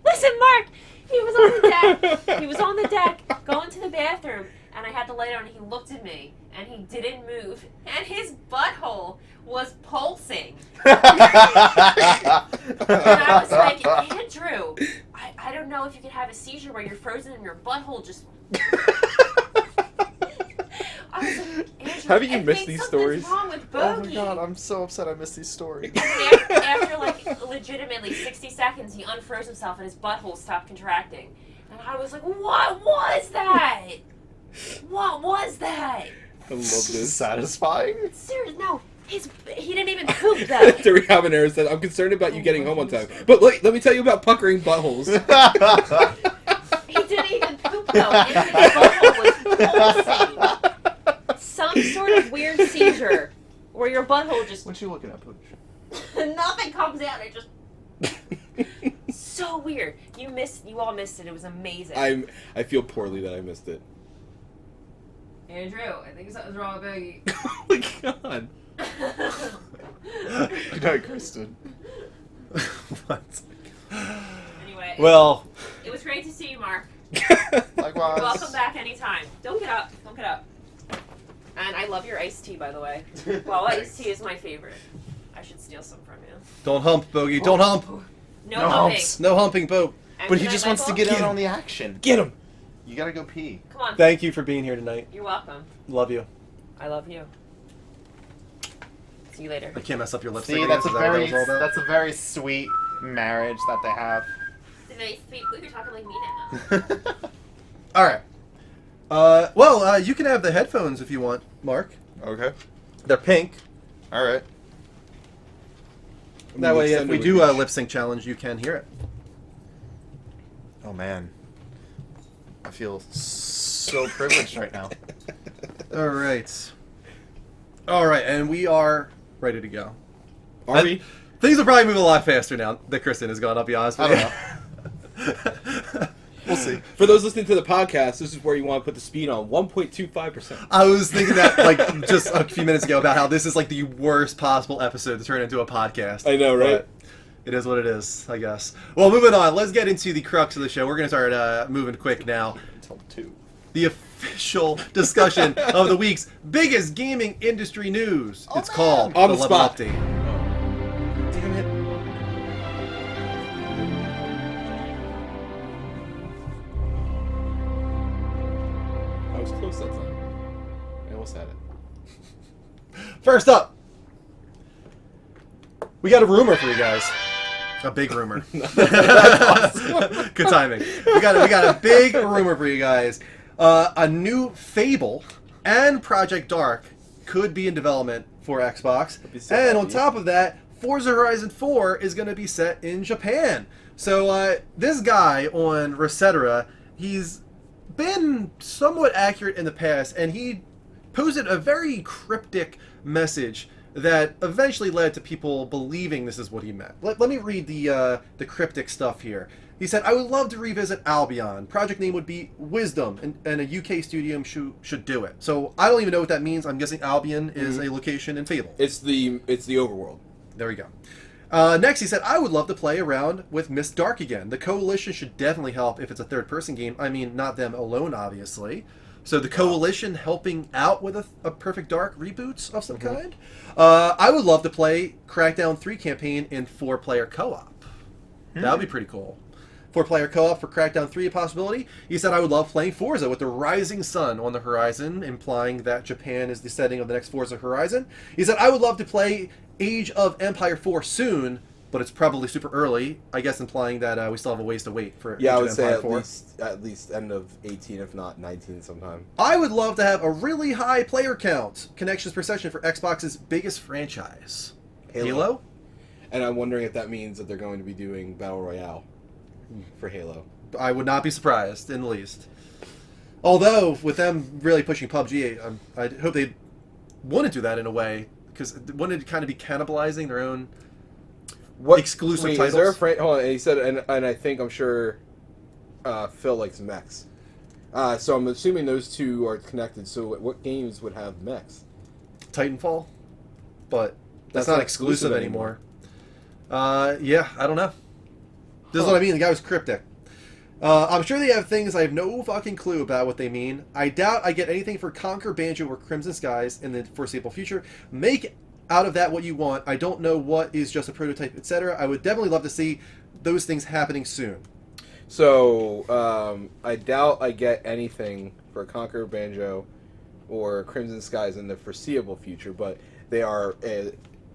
Listen, Mark. He was on the deck. He was on the deck going to the bathroom, and I had the light on. And he looked at me, and he didn't move, and his butthole was pulsing. And I was like, Andrew, I don't know if you could have a seizure where you're frozen and your butthole just. I was like, Andrew, Haven't you I missed think these something's stories? wrong with Oh my Bogey. god, I'm so upset I missed these stories. After like legitimately 60 seconds, he unfroze himself and his butthole stopped contracting. And I was like, what was that? What was that? I love this. Satisfying? Serious? No, he didn't even poop though. Terry Habanero said, I'm concerned about you getting home on time. But wait, let me tell you about puckering buttholes. He didn't even poop though. And his butthole was pulsing. Some sort of weird seizure where your butthole just What you looking at, Pooch? nothing comes out. It just so weird. You all missed it. It was amazing. I feel poorly that I missed it. Andrew, I think something's wrong with Bogey. Oh my god. Good night, Kristen. What? Anyway, Well, it was great to see you, Mark. Likewise. Welcome back anytime. Don't get up. Don't get up. And I love your iced tea, by the way. Well, iced tea is my favorite. I should steal some from you. Don't hump, Bogey. Don't hump. No No humping. humps. No humping, Pope. And But good he night, just wants to Michael. get in on the action. Get him. You gotta go pee. Come on. Thank you for being here tonight. You're welcome. Love you. I love you. See you later. I can't mess up your lipstick. See, I that's guess. a Is that what that very was all about? very sweet marriage that they have. It's a nice, sweet. You're talking like me now. All right. You can have the headphones if you want, Mark. Okay. They're pink. All right. That way, if extended we would do be- a lip sync challenge, you can hear it. Oh man. I feel so privileged right now. All right. All right, and we are ready to go. Are we? Things will probably move a lot faster now that Kristen has gone. I'll be honest with I you. We'll see. For those listening to the podcast, this is where you want to put the speed on 1.25%. I was thinking that like just a few minutes ago about how this is like the worst possible episode to turn into a podcast. I know, right? But it is what it is, I guess. Well, moving on. Let's get into the crux of the show. We're going to start moving quick now. Until 2. The official discussion of the week's biggest gaming industry news. It's man. called On the Level spot. Update. Damn it. I was close that time. I almost had it. First up, we got a rumor for you guys. A big rumor. Good timing. We got a big rumor for you guys. A new Fable and Project Dark could be in development for Xbox. be so And on happy. top of that, Forza Horizon 4 is going to be set in Japan. So this guy on Resetera, he's been somewhat accurate in the past, and he posted a very cryptic message that eventually led to people believing this is what he meant. Let me read the cryptic stuff here. He said, "I would love to revisit Albion. Project name would be Wisdom, and a UK studio should do it." So I don't even know what that means. I'm guessing Albion is a location in Fable. It's the overworld. There we go. Next, he said, "I would love to play around with Miss Dark again. The Coalition should definitely help if it's a third-person game. I mean, not them alone, obviously. So the Coalition helping out with a Perfect Dark reboots of some kind. I would love to play Crackdown 3 campaign in 4-player co-op. That would be pretty cool. 4-player co-op for Crackdown 3 a possibility. He said, "I would love playing Forza with the rising sun on the horizon," implying that Japan is the setting of the next Forza Horizon. He said, "I would love to play Age of Empire 4 soon, but it's probably super early," I guess implying that we still have a ways to wait for Yeah, I Age would of say Empire 4. at least end of 18, if not 19 sometime. I would love to have a really high player count, connections per session for Xbox's biggest franchise. Halo? And I'm wondering if that means that they're going to be doing Battle Royale for Halo. I would not be surprised in the least. Although, with them really pushing PUBG, I hope they want to do that in a way, because wouldn't it kind of be cannibalizing their own exclusive wait, titles? Is there a hold on, and he said, and I think I'm sure Phil likes mechs. So I'm assuming those two are connected. So what games would have mechs? Titanfall? But that's That's not not exclusive exclusive anymore. Yeah, I don't know. This is what I mean. The guy was cryptic. I'm sure they have things I have no fucking clue about what they mean. I doubt I get anything for Conquer, Banjo, or Crimson Skies in the foreseeable future. Make out of that what you want. I don't know what is just a prototype, etc. I would definitely love to see those things happening soon. So I doubt I get anything for Conquer, Banjo, or Crimson Skies in the foreseeable future, but they are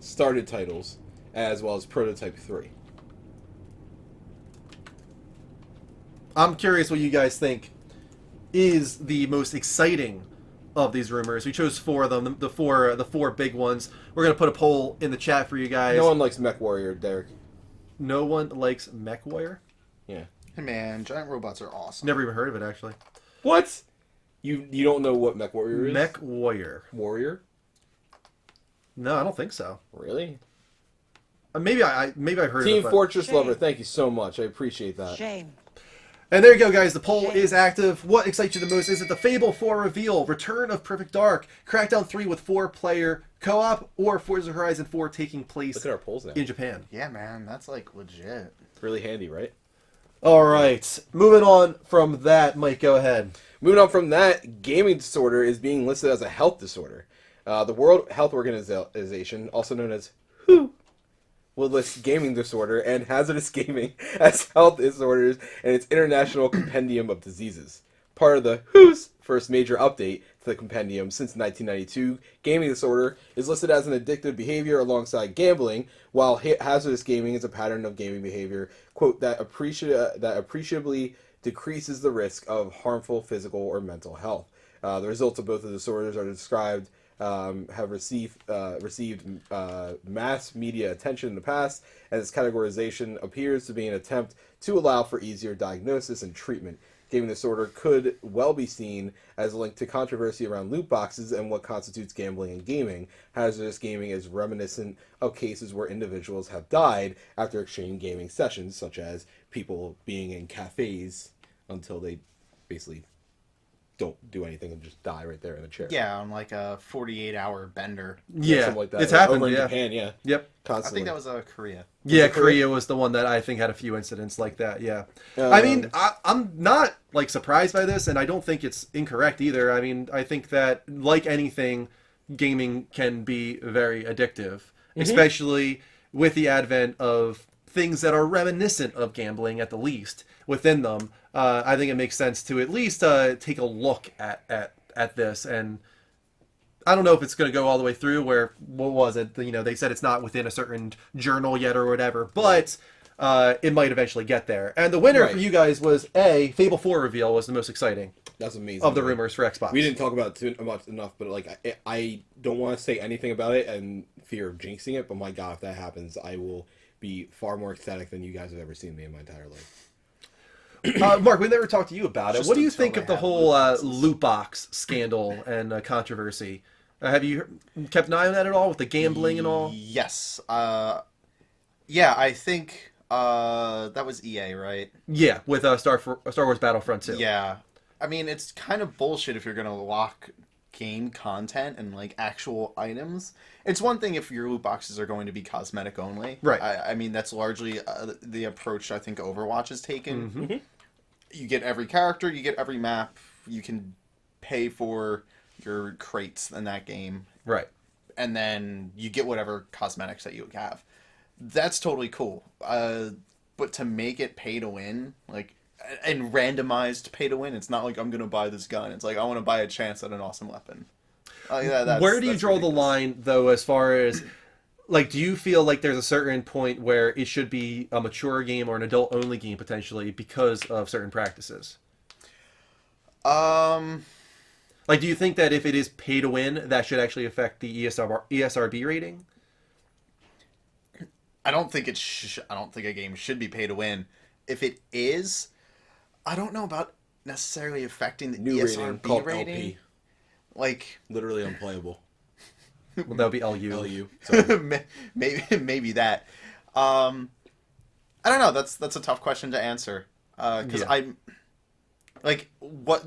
started titles as well as Prototype 3. I'm curious what you guys think is the most exciting of these rumors. We chose 4 of them, the four big ones. We're gonna put a poll in the chat for you guys. No one likes Mech Warrior, Derek. No one likes Mech Warrior. Yeah. Hey man, giant robots are awesome. Never even heard of it actually. What? You don't know what Mech Warrior is? Mech Warrior. Warrior? No, I don't think so. Really? Maybe I've heard of it. Team but- Fortress Lover, thank you so much. I appreciate that. Shame. And there you go, guys. The poll is active. What excites you the most? Is it the Fable 4 reveal, Return of Perfect Dark, Crackdown 3 with 4-player co-op, or Forza Horizon 4 taking place Look at our polls now. in Japan? Yeah, man, that's like legit. Really handy, right? All right. Moving on from that, Mike, go ahead. Moving on from that, gaming disorder is being listed as a health disorder. The World Health Organization, also known as WHO, will list gaming disorder and hazardous gaming as health disorders in its International Compendium of Diseases. Part of the WHO's first major update to the compendium since 1992, gaming disorder is listed as an addictive behavior alongside gambling, while hazardous gaming is a pattern of gaming behavior, quote, that appreciably decreases the risk of harmful physical or mental health. The results of both of the disorders are described, have received mass media attention in the past, and its categorization appears to be an attempt to allow for easier diagnosis and treatment. Gaming disorder could well be seen as linked to controversy around loot boxes and what constitutes gambling and gaming. Hazardous gaming is reminiscent of cases where individuals have died after extreme gaming sessions, such as people being in cafes until they basically don't do anything and just die right there in the chair. Yeah, on like a 48-hour bender. Yeah, something like that. it's happened. Over in Yeah. Japan, yeah. Yep. I Constantly. think that was Korea. Yeah, it Korea? Korea was the one that I think had a few incidents like that. Yeah, I mean, I'm not like surprised by this, and I don't think it's incorrect either. I mean, I think that like anything, gaming can be very addictive, especially with the advent of things that are reminiscent of gambling at the least within them. I think it makes sense to at least take a look at this. And I don't know if it's going to go all the way through where, what was it? You know, they said it's not within a certain journal yet or whatever, but it might eventually get there. And the winner for you guys was Fable 4 reveal was the most exciting That's amazing. of the rumors for Xbox. We didn't talk about it too much enough, but like I don't want to say anything about it and fear of jinxing it. But my God, if that happens, I will be far more ecstatic than you guys have ever seen me in my entire life. Mark, we never talked to you about it. Just What do you until think they of the have whole loot boxes. loot box scandal and controversy? Have you kept an eye on that at all with the gambling and all? Yes. Yeah, I think that was EA, right? Yeah, with Star Wars Battlefront 2. Yeah. I mean, it's kind of bullshit if you're going to lock game content and like actual items. It's one thing if your loot boxes are going to be cosmetic only. Right. I mean, that's largely the approach I think Overwatch has taken. Mm-hmm. You get every character, you get every map, you can pay for your crates in that game, Right. and then you get whatever cosmetics that you have. That's totally cool. But to make it pay to win, like, and randomized pay to win, it's not like I'm gonna buy this gun. It's like I want to buy a chance at an awesome weapon. Where do you draw the line, though, as far as, like, do you feel like there's a certain point where it should be a mature game or an adult-only game, potentially, because of certain practices? Like, do you think that if it is pay to win, that should actually affect the ESRB rating? I don't think I don't think a game should be pay to win. If it is, I don't know about necessarily affecting the New rating ESRB called rating. LP. Like, Literally unplayable. Well, that would be LU. LU. Sorry. maybe that. I don't know. That's a tough question to answer. Because Yeah. I'm like, what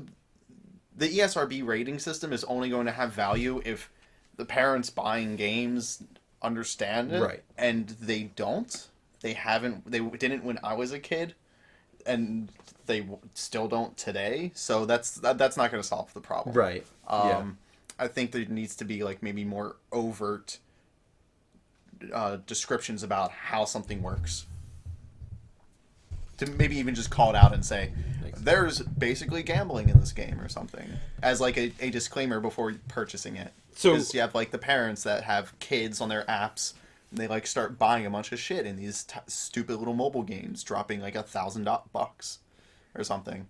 the ESRB rating system is only going to have value if the parents buying games understand it, Right. and they don't. They didn't when I was a kid, and they still don't today. So that's not going to solve the problem. Right. Yeah. I think there needs to be like maybe more overt descriptions about how something works. To maybe even just call it out and say, there's basically gambling in this game or something, as like a disclaimer before purchasing it. So- Because you have like the parents that have kids on their apps, and they like start buying a bunch of shit in these stupid little mobile games, dropping like $1,000 or something.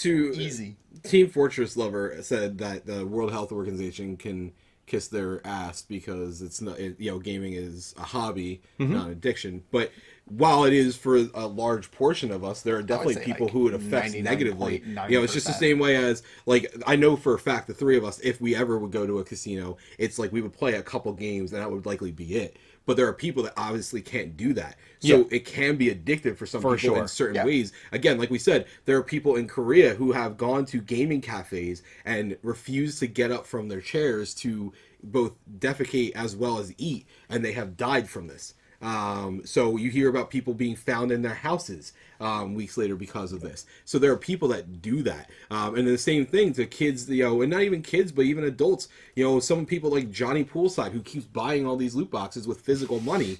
Easy. Team Fortress Lover said that the World Health Organization can kiss their ass because it's not, gaming is a hobby, not an addiction. But while it is for a large portion of us, there are definitely say, people like, who it affects negatively. 99.9%. It's just the same way as, like, I know for a fact the three of us, if we ever would go to a casino, it's like we would play a couple games and that would likely be it. But there are people that obviously can't do that. So it can be addictive for some people in certain ways. Again, like we said, there are people in Korea who have gone to gaming cafes and refused to get up from their chairs to both defecate as well as eat, and they have died from this. So you hear about people being found in their houses weeks later because of this. So there are people that do that. And then the same thing to kids, and not even kids, but even adults. Some people like Johnny Poolside who keeps buying all these loot boxes with physical money.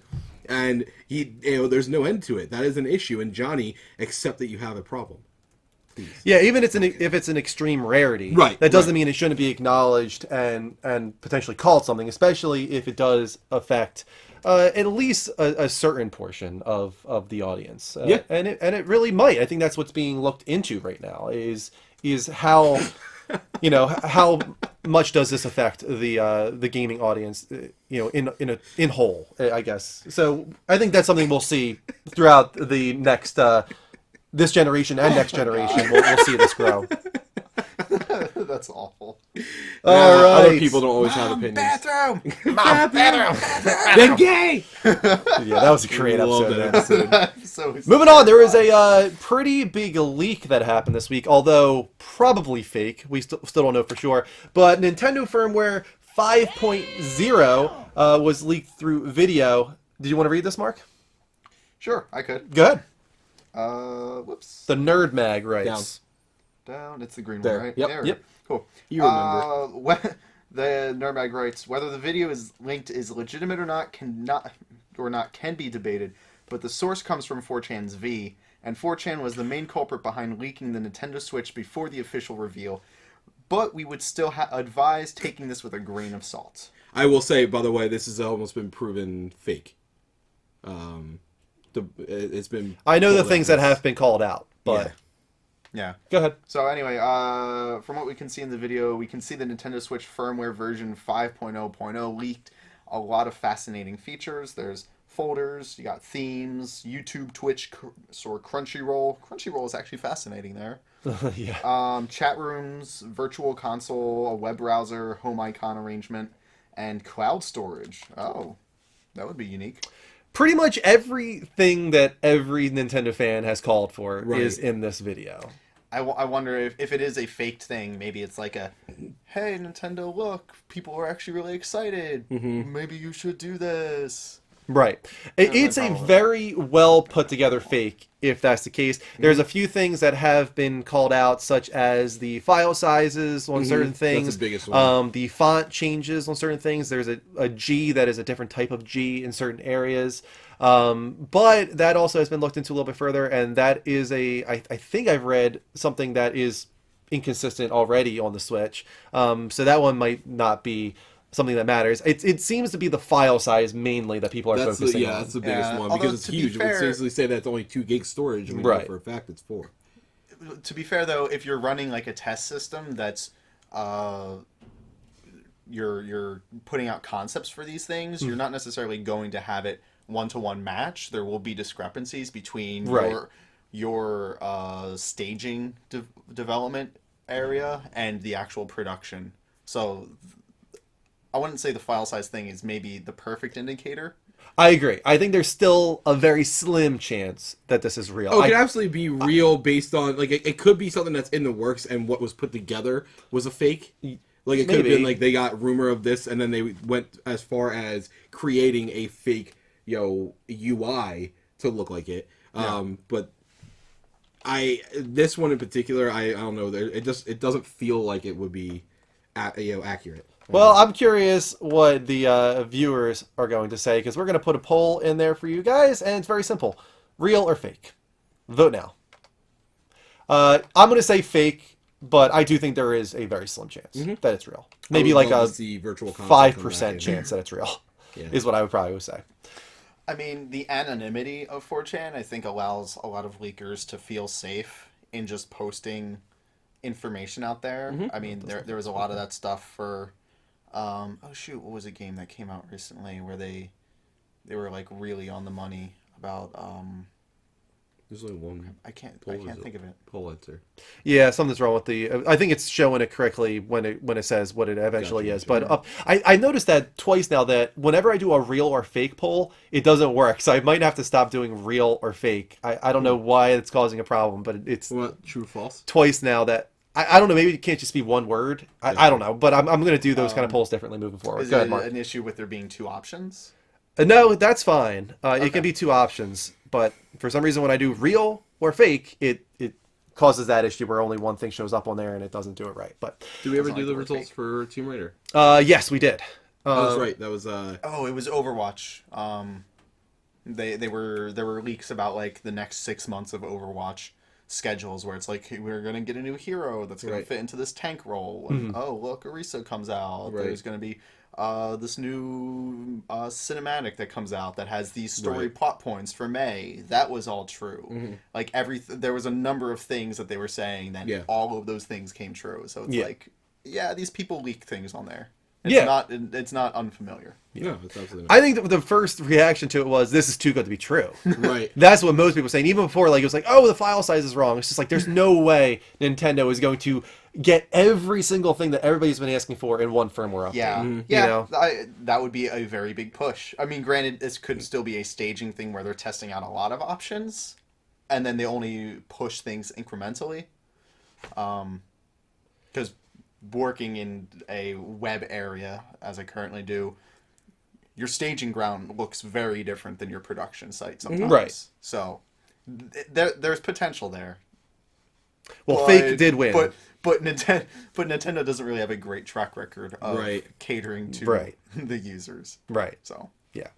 And there's no end to it. That is an issue. And Johnny, accept that you have a problem. Please. Yeah, even if it's an extreme rarity, Right, that doesn't right. mean it shouldn't be acknowledged and potentially called something, especially if it does affect at least a certain portion of the audience. Yeah. And it really might. I think that's what's being looked into right now is how how much does this affect the gaming audience, in whole, I guess. So I think that's something we'll see throughout the next this generation and next generation. We'll see this grow. That's awful. All right. Other people don't always have opinions. Bathroom! Mom, bathroom! They're gay! Yeah, that was a great Love episode. that Man. So Moving on, there was a pretty big leak that happened this week, although probably fake. We still don't know for sure. But Nintendo firmware 5.0 was leaked through video. Did you want to read this, Mark? Sure, I could. Go ahead. Whoops. The Nerd Mag writes. Down. It's the green There. one, right? Yep. There. Yep. Cool. You remember. The Nerdmag writes, whether the video is linked is legitimate or not can be debated, but the source comes from 4chan's V, and 4chan was the main culprit behind leaking the Nintendo Switch before the official reveal. But we would still advise taking this with a grain of salt. I will say, by the way, this has almost been proven fake. It's been. I know the pulled things out. that have been called out, but Yeah. Yeah. go ahead. So anyway, from what we can see in the video, we can see the Nintendo Switch firmware version 5.0.0 leaked. A lot of fascinating features. There's folders, you got themes, YouTube, Twitch, or Crunchyroll. Crunchyroll is actually fascinating there. Yeah. Chat rooms, virtual console, a web browser, home icon arrangement, and cloud storage. Oh, that would be unique. Pretty much everything that every Nintendo fan has called for Right. is in this video. I wonder if it is a faked thing. Maybe it's like hey, Nintendo, look, people are actually really excited. Maybe you should do this. Right. It's a probably. very well put together fake, if that's the case. There's a few things that have been called out, such as the file sizes on certain things. That's the biggest one. The font changes on certain things. There's a G that is a different type of G in certain areas. But that also has been looked into a little bit further, and that is I think I've read something that is inconsistent already on the Switch. So that one might not be something that matters. It seems to be the file size mainly that people are focusing on. That's the biggest Yeah, one although because it's to be huge. It fair- would seriously say that's only 2 gig storage. And we know Right. for a fact it's 4. To be fair, though, if you're running like a test system that's you're putting out concepts for these things, you're not necessarily going to have it one-to-one match. There will be discrepancies between Right. your staging development area and the actual production. So I wouldn't say the file size thing is maybe the perfect indicator. I agree. I think there's still a very slim chance that this is real. Oh, it could absolutely be real based on like it could be something that's in the works and what was put together was a fake. Like it could have Maybe. been like they got rumor of this and then they went as far as creating a fake UI to look like it. But this one in particular, I don't know. It doesn't feel like it would be accurate. Well, I'm curious what the viewers are going to say, because we're going to put a poll in there for you guys, and it's very simple. Real or fake? Vote now. I'm going to say fake, but I do think there is a very slim chance that it's real. Maybe I would like love a to see virtual console come back 5% in. chance that it's real, Yeah. is what I would probably say. I mean, the anonymity of 4chan, I think, allows a lot of leakers to feel safe in just posting information out there. I mean, there was a lot of that stuff for, oh shoot, what was a game that came out recently where they were like really on the money about, There's only one I can't poll think of it. Pulitzer. Yeah, something's wrong with the. I think it's showing it correctly when it says what it eventually Gotcha. is. But I noticed that twice now that whenever I do a real or fake poll, it doesn't work. So I might have to stop doing real or fake. I don't know why it's causing a problem, but it's What, true or false? twice now that I don't know. Maybe it can't just be one word. I don't know. But I'm going to do those kind of polls differently moving forward. Is Go ahead, it Mark. an issue with there being two options? No, that's fine. It Okay. can be two options, but for some reason when I do real or fake, it causes that issue where only one thing shows up on there and it doesn't do it right. But Did we ever Doesn't do the like the word results fake. for Tomb Raider? yes, we did. That was right. That was Oh, it was Overwatch. There were leaks about like the next 6 months of Overwatch schedules where it's like, hey, we're gonna get a new hero that's gonna Right. fit into this tank role. And, oh, look, Orisa comes out. Right. There's gonna be this new cinematic that comes out that has these story Right. plot points for May. That was all true. Like there was a number of things that they were saying that Yeah. all of those things came true. So it's Yeah. like, yeah, these people leak things on there. It's Yeah. it's not unfamiliar. no, it's absolutely I think that the first reaction to it was, this is too good to be true. not. Right. That's what most people were saying. Even before, like, it was like, oh, the file size is wrong. It's just like, there's no way Nintendo is going to get every single thing that everybody's been asking for in one firmware update. Yeah, You yeah, know? that would be a very big push. I mean, granted, this could still be a staging thing where they're testing out a lot of options, and then they only push things incrementally. Because working in a web area, as I currently do, your staging ground looks very different than your production site sometimes. Right. So there's potential there. Well, But- Fake did win. But Nintendo doesn't really have a great track record of Right. catering to Right. the users. Right. So Yeah.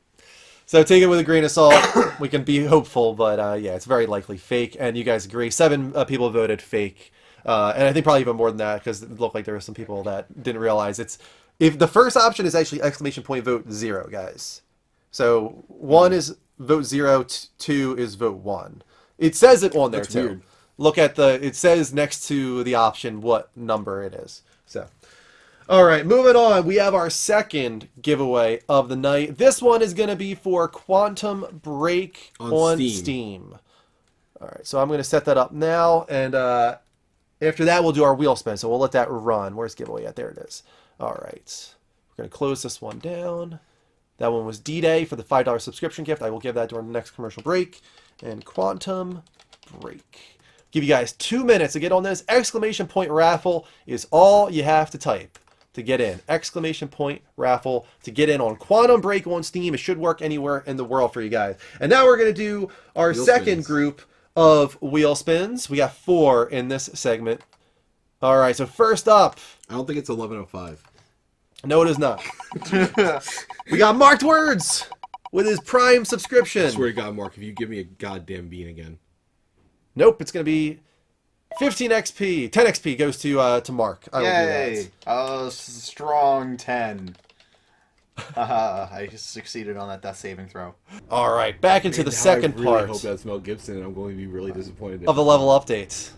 So take it with a grain of salt. We can be hopeful, but yeah, it's very likely Fake. And you guys agree. 7 people voted Fake. And I think probably even more than that, because it looked like there were some people that didn't realize it's... If the first option is actually exclamation point vote 0, guys. So 1 is vote 0, 2 is vote 1. It says it on there, That's too. weird. Look at it says next to the option what number it is. So... All right, moving on. We have our second giveaway of the night. This one is going to be for Quantum Break On Steam. Steam. All right, so I'm going to set that up now, and after that, we'll do our wheel spin. So we'll let that run. Where's giveaway at? There it is. All right, we're going to close this one down. That one was D-Day for the $5 subscription gift. I will give that during the next commercial break. And Quantum Break. Give you guys 2 minutes to get on this. Exclamation point raffle is all you have to type to get in. Exclamation point raffle to get in on Quantum Break on Steam. It should work anywhere in the world for you guys. And now we're going to do our Wheel second spins. group of wheel spins. We got 4 in this segment. All right, so first up, I don't think it's 11:05. no, it is not. We got Marked Words with his Prime subscription. I swear to God, Mark, if you give me a goddamn bean again. Nope, it's going to be 15 XP. 10 XP goes to Mark. I will do Yay! that. Strong 10. I succeeded on that death saving throw. All right, back into the Now second I really part hope that's Mel Gibson, and I'm going to be really disappointed. of the level updates.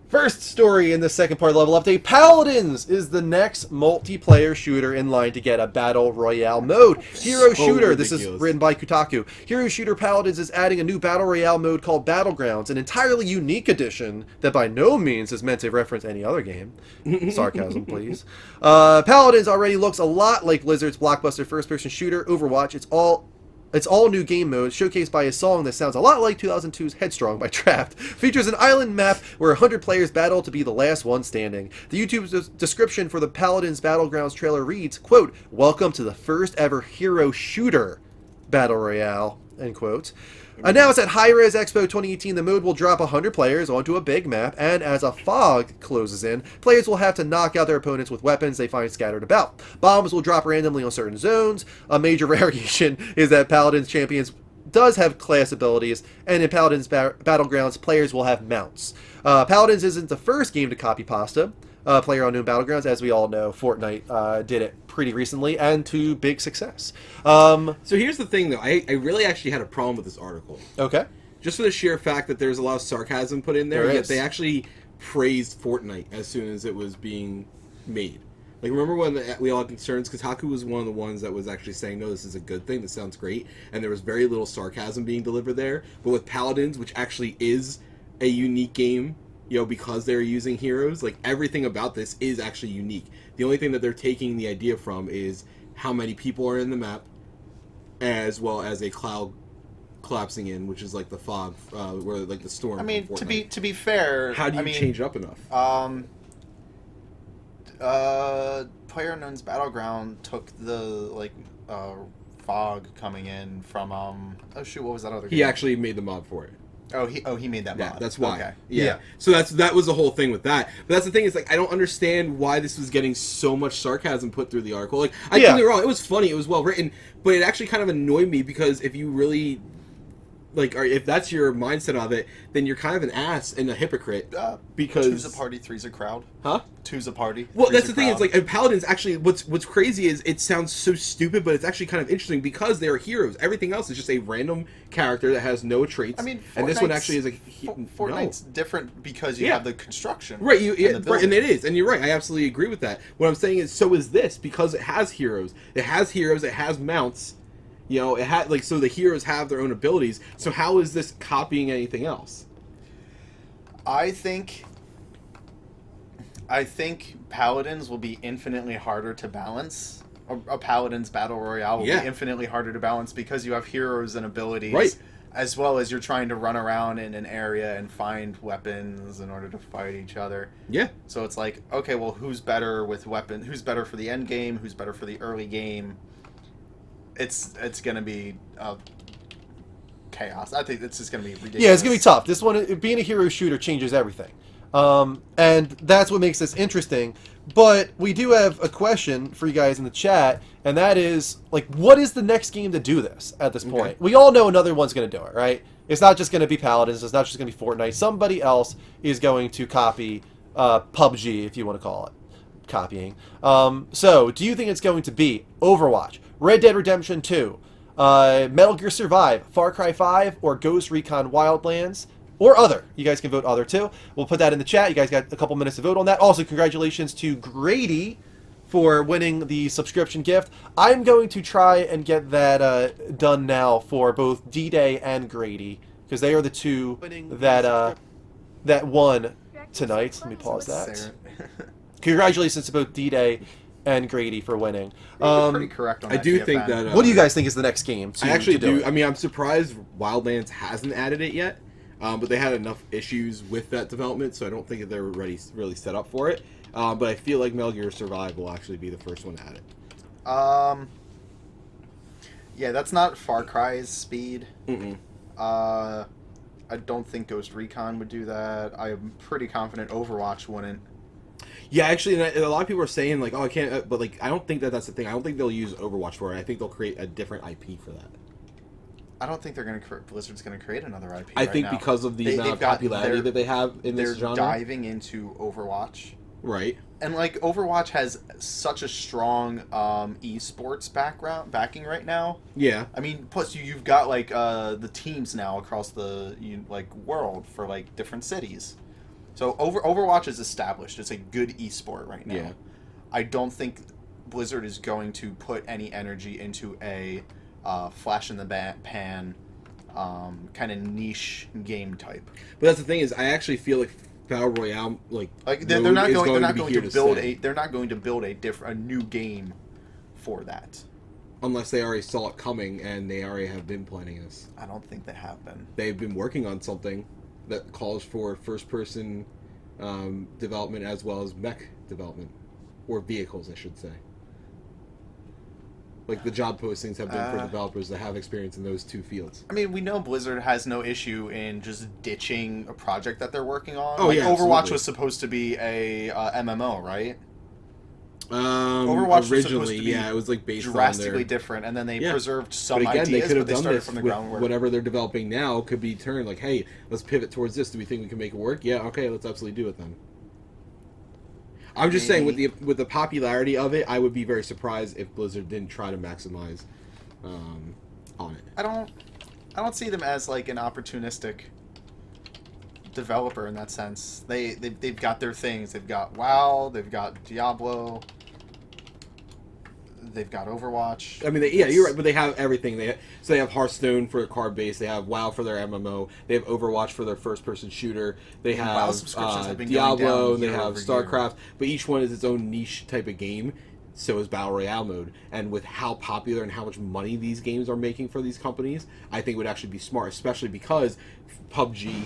First story in the second part of the level update, Paladins is the next multiplayer shooter in line to get a Battle Royale mode. Hero So Shooter, this is ridiculous. written by Kotaku. Hero Shooter Paladins is adding a new Battle Royale mode called Battlegrounds, an entirely unique edition that by no means is meant to reference any other game. Sarcasm, please. Paladins already looks a lot like Blizzard's blockbuster first-person shooter, Overwatch. It's all new game mode, showcased by a song that sounds a lot like 2002's Headstrong by Trapped. Features an island map where 100 players battle to be the last one standing. The YouTube description for the Paladins Battlegrounds trailer reads, quote, "Welcome to the first ever hero shooter Battle Royale," end quote. Announced at Hi-Res Expo 2018, the mode will drop 100 players onto a big map, and as a fog closes in, players will have to knock out their opponents with weapons they find scattered about. Bombs will drop randomly on certain zones. A major variation is that Paladins Champions does have class abilities, and in Paladins Battlegrounds, players will have mounts. Paladins isn't the first game to copy pasta. PlayerUnknown Battlegrounds, as we all know, Fortnite did it pretty recently, and to big success. So here's the thing, though. I really actually had a problem with this article. Okay. Just for the sheer fact that there's a lot of sarcasm put in there, There yet is. they actually praised Fortnite as soon as it was being made. Like, remember when we all had concerns? Kotaku was one of the ones that was actually saying, no, this is a good thing, this sounds great, and there was very little sarcasm being delivered there. But with Paladins, which actually is a unique game, you know, because they're using heroes, like, everything about this is actually unique. The only thing that they're taking the idea from is how many people are in the map, as well as a cloud collapsing in, which is like the fog, where like the storm. I mean, from to Fortnite. be fair, How do you I mean, change it up enough? PlayerUnknown's Battleground took the fog coming in from oh shoot, what was that other game? He actually made the mod for it. He made that Yeah, mod. that's why. Okay. Yeah. So that was the whole thing with that. But that's the thing is like I don't understand why this was getting so much sarcasm put through the article. Like I don't get me wrong, it was funny, it was well written, but it actually kind of annoyed me because if you really or if that's your mindset of it, then you're kind of an ass and a hypocrite. Because two's a party, three's a crowd. Huh? Two's a party. Well, three's that's a the thing. crowd. It's like Paladins actually. What's crazy is it sounds so stupid, but it's actually kind of interesting because they are heroes. Everything else is just a random character that has no traits. I mean, and this one Fortnite's- actually is a Fortnite's different because you Yeah. have the construction. Right, and the right, and building. it is, and you're right. I absolutely agree with that. What I'm saying is, so is this because it has heroes. It has mounts. You know, it had so the heroes have their own abilities. So how is this copying anything else? I think Paladins will be infinitely harder to balance. A Paladins Battle Royale will Yeah. be infinitely harder to balance because you have heroes and abilities. Right. As well as you're trying to run around in an area and find weapons in order to fight each other. Yeah, So it's like, okay, well, who's better with weapon? Who's better for the end game? Who's better for the early game? It's gonna be chaos. I think it's just gonna be ridiculous. Yeah, it's gonna be tough. This one, being a hero shooter, changes everything, and that's what makes this interesting. But we do have a question for you guys in the chat, and that is like, what is the next game to do this at this point? Okay. We all know another one's gonna do it, right? It's not just gonna be Paladins. It's not just gonna be Fortnite. Somebody else is going to copy PUBG, if you want to call it copying. So, do you think it's going to be Overwatch, Red Dead Redemption 2, Metal Gear Survive, Far Cry 5, or Ghost Recon Wildlands, or other? You guys can vote other too. We'll put that in the chat. You guys got a couple minutes to vote on that. Also, congratulations to Grady for winning the subscription gift. I'm going to try and get that done now for both D-Day and Grady, because they are the two that won tonight. Let me pause that. Sarah- Congratulations to both D-Day and Grady for winning. You're pretty correct on I that. do GFN. think that. What do you guys think is the next game? I actually to do do. it? I mean, I'm surprised Wildlands hasn't added it yet, but they had enough issues with that development, so I don't think that they're really set up for it. But I feel like Metal Gear Survive will actually be the first one to add it. Yeah, that's not Far Cry's speed. Mm-mm. I don't think Ghost Recon would do that. I'm pretty confident Overwatch wouldn't. Yeah, actually, and a lot of people are saying like, "Oh, I can't," but like, I don't think that that's the thing. I don't think they'll use Overwatch for it. I think they'll create a different IP for that. I don't think they're going to. Blizzard's going to create another IP. I right think now. because of the amount they've of got- popularity they're- that they have in they're this genre, diving into Overwatch. right? And like Overwatch has such a strong esports backing right now. Yeah, I mean, plus you've got like the teams now across the world for like different cities. So Overwatch is established. It's a good esport right now. Yeah. I don't think Blizzard is going to put any energy into a flash in the pan kind of niche game type. but that's the thing is, I actually feel like Battle Royale, Like they're mode not is going. They're not be going here to build stay. they're not going to build a new game for that. unless they already saw it coming and they already have been planning this. I don't think they have been. They've been working on something that calls for first-person development as well as mech development, or vehicles, I should say. Like the job postings have been for developers that have experience in those two fields. I mean, we know Blizzard has no issue in just ditching a project that they're working on. Oh, like, yeah, Overwatch absolutely. was supposed to be a MMO, right? Originally, Overwatch was supposed to be yeah, it was like based drastically on their... different, and then they Yeah. preserved some But again, they ideas, could but have they done started this from the with groundwork. whatever they're developing now could be turned like, hey, let's pivot towards this. Do we think we can make it work? Yeah, okay, let's absolutely do it then. I'm just saying, with the popularity of it, I would be very surprised if Blizzard didn't try to maximize on it. I don't see them as like an opportunistic developer in that sense. They've got their things. They've got WoW. They've got Diablo. They've got Overwatch. I mean, yeah, you're right, but they have everything. They have Hearthstone for a card base. They have WoW for their MMO. They have Overwatch for their first-person shooter. They And have WoW subscriptions have been going Diablo. down They year have over year. StarCraft. But each one is its own niche type of game. So is Battle Royale mode. And with how popular and how much money these games are making for these companies, I think it would actually be smart, especially because PUBG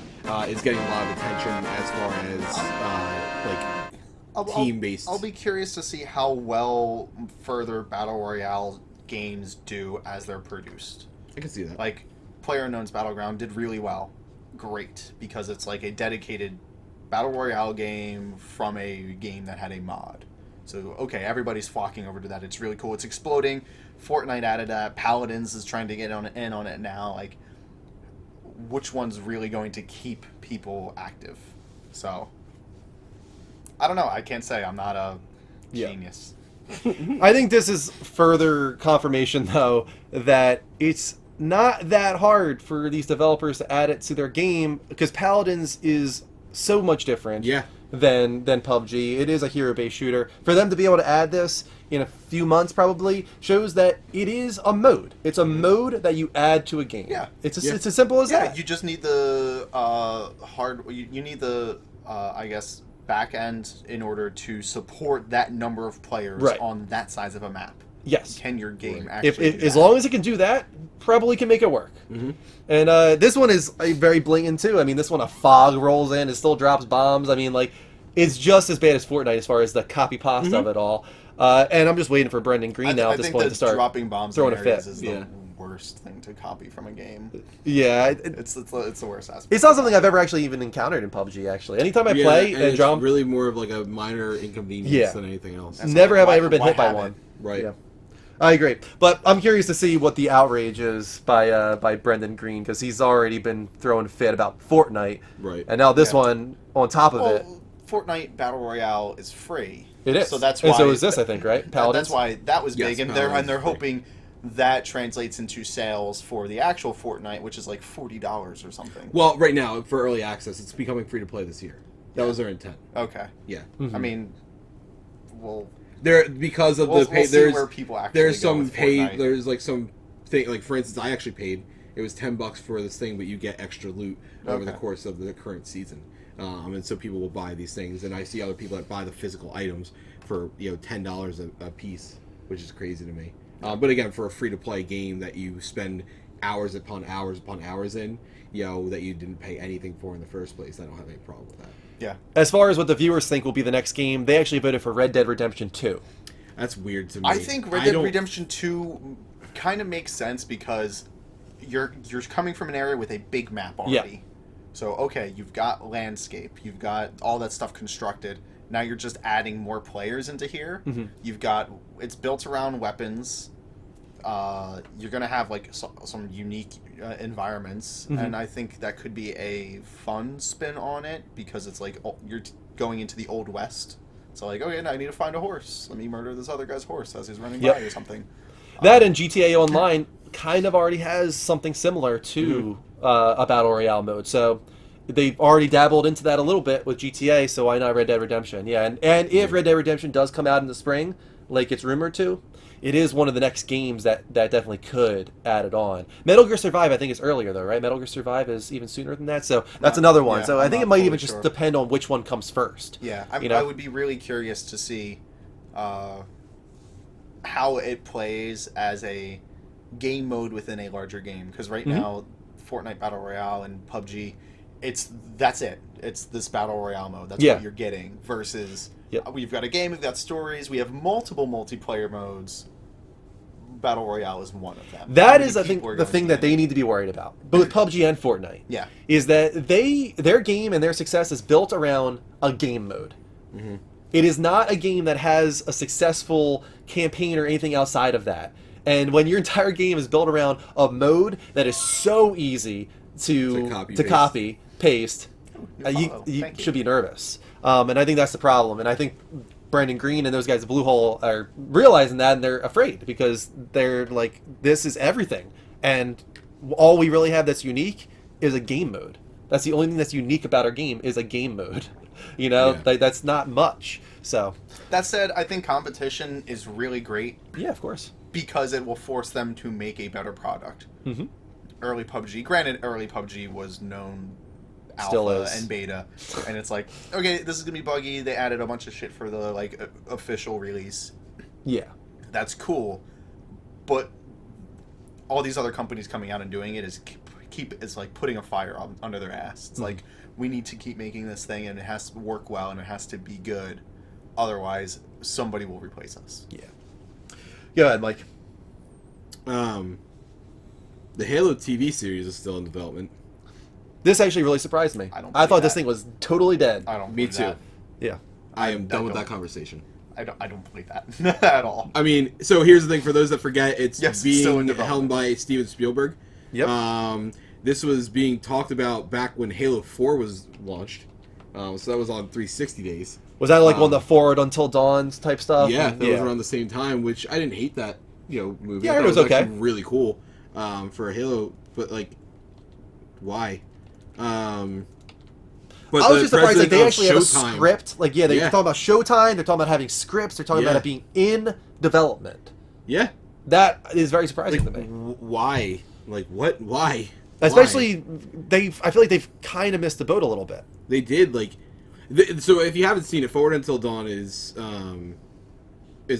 is getting a lot of attention as far as team-based. I'll be curious to see how well further Battle Royale games do as they're produced. I can see that. Like, PlayerUnknown's Battleground did really well. Great, because it's like a dedicated Battle Royale game from a game that had a mod. So, okay, everybody's flocking over to that. It's really cool. It's exploding. Fortnite added that. Paladins is trying to get in on it now. Like, which one's really going to keep people active? So, I don't know. I can't say. I'm not a genius. I think this is further confirmation, though, that it's not that hard for these developers to add it to their game, because Paladins is so much different than PUBG. It is a hero-based shooter. For them to be able to add this in a few months probably shows that it is a mode. It's a mode that you add to a game. Yeah. It's as simple as that. You just need the you need the I guess back end in order to support that number of players on that size of a map. Yes. Can your game actually If as long as it can do that, probably can make it work. And this one is very blatant too. I mean, this one, a fog rolls in, it still drops bombs. I mean, like, it's just as bad as Fortnite as far as the copy pasta of it all. And I'm just waiting for Brendan Green now at this point to start dropping bombs throwing in a fit. areas is the worst thing to copy from a game. Yeah, It's the worst aspect. it's not something I've ever actually even encountered in PUBG. Actually, anytime I play and it's drop, really more of like a minor inconvenience than anything else. never have I ever been why hit by have one. it? Right. Yeah. I agree, but I'm curious to see what the outrage is by Brendan Green, because he's already been throwing a fit about Fortnite, Right. and now this one on top of it. Well, Fortnite Battle Royale is free. It is. So that's And why. so is this, I think, right? Paladins? That's why that was Yes, big, and Paladins they're is free. hoping that translates into sales for the actual Fortnite, which is like $40 or something. Well, right now for early access, it's becoming free to play this year. That was their intent. Okay. Yeah. I mean, well, There because of we'll the pay, see there's where people actually there's go some with paid Fortnite. there's like some thing, like for instance, I actually paid. It was $10 for this thing, but you get extra loot over the Okay. course of the current season. And so people will buy these things, and I see other people that buy the physical items for $10 a piece, which is crazy to me. But again, for a free to play game that you spend hours upon hours in, that you didn't pay anything for in the first place, I don't have any problem with that. Yeah. As far as what the viewers think will be the next game, they actually voted for Red Dead Redemption 2. That's weird to me. I think Red Dead Redemption 2 kind of makes sense because you're coming from an area with a big map already. So, okay, you've got landscape, you've got all that stuff constructed. Now you're just adding more players into here. You've got, it's built around weapons. You're going to have like some unique environments. And I think that could be a fun spin on it because it's like you're going into the Old West. So like, okay, now I need to find a horse. Let me murder this other guy's horse as he's running by or something. That and GTA Online kind of already has something similar to a Battle Royale mode. So they've already dabbled into that a little bit with GTA, so why not Red Dead Redemption? Yeah, and if Red Dead Redemption does come out in the spring, like it's rumored to, it is one of the next games that definitely could add it on. Metal Gear Survive, I think, is earlier, though, right? Metal Gear Survive is even sooner than that, so that's another one. Yeah, so I I'm think it not might fully even just sure. depend on which one comes first. Yeah, You know? I would be really curious to see how it plays as a game mode within a larger game. Because right now, Fortnite Battle Royale and PUBG, that's it. It's this Battle Royale mode. That's what you're getting. Versus, we've got a game, we've got stories, we have multiple multiplayer modes. Battle Royale is one of them. That is, I think, the thing that they need to be worried about, both PUBG and Fortnite. Yeah. Is that their game and their success is built around a game mode. It is not a game that has a successful campaign or anything outside of that. And when your entire game is built around a mode that is so easy to copy, paste, you should be nervous. And I think that's the problem. And I think Brandon Green and those guys at Bluehole are realizing that, and they're afraid because they're like, this is everything. And all we really have that's unique is a game mode. That's the only thing that's unique about our game is a game mode. That's not much. So that said, I think competition is really great. Yeah, of course. Because it will force them to make a better product. Early PUBG, granted, early PUBG was known alpha and beta, and it's like, okay, this is gonna be buggy. They added a bunch of shit for the official release. Yeah, that's cool, but all these other companies coming out and doing it is it's like putting a fire under their ass. It's like, we need to keep making this thing, and it has to work well, and it has to be good. Otherwise, somebody will replace us. Yeah. Go ahead, Mike. The Halo TV series is still in development. This actually really surprised me. I don't I thought believe this that. thing was totally dead. I don't. Me believe too. that. Yeah. I am done with don't- that conversation. I don't believe that at all. I mean, so here's the thing for those that forget, it's Yes, it's still in being development. helmed by Steven Spielberg. Yep. This was being talked about back when Halo 4 was launched. So that was on 360 days. Was that like one of the Forward Until Dawn's type stuff? Yeah, And- that was around the same time, which I didn't hate that, movie. Yeah, I it thought was okay. actually really cool for a Halo, but like, why? But I was just surprised that they actually have a Showtime- script. Like, yeah, they're Yeah. talking about Showtime. They're talking about having scripts. They're talking Yeah. about it being in development. Yeah, That is very surprising like to me. why? Like what? Why? Especially, Why? I feel like they've kind of missed the boat a little bit. They did like. So if you haven't seen it, Forward Until Dawn is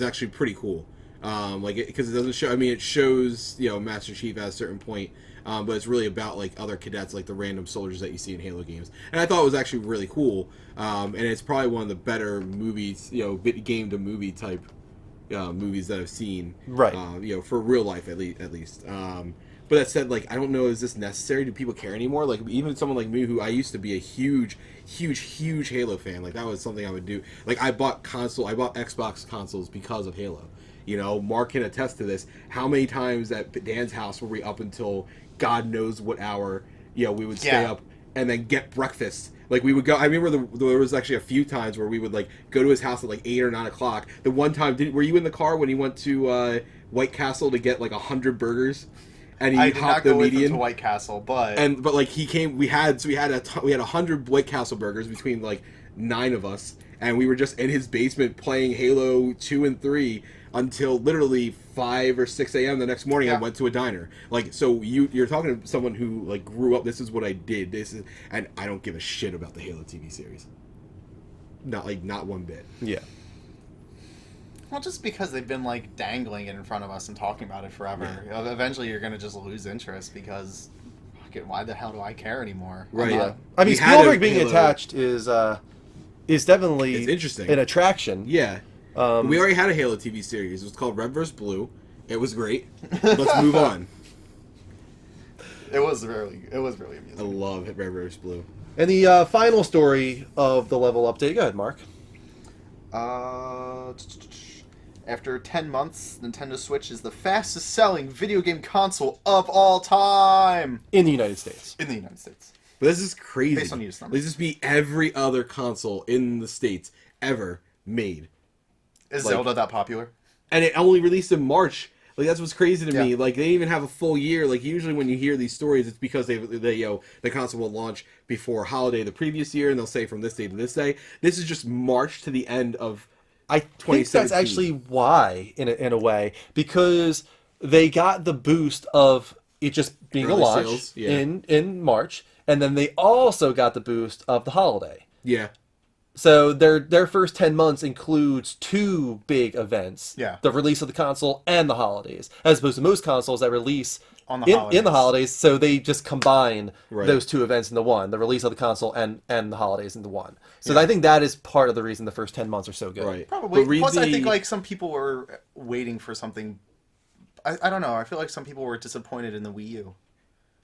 actually pretty cool. Because it doesn't show. I mean, it shows Master Chief at a certain point, but it's really about like other cadets, like the random soldiers that you see in Halo games. And I thought it was actually really cool. And it's probably one of the better movies, game to movie type movies that I've seen. Right. For real life at least. But that said, like, I don't know, is this necessary? Do people care anymore? Like, even someone like me, who I used to be a huge Halo fan. Like, that was something I would do. Like, I bought Xbox consoles because of Halo. Mark can attest to this. How many times at Dan's house were we up until God knows what hour? We would stay up and then get breakfast. Like, we would go. I remember there was actually a few times where we would like go to his house at like 8 or 9 o'clock. The one time, were you in the car when he went to White Castle to get like 100 burgers? And he I did not hopped the go with him median. to White Castle, but But like he came, we had 100 White Castle burgers between like 9 of us, and we were just in his basement playing Halo 2 and 3 until literally 5 or 6 a.m. the next morning. Yeah. I went to a diner. Like, so you're talking to someone who like grew up. This is what I did. And I don't give a shit about the Halo TV series. Not one bit. Yeah. well, just because they've been like dangling it in front of us and talking about it forever, eventually you're gonna just lose interest because, fuck it, why the hell do I care anymore? I'm Right. not- I mean, We had Spielberg a being Halo- attached is definitely It's interesting. an attraction. Yeah. Um, We already had a Halo TV series. It was called Red vs. Blue. It was great. Let's move on. It was really I amusing. love Red vs. Blue. And the final story of the level update. Go ahead, Mark. After 10 months, Nintendo Switch is the fastest selling video game console of all time In the United States. in the United States. But this is crazy. Based on use numbers. Let's just be every other console in the States ever made. Is Like- Zelda that popular? And it only released in March. Like, that's what's crazy to me. Yeah. Like, they didn't even have a full year. Like, usually when you hear these stories, it's because the console will launch before holiday the previous year, and they'll say from this day to this day. This is just March to the end of I think 2017. that's actually why, in a way, because they got the boost of it just being a Early launch sales, yeah. in March, and then they also got the boost of the holiday. Yeah. So their first 10 months includes 2 big events. Yeah. The release of the console and the holidays. As opposed to most consoles that release On the in the holidays. holidays, so they just combine Right. those 2 events into one. The release of the console and the holidays into one. So I think that is part of the reason the first 10 months are so good. Right. Probably. But read Plus, I the- think like some people were waiting for something. I don't know. I feel like some people were disappointed in the Wii U.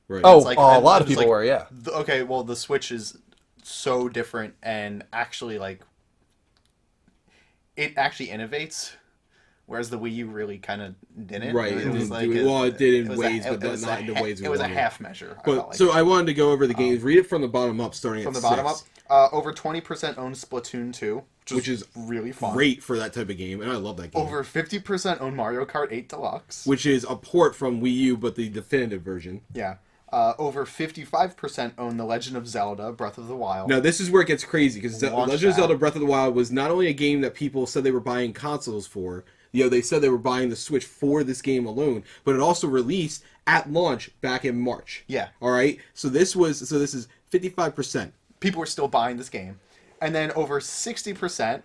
Right. Oh, It's like- a lot of it was people like- were, yeah. Okay, well, the Switch is so different and actually like it actually innovates, whereas the Wii U really kind of didn't. Right, it was didn't like do it. Well, it did in was a- ways, but it was not a in the ha- ways we It was a wanted. half measure. I But felt like. so I wanted to go over the games. Read it from the bottom up, starting From at the bottom 6, up, over 20% own Splatoon 2, which is really fun. great for that type of game, and I love that game. Over 50% own Mario Kart 8 Deluxe. Which is a port from Wii U, but the definitive version. Yeah. Over 55% own The Legend of Zelda Breath of the Wild. Now, this is where it gets crazy, because Launch Legend of pad. Zelda Breath of the Wild was not only a game that people said they were buying consoles for, they said they were buying the Switch for this game alone, but it also released at launch back in March. Yeah. All right? So this is 55%. People were still buying this game. And then over 60%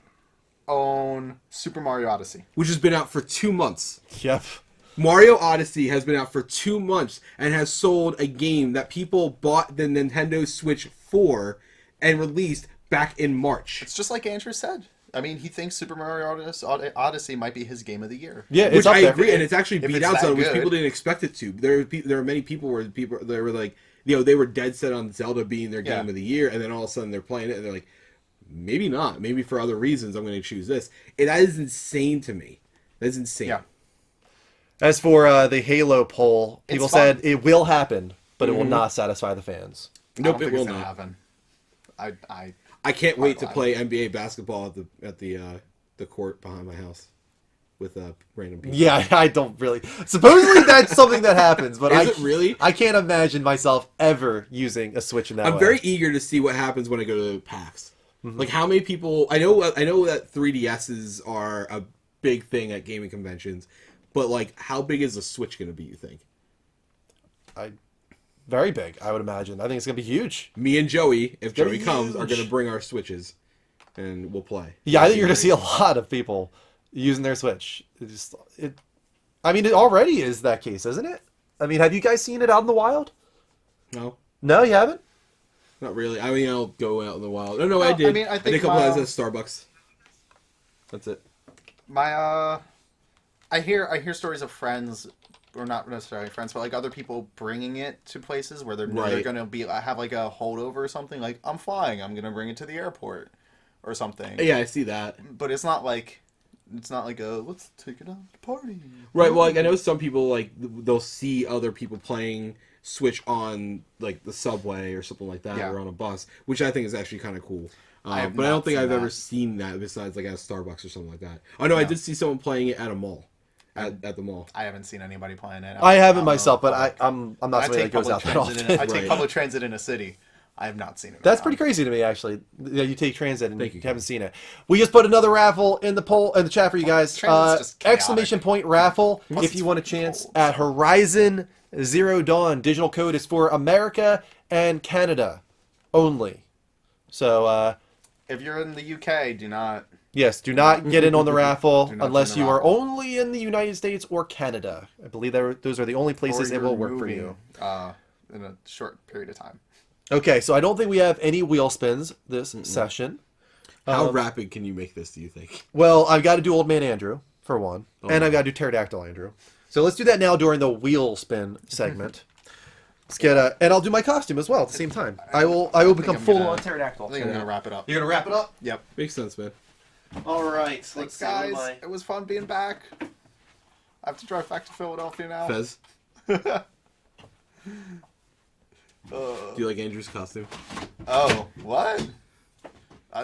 own Super Mario Odyssey. Which has been out for 2 months. Yep. Mario Odyssey has been out for 2 months and has sold a game that people bought the Nintendo Switch for and released back in March. It's just like Andrew said. I mean, he thinks Super Mario Odyssey might be his game of the year. Yeah, it's Which up I there. agree, and it's actually If beat it's out that Zelda, which good. people didn't expect it to. There are many people where they were like, they were dead set on Zelda being their game Yeah. of the year, and then all of a sudden they're playing it, and they're like, maybe not. Maybe for other reasons, I'm going to choose this. That is insane to me. That is insane. Yeah. As for the Halo poll, people It's fun. said it will happen, but it will not satisfy the fans. Nope, I don't it think will it's gonna not. happen. I I can't wait to Lie. play NBA basketball at the court behind my house with random people. Yeah, I don't really. Supposedly that's something that happens, but Is it really? I can't imagine myself ever using a Switch in that way. I'm very eager to see what happens when I go to PAX. Like how many people? I know that 3DSs are a big thing at gaming conventions, but like how big is the Switch going to be? You think? very big. I would imagine. I think it's gonna be huge. Me and Joey, if Gonna Joey be comes, are huge. going to bring our Switches, and we'll play. Yeah, I think you're gonna see a lot of people using their Switch. I mean, it already is that case, isn't it? I mean, have you guys seen it out in the wild? No, No, you haven't. not really. I mean, I'll go out in the wild. No, I did. I mean, I did think a couple my, times at Starbucks. That's it. my I hear stories of friends, or not necessarily friends, but like other people bringing it to places where they're Right. gonna be have like a holdover or something. Like, I'm flying, I'm gonna bring it to the airport or something. Yeah, I see that. But it's not like a let's take it out to party. Right. Well, like I know some people like they'll see other people playing Switch on like the subway or something like that, Yeah. or on a bus, which I think is actually kind of cool. have But I not don't think seen I've ever that. seen that besides like at a Starbucks or something like that. Oh no, I did see someone playing it at a mall, at the mall. I haven't seen anybody playing it. I haven't I'm myself, but public- I'm not I somebody that take goes public out that often. transit. I take Right. public transit in a city. I have not seen it. That's around. pretty crazy to me, actually. Yeah, you take transit and Thank you you. haven't seen it. We just put another raffle in the poll in the chat for you guys. Transit's just chaotic. Exclamation point raffle Plus if you it's want a chance cold. at Horizon Zero Dawn. Digital code is for America and Canada only. So If you're in the UK, do not. yes, do not get in on the raffle Do not unless join the you are raffle. only in the United States or Canada. I believe those are the only places or that will you're work for moving, you. in a short period of time. Okay, so I don't think we have any wheel spins this session. How rapid can you make this? Do you think? Well, I've got to do Old Man Andrew for one, Oh. and I've got to do Pterodactyl Andrew. So let's do that now during the wheel spin segment. Let's get and I'll do my costume as well at the same time. I will become I'm full gonna- on Pterodactyl. I think I'm gonna wrap it up. You're gonna wrap it up. Yep. Makes sense, man. All right, Thanks, guys. It was fun being back. I have to drive back to Philadelphia now. Fez, do you like Andrew's costume? Oh, what?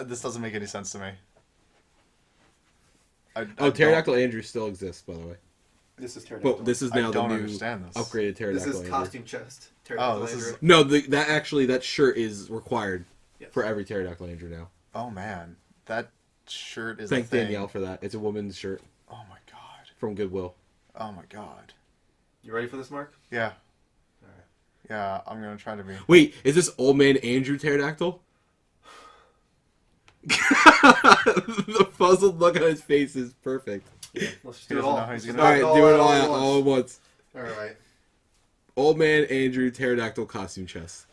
This doesn't make any sense to me. I Oh, Pterodactyl Andrew still exists, by the way. This is Pterodactyl. But this is I now the don't new understand this. upgraded Pterodactyl Andrew. chest. Oh, this is. No, that shirt is required for every Pterodactyl Andrew now. Oh man, that shirt is. Thank a thing. Danielle for that. It's a woman's shirt Oh my god. from Goodwill. Oh my god. You ready for this, Mark? Yeah. Yeah, I'm gonna try to be. Wait, is this old man Andrew Pterodactyl? The puzzled look on his face is perfect. Let's just He do it doesn't all. know how he's Let's gonna- All right, do it all at once. All right. Old man Andrew Pterodactyl costume chest.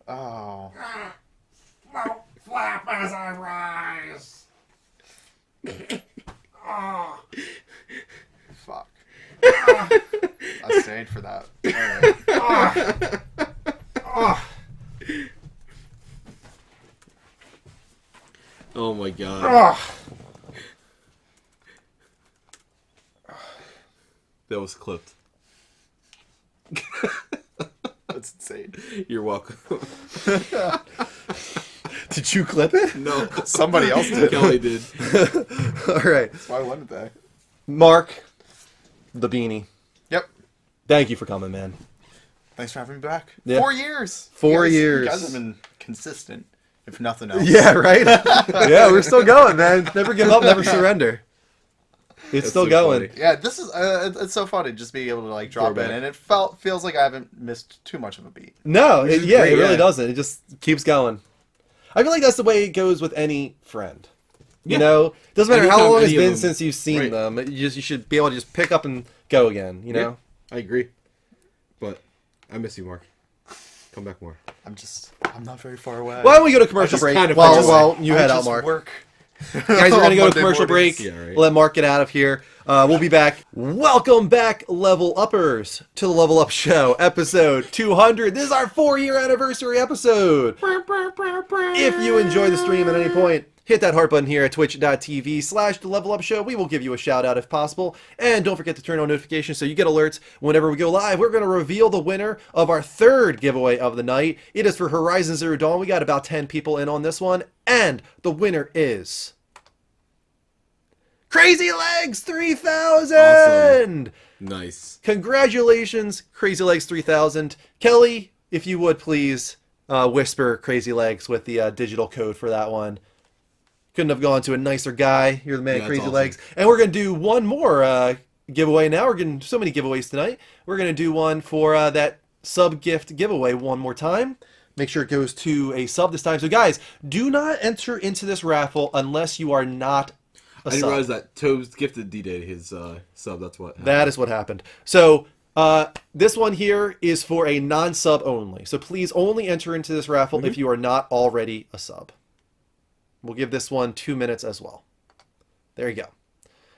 Oh. Flap as I rise. Fuck. I stayed for that. Alright. Oh my god. That was clipped. That's insane. You're welcome. Did you clip it? No, Somebody else did. Kelly did. All right, Why wouldn't they? Mark, the beanie. Yep. Thank you for coming, man. Thanks for having me back. Yeah. 4 years. 4 You years. guys have been consistent, if nothing else. Yeah, right. Yeah, we're still going, man. Never give up, never surrender. It's That's still so going. funny. Yeah, this is it's so funny just being able to like drop Throwback. in, and it feels like I haven't missed too much of a beat. No, Which is it great, really yeah. doesn't. It just keeps going. I feel like that's the way it goes with any friend. You Yeah. know, doesn't matter how Anytime long it's any of been them- since you've seen Right. them. You should be able to just pick up and go again. You know. I agree. But I miss you, Mark. Come back more. I'm not very far away. Why don't we go to commercial just break? kind of Well, feel well, you I head out, just Mark. work. Guys, we're gonna go to Monday commercial mornings. break. Yeah, right. Let Mark get out of here. We'll be back. Welcome back, Level Uppers, to the Level Up Show, episode 200. This is our 4-year anniversary episode. If you enjoy the stream at any point, hit that heart button here at twitch.tv/The Level Up Show. We will give you a shout out if possible. And don't forget to turn on notifications so you get alerts whenever we go live. We're going to reveal the winner of our 3rd giveaway of the night. It is for Horizon Zero Dawn. We got about 10 people in on this one. And the winner is Crazy Legs 3000! Awesome. Nice. Congratulations, Crazy Legs 3000. Kelly, if you would please whisper Crazy Legs with the digital code for that one. Couldn't have gone to a nicer guy. You're the man, That's Crazy awesome. Legs. And we're going to do one more giveaway now. We're getting so many giveaways tonight. We're going to do one for that sub gift giveaway one more time. Make sure it goes to a sub this time. So guys, do not enter into this raffle unless you are not a I didn't sub. realize that Toes gifted D-Day his sub. That's what happened. That is what happened. So this one here is for a non-sub only. So please only enter into this raffle if you are not already a sub. We'll give this one 2 minutes as well. There you go.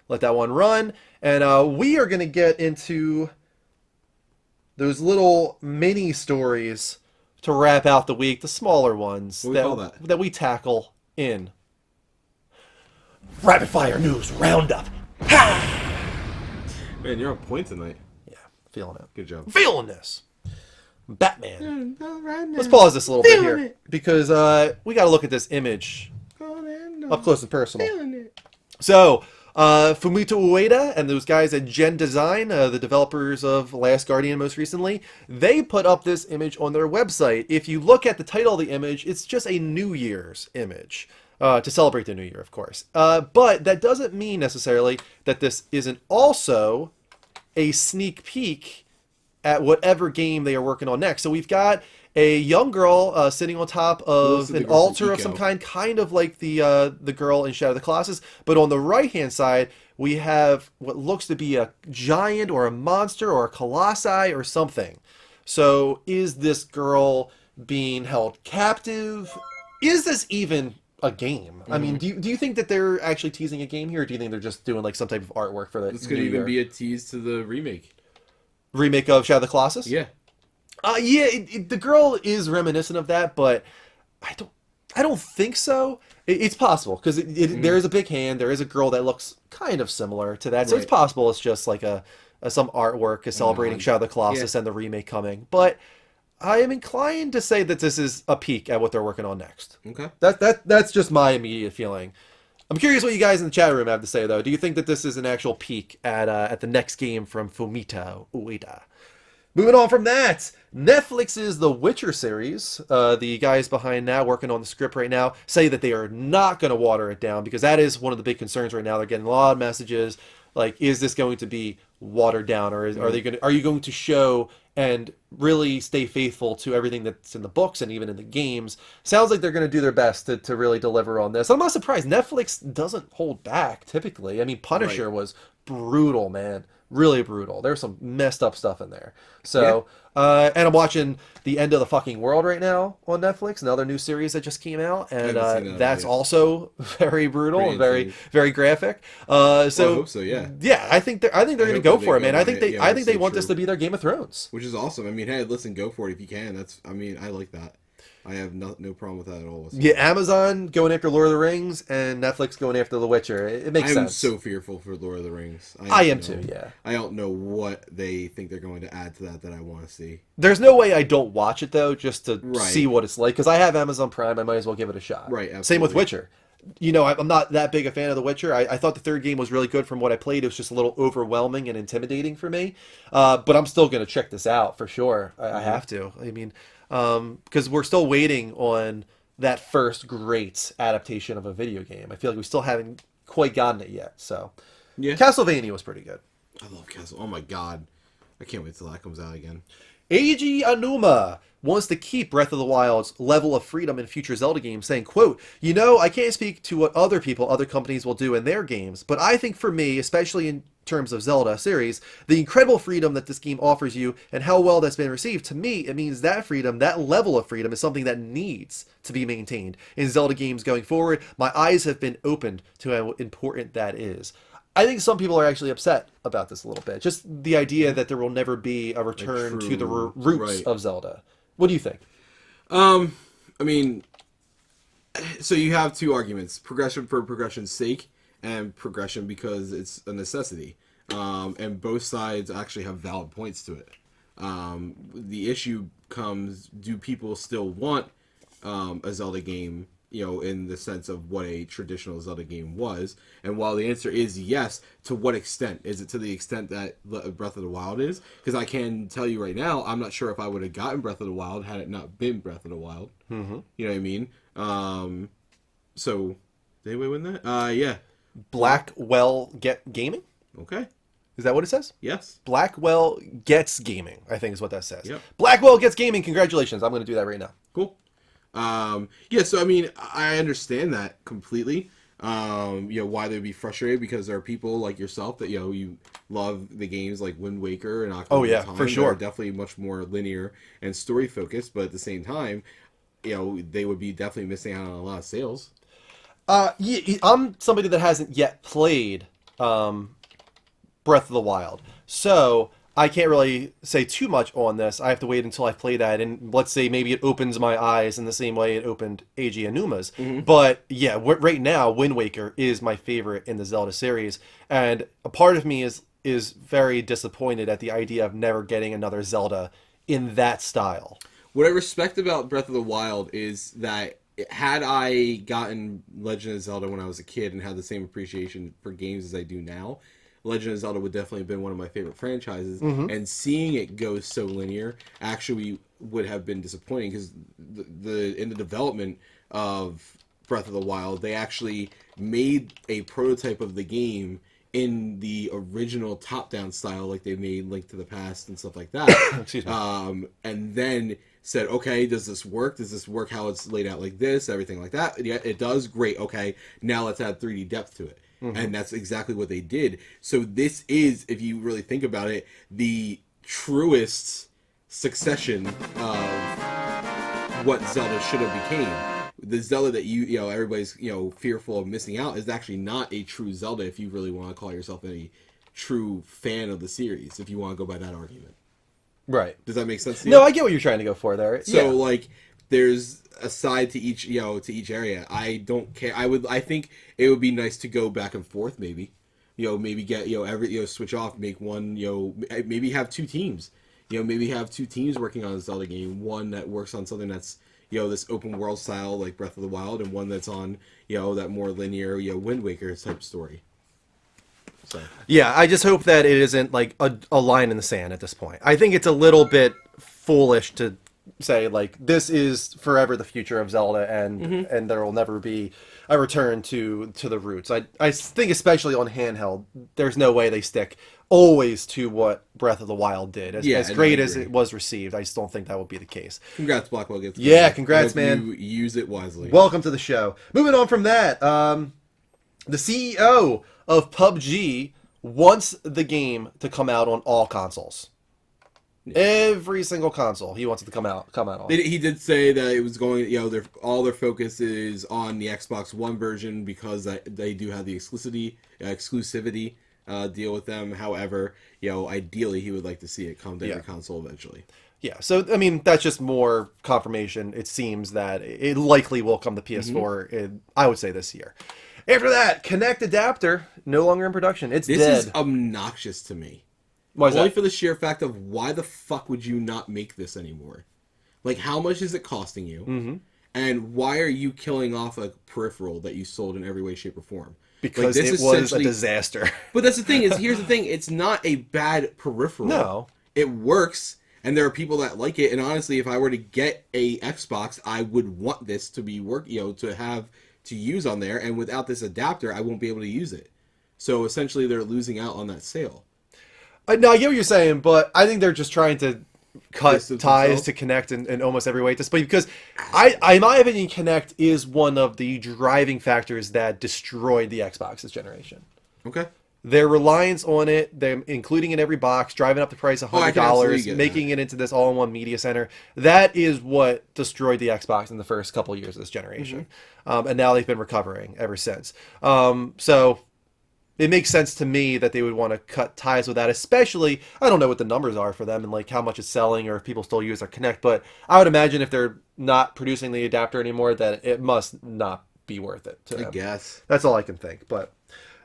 Let that one run. And we are going to get into those little mini stories to wrap out the week, the smaller ones What do we call that? that we tackle in Rapid Fire News Roundup. Man, you're on point tonight. Yeah, feeling it. Good job. Feeling this. Batman. Let's pause this a little bit here because we got to look at this image up close and personal. So, Fumito Ueda and those guys at Gen Design, the developers of Last Guardian most recently, they put up this image on their website. If you look at the title of the image, it's just a New Year's image. To celebrate the New Year, of course. But that doesn't mean necessarily that this isn't also a sneak peek at whatever game they are working on next. So we've got a young girl sitting on top of Looks like an the girl from altar of Eco. some kind of like the girl in Shadow of the Colossus. But on the right-hand side, we have what looks to be a giant or a monster or a colossi or something. So is this girl being held captive? Is this even a game? I mean, do you think that they're actually teasing a game here, or do you think they're just doing like some type of artwork for the This could even be a tease to the remake. remake of Shadow of the Colossus? Yeah. Yeah, the girl is reminiscent of that, but I don't think so. It's possible because there is a big hand. There is a girl that looks kind of similar to that, so it's Right. possible it's just like some artwork is celebrating Shadow of the Colossus and the remake coming. But I am inclined to say that this is a peek at what they're working on next. Okay. That's just my immediate feeling. I'm curious what you guys in the chat room have to say, though. Do you think that this is an actual peek at the next game from Fumito Ueda? Moving on from that, Netflix's The Witcher series, the guys behind that working on the script right now, say that they are not going to water it down because that is one of the big concerns right now. They're getting a lot of messages like, is this going to be watered down, or are you going to show and really stay faithful to everything that's in the books and even in the games? Sounds like they're going to do their best to really deliver on this. I'm not surprised. Netflix doesn't hold back typically. I mean, Punisher was brutal, man. Really brutal. There's some messed up stuff in there. So, and I'm watching The End of the Fucking World right now on Netflix, another new series that just came out, and haven't seen that that's yet. also very brutal Pretty and very insane. very graphic. So I hope so, yeah. Yeah, I think they're going to hope go that for it, they man. go I on think it. they Yeah, I think they that's want so this to true. be their Game of Thrones. Which is awesome. I mean, hey, listen, go for it if you can. I like that. I have no problem with that at all. Yeah, Amazon going after Lord of the Rings and Netflix going after The Witcher. It makes I'm sense. so fearful for Lord of the Rings. I am don't know. too, yeah. I don't know what they think they're going to add to that I want to see. There's no way I don't watch it though, just to Right. see what it's like. Because I have Amazon Prime, I might as well give it a shot. Right, Same with absolutely. Witcher. You know, I'm not that big a fan of The Witcher. I thought the third game was really good from what I played. It was just a little overwhelming and intimidating for me. But I'm still going to check this out for sure. I have to. I mean, because we're still waiting on that first great adaptation of a video game. I feel like we still haven't quite gotten it yet. So, Yeah. Castlevania was pretty good. I love Castle. Oh my god. I can't wait till that comes out again. Eiji Anuma wants to keep Breath of the Wild's level of freedom in future Zelda games, saying, quote, I can't speak to what other companies will do in their games, but I think for me, especially in terms of Zelda series, the incredible freedom that this game offers you and how well that's been received, to me, it means that freedom, that level of freedom, is something that needs to be maintained in Zelda games going forward. My eyes have been opened to how important that is. I think some people are actually upset about this a little bit. Just the idea that there will never be a return to the roots of Zelda. What do you think? I mean, so you have two arguments: progression for progression's sake, and progression because it's a necessity. And both sides actually have valid points to it. The issue comes: do people still want a Zelda game? You know, in the sense of what a traditional Zelda game was. And while the answer is yes, to what extent? Is it to the extent that Breath of the Wild is? Because I can tell you right now, I'm not sure if I would have gotten Breath of the Wild had it not been Breath of the Wild. Mm-hmm. You know what I mean? So, did anybody win that? Yeah. Blackwell Get Gaming? Okay. Is that what it says? Yes. Blackwell Gets Gaming, I think is what that says. Yep. Blackwell Gets Gaming, congratulations. I'm going to do that right now. Cool. Yeah, so I mean, I understand that completely. You know, why they'd be frustrated, because there are people like yourself that, you know, you love the games like Wind Waker and Ocarina of Time for sure. that are definitely much more linear and story focused, but at the same time, you know, they would be definitely missing out on a lot of sales. Yeah, I'm somebody that hasn't yet played Breath of the Wild, so I can't really say too much on this. I have to wait until I play that, and let's say maybe it opens my eyes in the same way it opened Eiji Anuma's. Mm-hmm. But yeah, right now, Wind Waker is my favorite in the Zelda series, and a part of me is very disappointed at the idea of never getting another Zelda in that style. What I respect about Breath of the Wild is that had I gotten Legend of Zelda when I was a kid and had the same appreciation for games as I do now, Legend of Zelda would definitely have been one of my favorite franchises, and seeing it go so linear actually would have been disappointing, because in the development of Breath of the Wild, they actually made a prototype of the game in the original top-down style, like they made Link to the Past and stuff like that. Excuse me. And then said, okay, does this work? Does this work how it's laid out like this? Everything like that. Yeah, it does. Great. Okay, now let's add 3D depth to it. Mm-hmm. And that's exactly what they did. So this is, if you really think about it, the truest succession of what Zelda should have became. The Zelda that you know everybody's fearful of missing out is actually not a true Zelda, if you really want to call yourself a true fan of the series, if you want to go by that argument. Right. Does that make sense to you? No, I get what you're trying to go for there. So like, there's a side to each area. I don't care. I think it would be nice to go back and forth, maybe. Maybe get switch off, make one, maybe have two teams. Maybe have two teams working on a Zelda game. One that works on something that's this open world style like Breath of the Wild, and one that's on that more linear Wind Waker type story. So yeah, I just hope that it isn't like a line in the sand at this point. I think it's a little bit foolish to say like this is forever the future of Zelda, and there will never be a return to the roots. I think especially on handheld, there's no way they stick always to what Breath of the Wild did. As great as it was received, I just don't think that will be the case. Congrats, Blackwell. Yeah, congrats, man. You use it wisely. Welcome to the show. Moving on from that, the CEO of PUBG wants the game to come out on all consoles. Every single console he wants it to come out on. He did say that it was going, all their focus is on the Xbox One version because they do have the exclusivity deal with them. However, ideally he would like to see it come to every console eventually. Yeah, so I mean that's just more confirmation. It seems that it likely will come to PS4 in, I would say, this year. After that, Kinect adapter no longer in production. It's dead. This is obnoxious to me. Why is Only that? for the sheer fact of why the fuck would you not make this anymore? Like, how much is it costing you? Mm-hmm. And why are you killing off a peripheral that you sold in every way, shape, or form? Because it was a disaster. But that's the thing, here's the thing, it's not a bad peripheral. No. It works, and there are people that like it, and honestly, if I were to get a Xbox, I would want this to be to use on there, and without this adapter, I won't be able to use it. So essentially, they're losing out on that sale. No, I get what you're saying, but I think they're just trying to cut ties to Kinect in almost every way at this point, because in my opinion, Kinect is one of the driving factors that destroyed the Xbox this generation. Okay. their reliance on it, them including in every box, driving up the price Oh, I can absolutely $100, get making it into this all-in-one media center, that is what destroyed the Xbox in the first couple years of this generation. And now they've been recovering ever since. So it makes sense to me that they would want to cut ties with that, especially, I don't know what the numbers are for them and like how much it's selling or if people still use their Kinect, but I would imagine if they're not producing the adapter anymore, that it must not be worth it to I them. guess. That's all I can think. But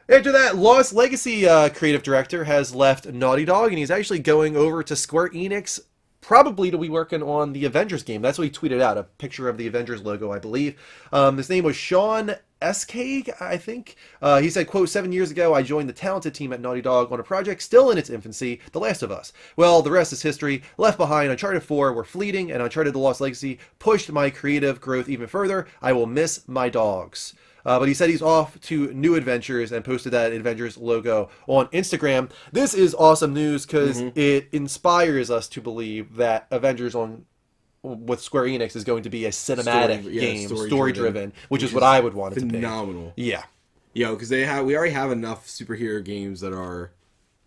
after that, Lost Legacy creative director has left Naughty Dog, and he's actually going over to Square Enix, probably to be working on the Avengers game. That's what he tweeted out, a picture of the Avengers logo, I believe. His name was Sean Eskag, I think. He said, quote, 7 years ago, I joined the talented team at Naughty Dog on a project still in its infancy, The Last of Us. Well, the rest is history. Left Behind, Uncharted 4 were fleeting, and Uncharted The Lost Legacy pushed my creative growth even further. I will miss my dogs. But he said he's off to new adventures and posted that Avengers logo on Instagram. This is awesome news because it inspires us to believe that Avengers with Square Enix is going to be a cinematic game, story-driven, which is what I would want it to be. Phenomenal. Yeah. Because we already have enough superhero games that are,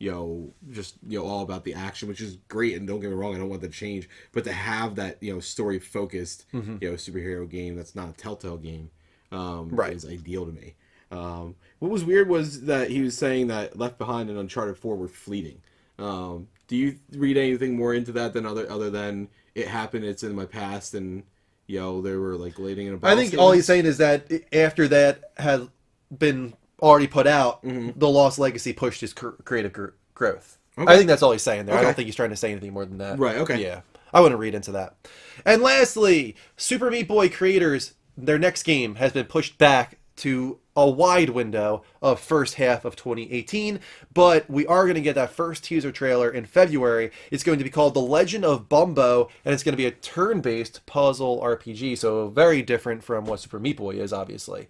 just all about the action, which is great. And don't get me wrong, I don't want that to change. But to have that story-focused superhero game that's not a Telltale game, is ideal to me. What was weird was that he was saying that Left Behind and Uncharted 4 were fleeting. Do you read anything more into that than other than it happened, it's in my past, and they were like laying in a I think all he's saying is that after that had been already put out, the Lost Legacy pushed his creative growth. Okay. I think that's all he's saying there. I Okay. don't think he's trying to say anything more than that. Right, okay. Yeah. I wouldn't read into that. And lastly, Super Meat Boy creators, their next game has been pushed back to a wide window of first half of 2018, but we are going to get that first teaser trailer in February. It's going to be called The Legend of Bumbo, and it's going to be a turn-based puzzle RPG, so very different from what Super Meat Boy is, obviously.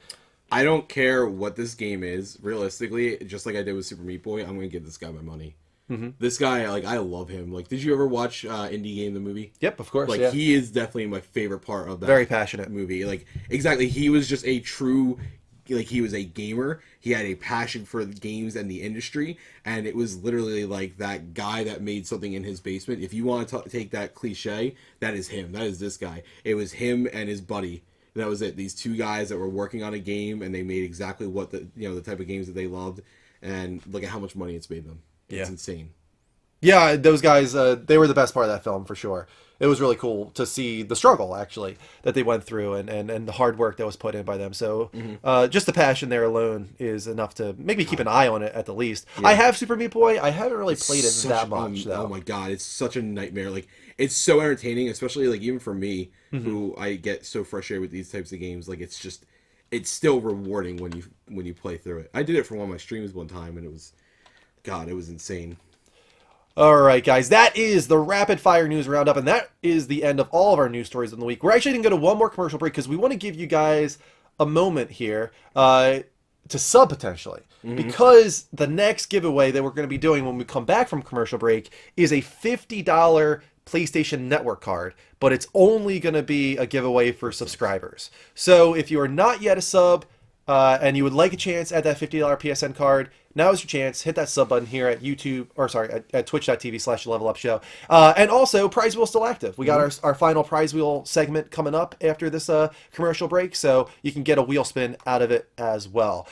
I don't care what this game is, realistically, just like I did with Super Meat Boy, I'm going to give this guy my money. This guy, I love him. Did you ever watch Indie Game, the movie? Yep, of course, yeah. He is definitely my favorite part of that. Very passionate. Movie. Exactly, he was just a true, he was a gamer. He had a passion for the games and the industry, and it was literally that guy that made something in his basement. If you want to take that cliche, that is him. That is this guy. It was him and his buddy. That was it. These two guys that were working on a game, and they made exactly what the type of games that they loved, and look at how much money it's made them. It's insane. Yeah, those guys, they were the best part of that film, for sure. It was really cool to see the struggle, actually, that they went through and the hard work that was put in by them. So just the passion there alone is enough to make me keep an eye on it, at the least. Yeah. I have Super Meat Boy. I haven't really played it that much, though. Oh, my God. It's such a nightmare. It's so entertaining, especially, even for me, who I get so frustrated with these types of games. It's still rewarding when you play through it. I did it for one of my streams one time, and it was insane. All right, guys, that is the rapid fire news roundup, and that is the end of all of our news stories of the week. We're actually going to go to one more commercial break because we want to give you guys a moment here to sub potentially, because the next giveaway that we're going to be doing when we come back from commercial break is a $50 PlayStation Network card, but it's only going to be a giveaway for subscribers. So if you are not yet a sub and you would like a chance at that $50 PSN card, now is your chance. Hit that sub button here at at twitch.tv/levelupshow. And also, prize wheel still active. We got our final prize wheel segment coming up after this commercial break, so you can get a wheel spin out of it as well.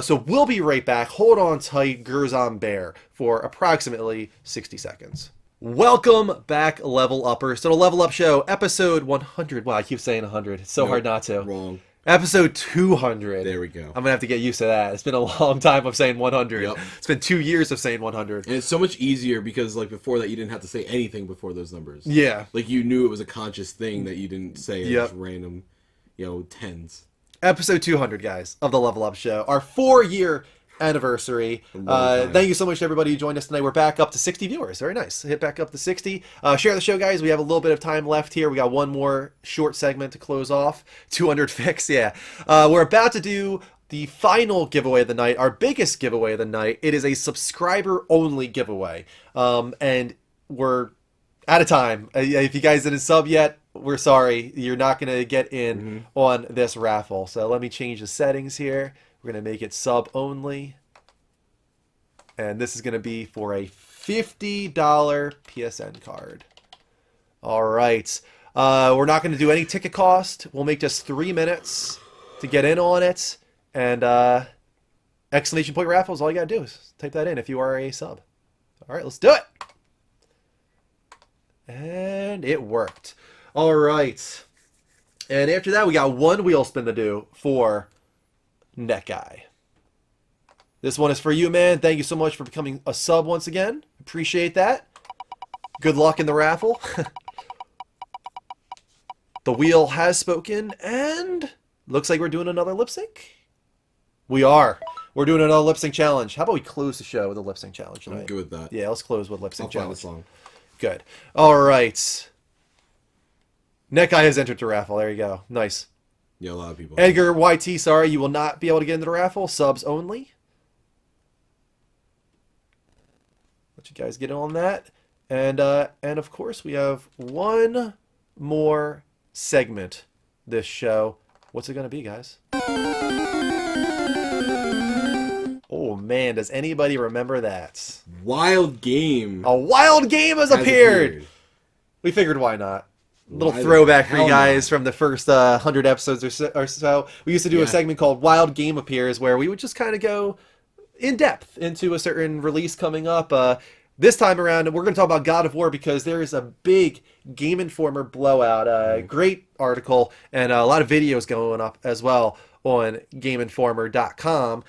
So we'll be right back. Hold on tight, Gurzon Bear, for approximately 60 seconds. Welcome back, Level Uppers, to the Level Up Show, episode 100. Wow, I keep saying 100. It's so hard not to. Wrong. Episode 200. There we go. I'm going to have to get used to that. It's been a long time of saying 100. Yep. It's been 2 years of saying 100. And it's so much easier because, before that, you didn't have to say anything before those numbers. Yeah. You knew it was a conscious thing that you didn't say just random, tens. Episode 200, guys, of the Level Up Show. Our 4-year anniversary. Thank you so much to everybody who joined us tonight. We're back up to 60 viewers. Very nice. Hit back up to 60. Share the show, guys. We have a little bit of time left here. We got one more short segment to close off. 200 fix, yeah. We're about to do the final giveaway of the night, our biggest giveaway of the night. It is a subscriber-only giveaway. And we're out of time. If you guys didn't sub yet, we're sorry. You're not going to get in on this raffle. So let me change the settings here. We're going to make it sub only. And this is going to be for a $50 PSN card. All right. We're not going to do any ticket cost. We'll make just 3 minutes to get in on it. And exclamation point raffles, all you got to do is type that in if you are a sub. All right, let's do it. And it worked. All right. And after that, we got one wheel spin to do for Net Guy. This one is for you, man. Thank you so much for becoming a sub once again. Appreciate that. Good luck in the raffle. The wheel has spoken, and looks like we're doing another lip sync. We are. We're doing another lip sync challenge. How about we close the show with a lip sync challenge tonight? I'm good with that. Yeah, let's close with lip sync I'll find a challenge. song. Good. All right. Net Guy has entered the raffle. There you go. Nice. Yeah, a lot of people. Edgar YT, sorry, you will not be able to get into the raffle. Subs only. Let you guys get on that. And of course, we have one more segment this show. What's it going to be, guys? Oh, man. Does anybody remember that? Wild Game. A wild game has appeared. We figured why not. Little Why the throwback for you hell guys not? from the first 100 episodes or so. We used to do Yeah. a segment called Wild Game Appears where we would just kind of go in depth into a certain release coming up. This time around, we're going to talk about God of War because there is a big Game Informer blowout. Great article and a lot of videos going up as well on GameInformer.com.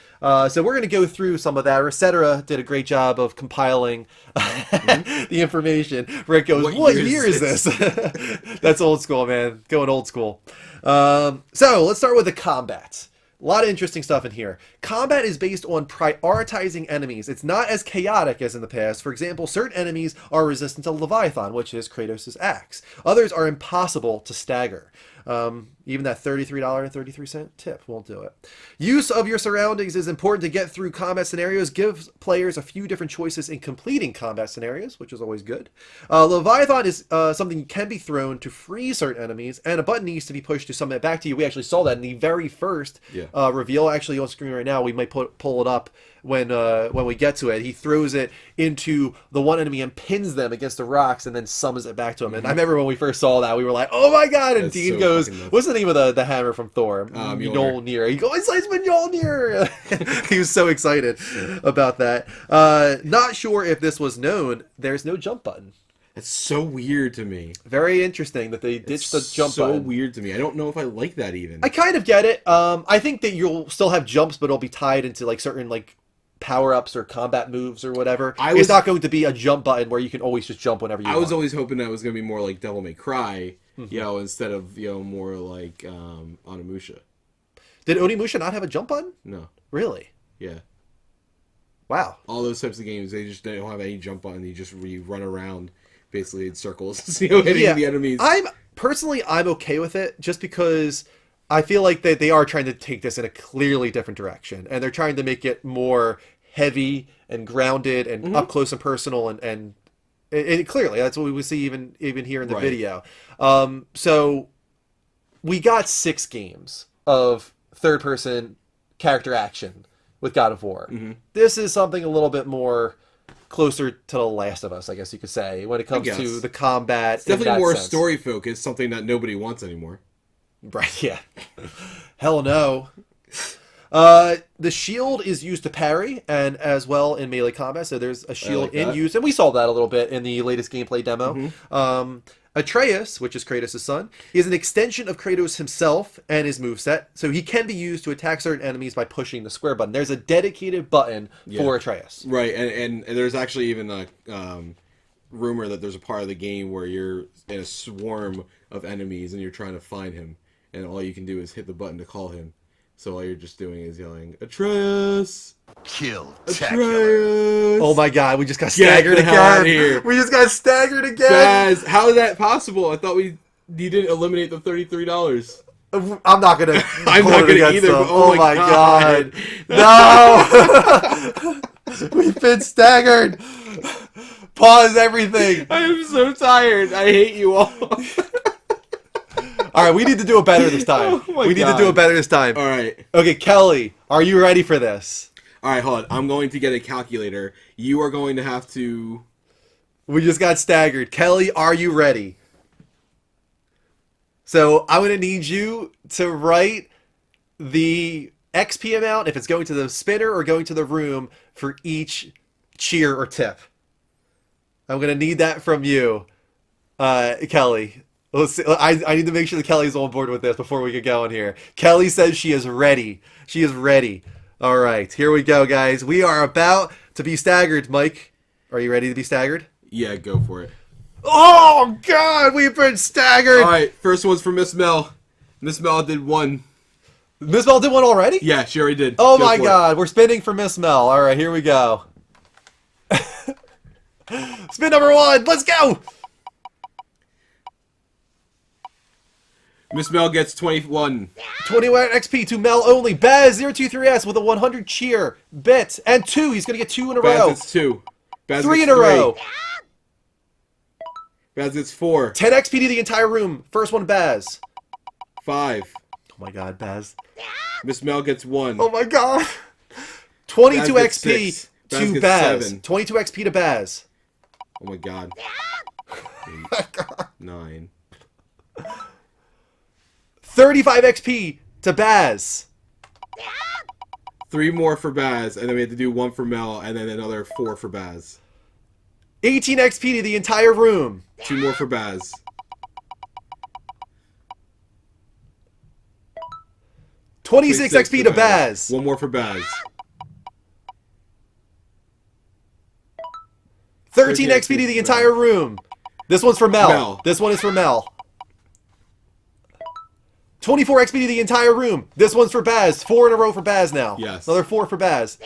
So we're going to go through some of that. Recetera did a great job of compiling the information. Rick goes, what year is this? That's old school, man. Going old school. So let's start with the combat. A lot of interesting stuff in here. Combat is based on prioritizing enemies. It's not as chaotic as in the past. For example, certain enemies are resistant to Leviathan, which is Kratos' axe. Others are impossible to stagger. Even that $33.33 tip won't do it. Use of your surroundings is important to get through combat scenarios. Gives players a few different choices in completing combat scenarios, which is always good. Leviathan is something can be thrown to free certain enemies, and a button needs to be pushed to summon it back to you. We actually saw that in the very first reveal. Actually, on screen right now, we might pull it up when we get to it. He throws it into the one enemy and pins them against the rocks, and then summons it back to him. And I remember when we first saw that, we were like, "Oh my god!" And That's Dean so goes, fucking nuts. "What's the name of the hammer from Thor?" Mjolnir. He goes, "It's Mjolnir." He was so excited about that. Not sure if this was known. There's no jump button. It's so weird to me. Very interesting that they ditched the jump so button. weird to me. I don't know if I like that even. I kind of get it. I think that you'll still have jumps, but it'll be tied into like certain like power-ups or combat moves or whatever. It's not going to be a jump button where you can always just jump whenever you want. I was always hoping that it was going to be more like Devil May Cry, instead of, more like Onimusha. Did Onimusha not have a jump button? No. Really? Yeah. Wow. All those types of games, they just don't have any jump button. You run around basically in circles, hitting the enemies. I'm okay with it just because I feel like they are trying to take this in a clearly different direction, and they're trying to make it more heavy and grounded and up close and personal, and clearly that's what we would see even here in the video. So we got 6 games of third-person character action with God of War. This is something a little bit more closer to The Last of Us, I guess you could say, when it comes to the combat. It's definitely in that more sense. story focused, something that nobody wants anymore. Right, yeah. Hell no. The shield is used to parry, and as well in melee combat, so there's a shield in use, and we saw that a little bit in the latest gameplay demo. Atreus, which is Kratos' son, is an extension of Kratos himself and his moveset, so he can be used to attack certain enemies by pushing the square button. There's a dedicated button for Atreus. Right, and there's actually even a rumor that there's a part of the game where you're in a swarm of enemies and you're trying to find him, and all you can do is hit the button to call him. So all you're just doing is yelling, Atreus! Kill. Atreus! Oh my god, we just got Get staggered the hell out of again! here. We just got staggered again! Guys, how is that possible? I thought you didn't eliminate the $33. I'm not gonna. I'm hold not it gonna against either, them. but oh my God. No! We've been staggered. Pause everything. I am so tired. I hate you all. All right, we need to do it better this time. Oh my we need to God. do it better this time. All right. Okay, Kelly, are you ready for this? All right, hold on. I'm going to get a calculator. You are going to have to. We just got staggered. Kelly, are you ready? So I'm going to need you to write the XP amount, if it's going to the spinner or going to the room, for each cheer or tip. I'm going to need that from you, Kelly. Let's see. I need to make sure that Kelly's on board with this before we get going here. Kelly says she is ready. She is ready. All right, here we go, guys. We are about to be staggered. Mike, are you ready to be staggered? Yeah, go for it. Oh, God, we've been staggered. All right, first one's for Miss Mel. Miss Mel did one. Miss Mel did one already? Yeah, she already did. Oh, Go my for it. God. We're spinning for Miss Mel. All right, here we go. Spin number 1. Let's go. Miss Mel gets 21. 21 XP to Mel only. Baz023S with a 100 cheer bit. And 2. He's going to get 2 in a Baz row. gets 2. Baz 3 gets in a row. Baz gets 4. 10 XP to the entire room. First one, Baz. 5. Oh, my God, Baz. Miss Mel gets 1. Oh, my God. 22 Baz gets XP 6. Baz to gets Baz. 7. 22 XP to Baz. Oh my God. 8, 9. 35 XP to Baz. 3 more for Baz, and then we have to do 1 for Mel, and then another 4 for Baz. 18 XP to the entire room. 2 more for Baz. 26 XP to Baz. 1 more for Baz. 13 XP to the entire room. This one's for Mel. Mel. This one is for Mel. 24 XP to the entire room. This one's for Baz. 4 in a row for Baz now. Yes. Another 4 for Baz.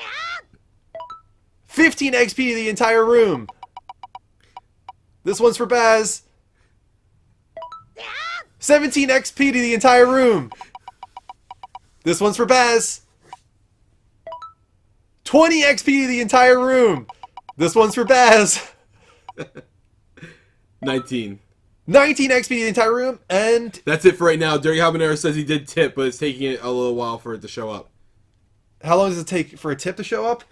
15 XP to the entire room. This one's for Baz. 17 XP to the entire room. This one's for Baz. 20 XP to the entire room. This one's for Baz. 19. 19 XP to the entire room, and That's it for right now. Dirty Habanero says he did tip, but it's taking it a little while for it to show up. how long does it take for a tip to show up?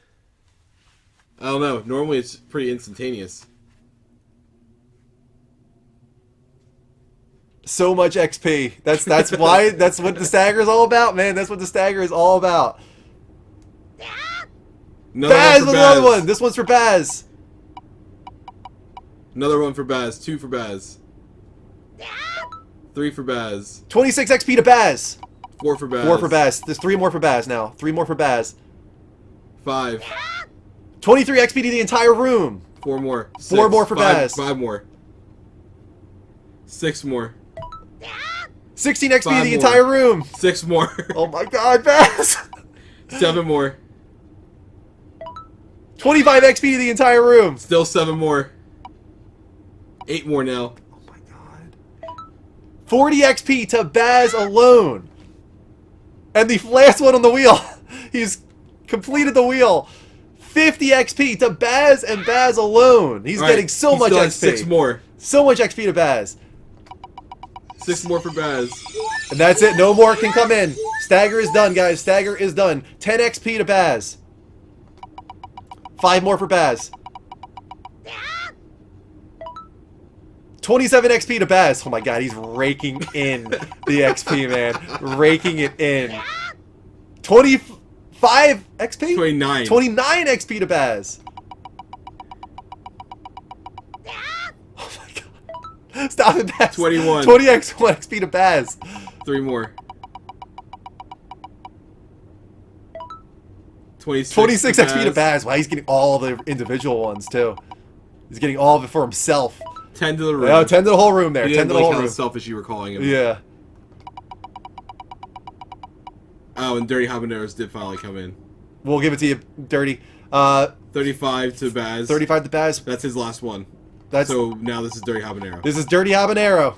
I don't know. Normally it's pretty instantaneous. So much XP. That's why that's what the stagger is all about, man. That's what the stagger is all about. Baz with another one. This one's for Baz. Another one for Baz. 2 for Baz. 3 for Baz. 26 XP to Baz. 4 for Baz. 4 for Baz. There's 3 more for Baz now. 3 more for Baz. 5. 23 XP to the entire room. 4 more. 4 more for 5, Baz. 5 more. 6 more. 16 XP to 5 the more. entire room. 6 more. Oh my God, Baz. 7 more. 25 XP to the entire room. Still 7 more. 8 more now. Oh my God. 40 XP to Baz alone. And the last one on the wheel. He's completed the wheel. 50 XP to Baz and Baz alone. He's All right, getting so he much still XP. has 6 more. So much XP to Baz. 6 more for Baz. And that's it. No more can come in. Stagger is done, guys. Stagger is done. 10 XP to Baz. 5 more for Baz. 27 XP to Baz. Oh my God, he's raking in the XP, man. Raking it in. 25 XP? 29. 29 XP to Baz. Oh my God. Stop it, Baz. 21. 20 XP to Baz. 3 more. 26 XP to Baz. Wow, he's getting all the individual ones, too. He's getting all of it for himself. 10 to the room. Yeah, 10 to the whole room there. He 10 didn't to the like whole how room. selfish you were calling him. Yeah. Oh, and Dirty Habaneros did finally come in. We'll give it to you, Dirty. 35 to Baz. 35 to Baz. That's his last one. That's So now this is Dirty Habanero. This is Dirty Habanero.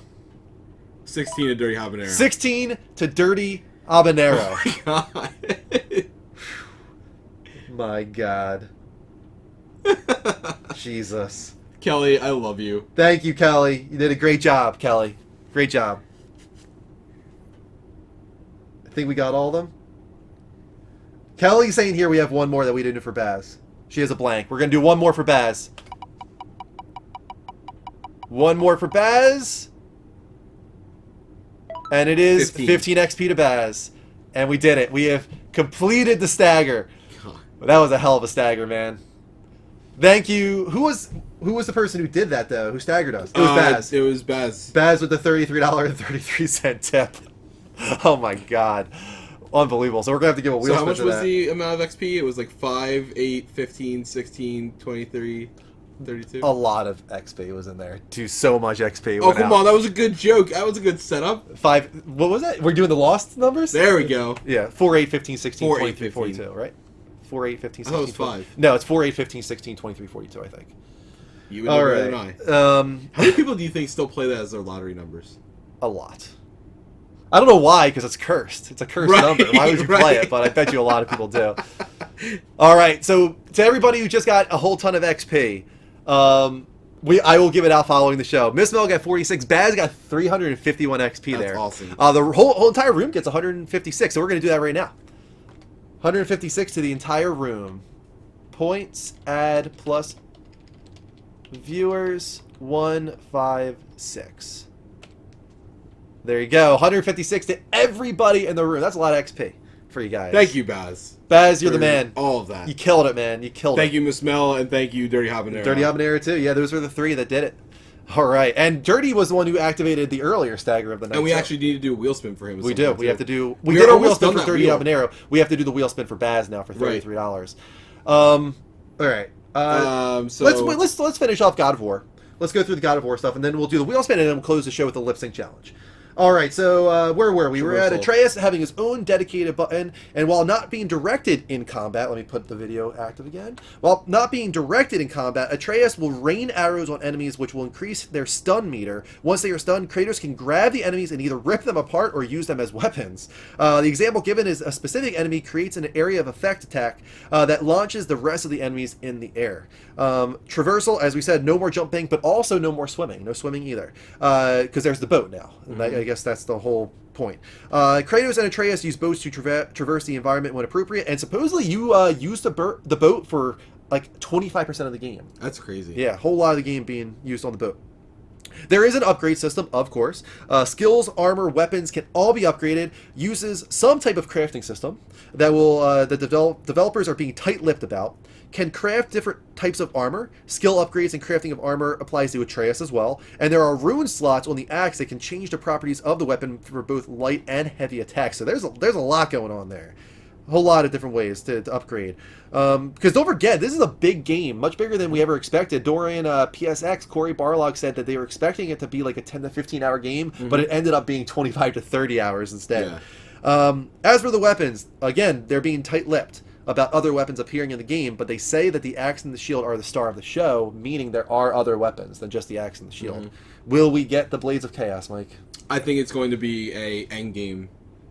16 to Dirty Habanero. 16 to Dirty Habanero. God. My God. Jesus. Kelly, I love you. Thank you, Kelly. You did a great job, Kelly. Great job. I think we got all of them. Kelly's saying here we have one more that we didn't do for Baz. She has a blank. We're going to do one more for Baz. One more for Baz. And it is 15 XP to Baz. And we did it. We have completed the stagger. That was a hell of a stagger, man. Thank you. Who was the person who did that, though? Who staggered us? It was Baz. It was Baz. Baz with the $33.33 tip. Oh, my God. Unbelievable. So we're going to have to give a wheel So how spin much to was that. the amount of XP? It was like 5, 8, 15, 16, 23, 32. A lot of XP was in there. So much XP. Oh, come on. That was a good joke. That was a good setup. 5. What was that? We're doing the lost numbers? There we go. Yeah. 4, 8, 15, 16, 4, 8, 23, 15. 42, right? 4, 8, 15, I thought 16, it was 5. No, it's 4, 8, 15, 16, 23, 42, I think. You would know better than I. How many people do you think still play that as their lottery numbers? A lot. I don't know why, because it's cursed. It's a cursed Right, number. Why would you play right. it? But I bet you a lot of people do. All right, so to everybody who just got a whole ton of XP, I will give it out following the show. Miss Mel got 46. Baz got 351 XP That's there. awesome. The whole entire room gets 156, so we're going to do that right now. 156 to the entire room. Points, add, plus viewers, 156. There you go. 156 to everybody in the room. That's a lot of XP for you guys. Thank you, Baz. Baz, you're the for man. All of that. You killed it, man. You killed it. Thank you, Miss Mel, and thank you, Dirty Habanero. Dirty Habanero, too. Yeah, those were the 3 that did it. All right. And Dirty was the one who activated the earlier stagger of the night. And we so actually need to do a wheel spin for him. we do. We have to do... We We're did our wheel almost spin done for that Dirty wheel. Habanero. We have to do the wheel spin for Baz now for Right. $33. All right. So Let's finish off God of War. Let's go through the God of War stuff, and then we'll do the wheel spin, and then we'll close the show with the lip sync challenge. All right, so where were we? We were at Traversal. Atreus having his own dedicated button, and while not being directed in combat, let me put the video active again. While not being directed in combat, Atreus will rain arrows on enemies, which will increase their stun meter. Once they are stunned, Kratos can grab the enemies and either rip them apart or use them as weapons. The example given is a specific enemy creates an area of effect attack that launches the rest of the enemies in the air. Traversal, as we said, no more jumping, but also no more swimming. No swimming either, because there's the boat now. And I guess that's the whole point. Kratos and Atreus use boats to traverse the environment when appropriate, and supposedly you use the boat for like 25% of the game. that's crazy. Yeah, a whole lot of the game being used on the boat. There is an upgrade system, of course. Skills, armor, weapons can all be upgraded. Uses some type of crafting system that will the developers are being tight-lipped about. Can craft different types of armor. Skill upgrades and crafting of armor applies to Atreus as well. And there are rune slots on the axe that can change the properties of the weapon for both light and heavy attacks. So there's a lot going on there. A whole lot of different ways to upgrade. Because don't forget, this is a big game, much bigger than we ever expected. During PSX, Corey Barlog said that they were expecting it to be like a 10 to 15 hour game, but it ended up being 25 to 30 hours instead. Yeah. As for the weapons, again, they're being tight-lipped about other weapons appearing in the game, but they say that the axe and the shield are the star of the show, meaning there are other weapons than just the axe and the shield. Will we get the Blades of Chaos, Mike? I think it's going to be a end game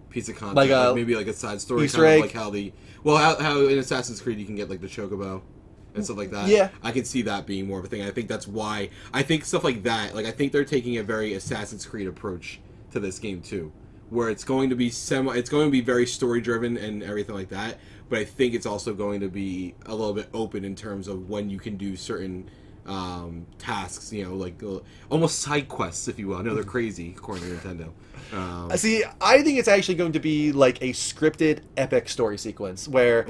piece of content, Like a maybe like a side story, Easter kind egg? of like how in Assassin's Creed you can get like the chocobo and stuff like that. Yeah. I can see that being more of a thing. I think that's why I think stuff like that. Like I think they're taking a very Assassin's Creed approach to this game too, where it's going to be it's going to be very story driven and everything like that. But I think it's also going to be a little bit open in terms of when you can do certain tasks, like almost side quests, if you will. I know they're crazy, according to Nintendo. See, I think it's actually going to be like a scripted epic story sequence where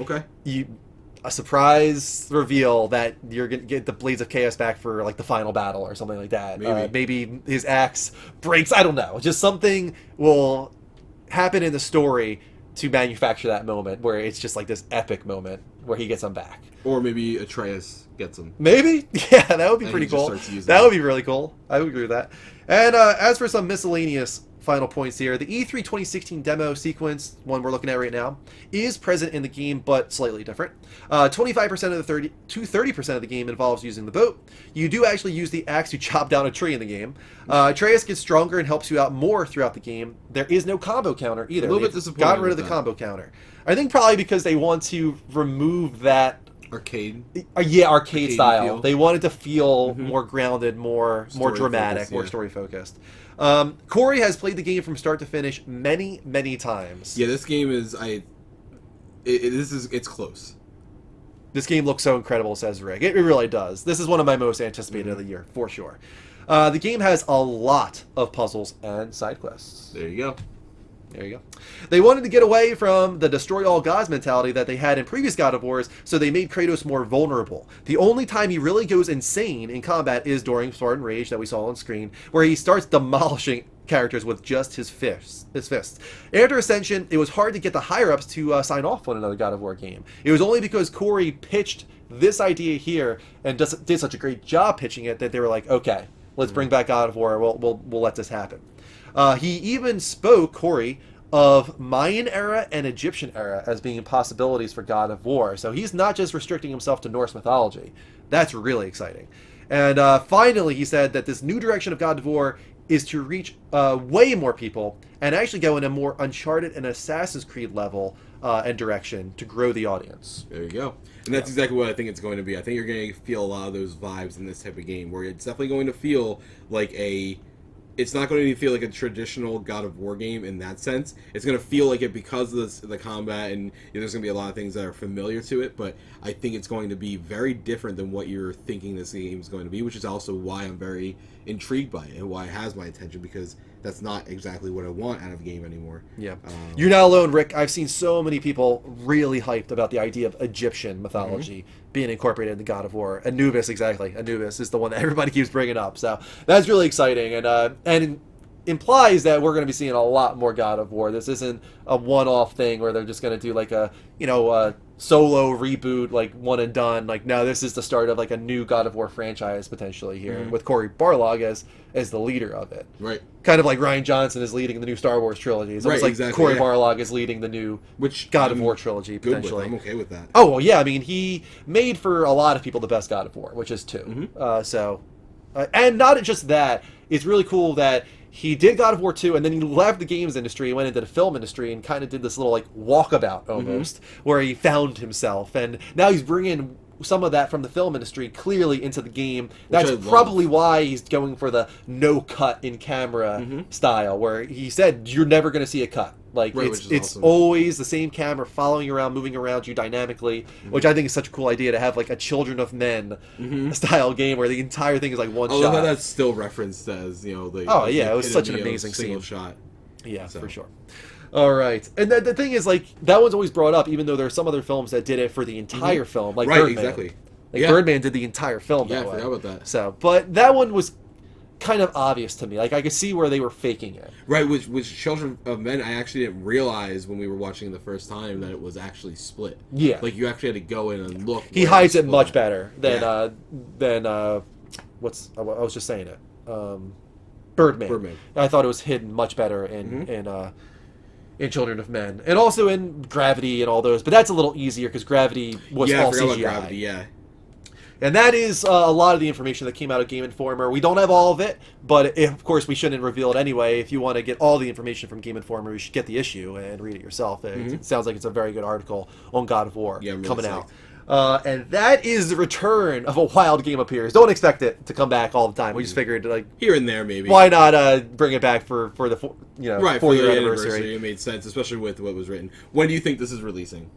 a surprise reveal that you're going to get the Blades of Chaos back for like the final battle or something like that. Maybe his axe breaks. I don't know. Just something will happen in the story to manufacture that moment where it's just like this epic moment where he gets them back. Or maybe Atreus gets them. Maybe. Yeah, that would be And pretty he just cool. starts using That it. would be really cool. I would agree with that. And as for some miscellaneous final points here, the E3 2016 demo sequence, one we're looking at right now, is present in the game, but slightly different. 25% of the 30% of the game involves using the boat. You do actually use the axe to chop down a tree in the game. Atreus gets stronger and helps you out more throughout the game. There is no combo counter either. A little bit They've disappointed gotten rid of with the that. combo counter. I think probably because they want to remove that Arcade. arcade style. feel. They wanted to feel more grounded, more Story dramatic, focused, more yeah. story focused. Corey has played the game from start to finish many, many times. Yeah, this game is it's close. This game looks so incredible, says Rick. It really does. This is one of my most anticipated of the year, for sure. The game has a lot of puzzles and side quests. There you go. There you go. They wanted to get away from the destroy all gods mentality that they had in previous God of Wars, so they made Kratos more vulnerable. The only time he really goes insane in combat is during Spartan Rage that we saw on screen, where he starts demolishing characters with just his fists. After Ascension, it was hard to get the higher-ups to sign off on another God of War game. It was only because Corey pitched this idea here and did such a great job pitching it that they were like, okay, let's bring back God of War. We'll let this happen. He even spoke, Corey, of Mayan era and Egyptian era as being possibilities for God of War. So he's not just restricting himself to Norse mythology. That's really exciting. And finally, he said that this new direction of God of War is to reach way more people and actually go in a more Uncharted and Assassin's Creed level and direction to grow the audience. There you go. And that's exactly what I think it's going to be. I think you're going to feel a lot of those vibes in this type of game, where it's definitely going to feel like it's not going to feel like a traditional God of War game in that sense. It's going to feel like it because of the combat, and there's going to be a lot of things that are familiar to it, but I think it's going to be very different than what you're thinking this game is going to be, which is also why I'm very intrigued by it and why it has my attention, because that's not exactly what I want out of a game anymore. Yeah. You're not alone, Rick. I've seen so many people really hyped about the idea of Egyptian mythology being incorporated in the God of War. Anubis, exactly. Anubis is the one that everybody keeps bringing up. So that's really exciting, and implies that we're going to be seeing a lot more God of War. This isn't a one-off thing where they're just going to do like a solo reboot, like one and done. Like, no, this is the start of like a new God of War franchise potentially here with Cory Barlog as the leader of it. Right. Kind of like Rian Johnson is leading the new Star Wars trilogy. It's almost Right, like exactly, Cory yeah. Barlog is leading the new God of War trilogy Good with. potentially. I'm okay with that. Oh well, yeah. I mean, he made for a lot of people the best God of War, which is 2. And not just that, it's really cool that he did God of War 2, and then he left the games industry and went into the film industry and kind of did this little like walkabout almost, where he found himself, and now he's bringing some of that from the film industry clearly into the game. That's probably why he's going for the no cut in camera style, where he said you're never going to see a cut. Like, it's awesome. Always the same camera following you around, moving around you dynamically, which I think is such a cool idea to have like a Children of Men style game where the entire thing is like one shot. I love how that's still referenced as, it was such an amazing single scene. shot. Yeah, for sure. All right. And the thing is, like, that one's always brought up, even though there are some other films that did it for the entire film, like Birdman. Exactly. Like, Birdman did the entire film Yeah, that I way. forgot about that. So, but that one was kind of obvious to me. Like, I could see where they were faking it. Right, which Children of Men, I actually didn't realize when we were watching it the first time that it was actually split. Yeah. Like, you actually had to go in and look. He hides it much better than, Yeah. I was just saying it. Birdman. I thought it was hidden much better in Children of Men, and also in Gravity and all those. But that's a little easier because Gravity was all I forgot CGI. about Gravity, yeah. And that is a lot of the information that came out of Game Informer. We don't have all of it, but of course we shouldn't reveal it anyway. If you want to get all the information from Game Informer, you should get the issue and read it yourself. It sounds like it's a very good article on God of War coming out. And that is the return of A Wild Game Appears. Don't expect it to come back all the time. We just figured, like, here and there, maybe. Why not bring it back for the 4-year for the anniversary? It made sense, especially with what was written. When do you think this is releasing?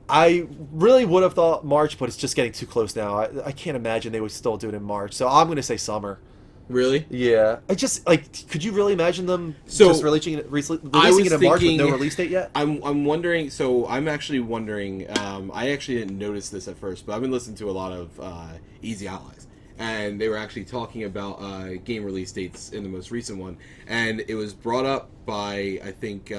I really would have thought March, but it's just getting too close now. I can't imagine they would still do it in March, so I'm going to say summer. Really? Yeah. I just, like, could you really imagine them just releasing it in March with no release date yet? I'm wondering, so I'm actually wondering, I actually didn't notice this at first, but I've been listening to a lot of Easy Allies, and they were actually talking about game release dates in the most recent one, and it was brought up by, I think,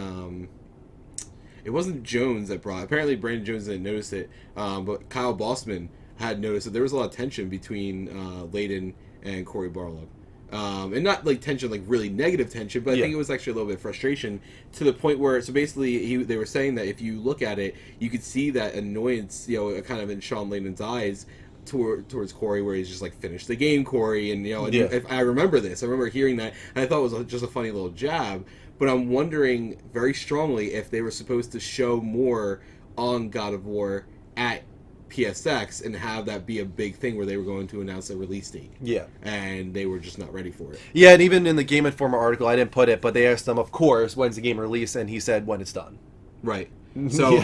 it wasn't Jones that brought it. Apparently Brandon Jones didn't notice it, but Kyle Bossman had noticed that there was a lot of tension between Layden and Cory Barlog. And not like tension, like really negative tension, but I think it was actually a little bit of frustration to the point where, so basically they were saying that if you look at it, you could see that annoyance, kind of in Sean Layden's eyes towards Cory, where he's just like, finish the game, Cory, and if I remember this, I remember hearing that, and I thought it was just a funny little jab. But I'm wondering very strongly if they were supposed to show more on God of War at PSX and have that be a big thing where they were going to announce a release date. Yeah. And they were just not ready for it. Yeah, and even in the Game Informer article, I didn't put it, but they asked him, of course, when's the game release, and he said when it's done. Right. So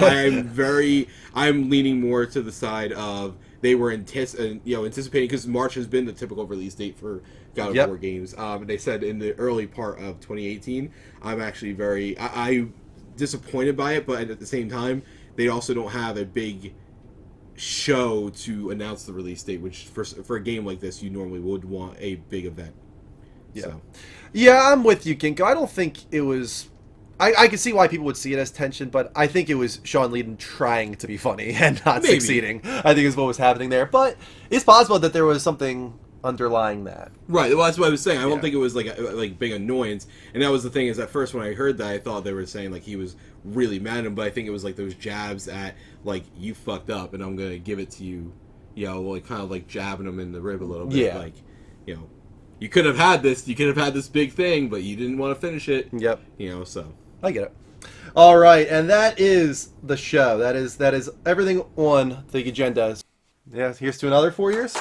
I'm leaning more to the side of they were anticipating, because March has been the typical release date for God of War games. They said in the early part of 2018. I'm actually I'm disappointed by it, but at the same time, they also don't have a big show to announce the release date, which for a game like this, you normally would want a big event. Yeah. So. Yeah, I'm with you, Ginkgo. I don't think it was... I can see why people would see it as tension, but I think it was Sean Layden trying to be funny and not Maybe. succeeding, I think is what was happening there. But it's possible that there was something underlying that. Right, well, that's what I was saying. I don't think it was like big annoyance. And that was the thing, is at first when I heard that, I thought they were saying like he was really mad at him, but I think it was like those jabs at like, you fucked up and I'm going to give it to you, like kind of like jabbing him in the rib a little bit. Yeah. Like, you could have had this big thing, but you didn't want to finish it. Yep. So. I get it. All right, and that is the show. That is everything on the agenda. Yeah, here's to another 4 years.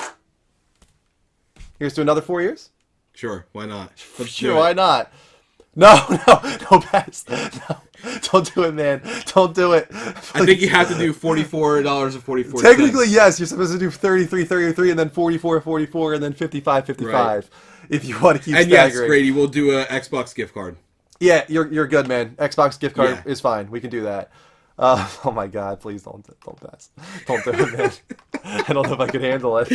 Here's to another 4 years. Sure, why not? Sure, why not? No, Bats. No, don't do it, man. Don't do it. I think you have to do $44.44. Technically, yes. You're supposed to do 33, and then 44, and then 55. Right. If you want to keep and staggering. yes, Grady, we'll do an Xbox gift card. Yeah, you're good, man. Xbox gift card Yeah. is fine. We can do that. Oh my God! Please don't pass. Don't do it, man. I don't know if I could handle it.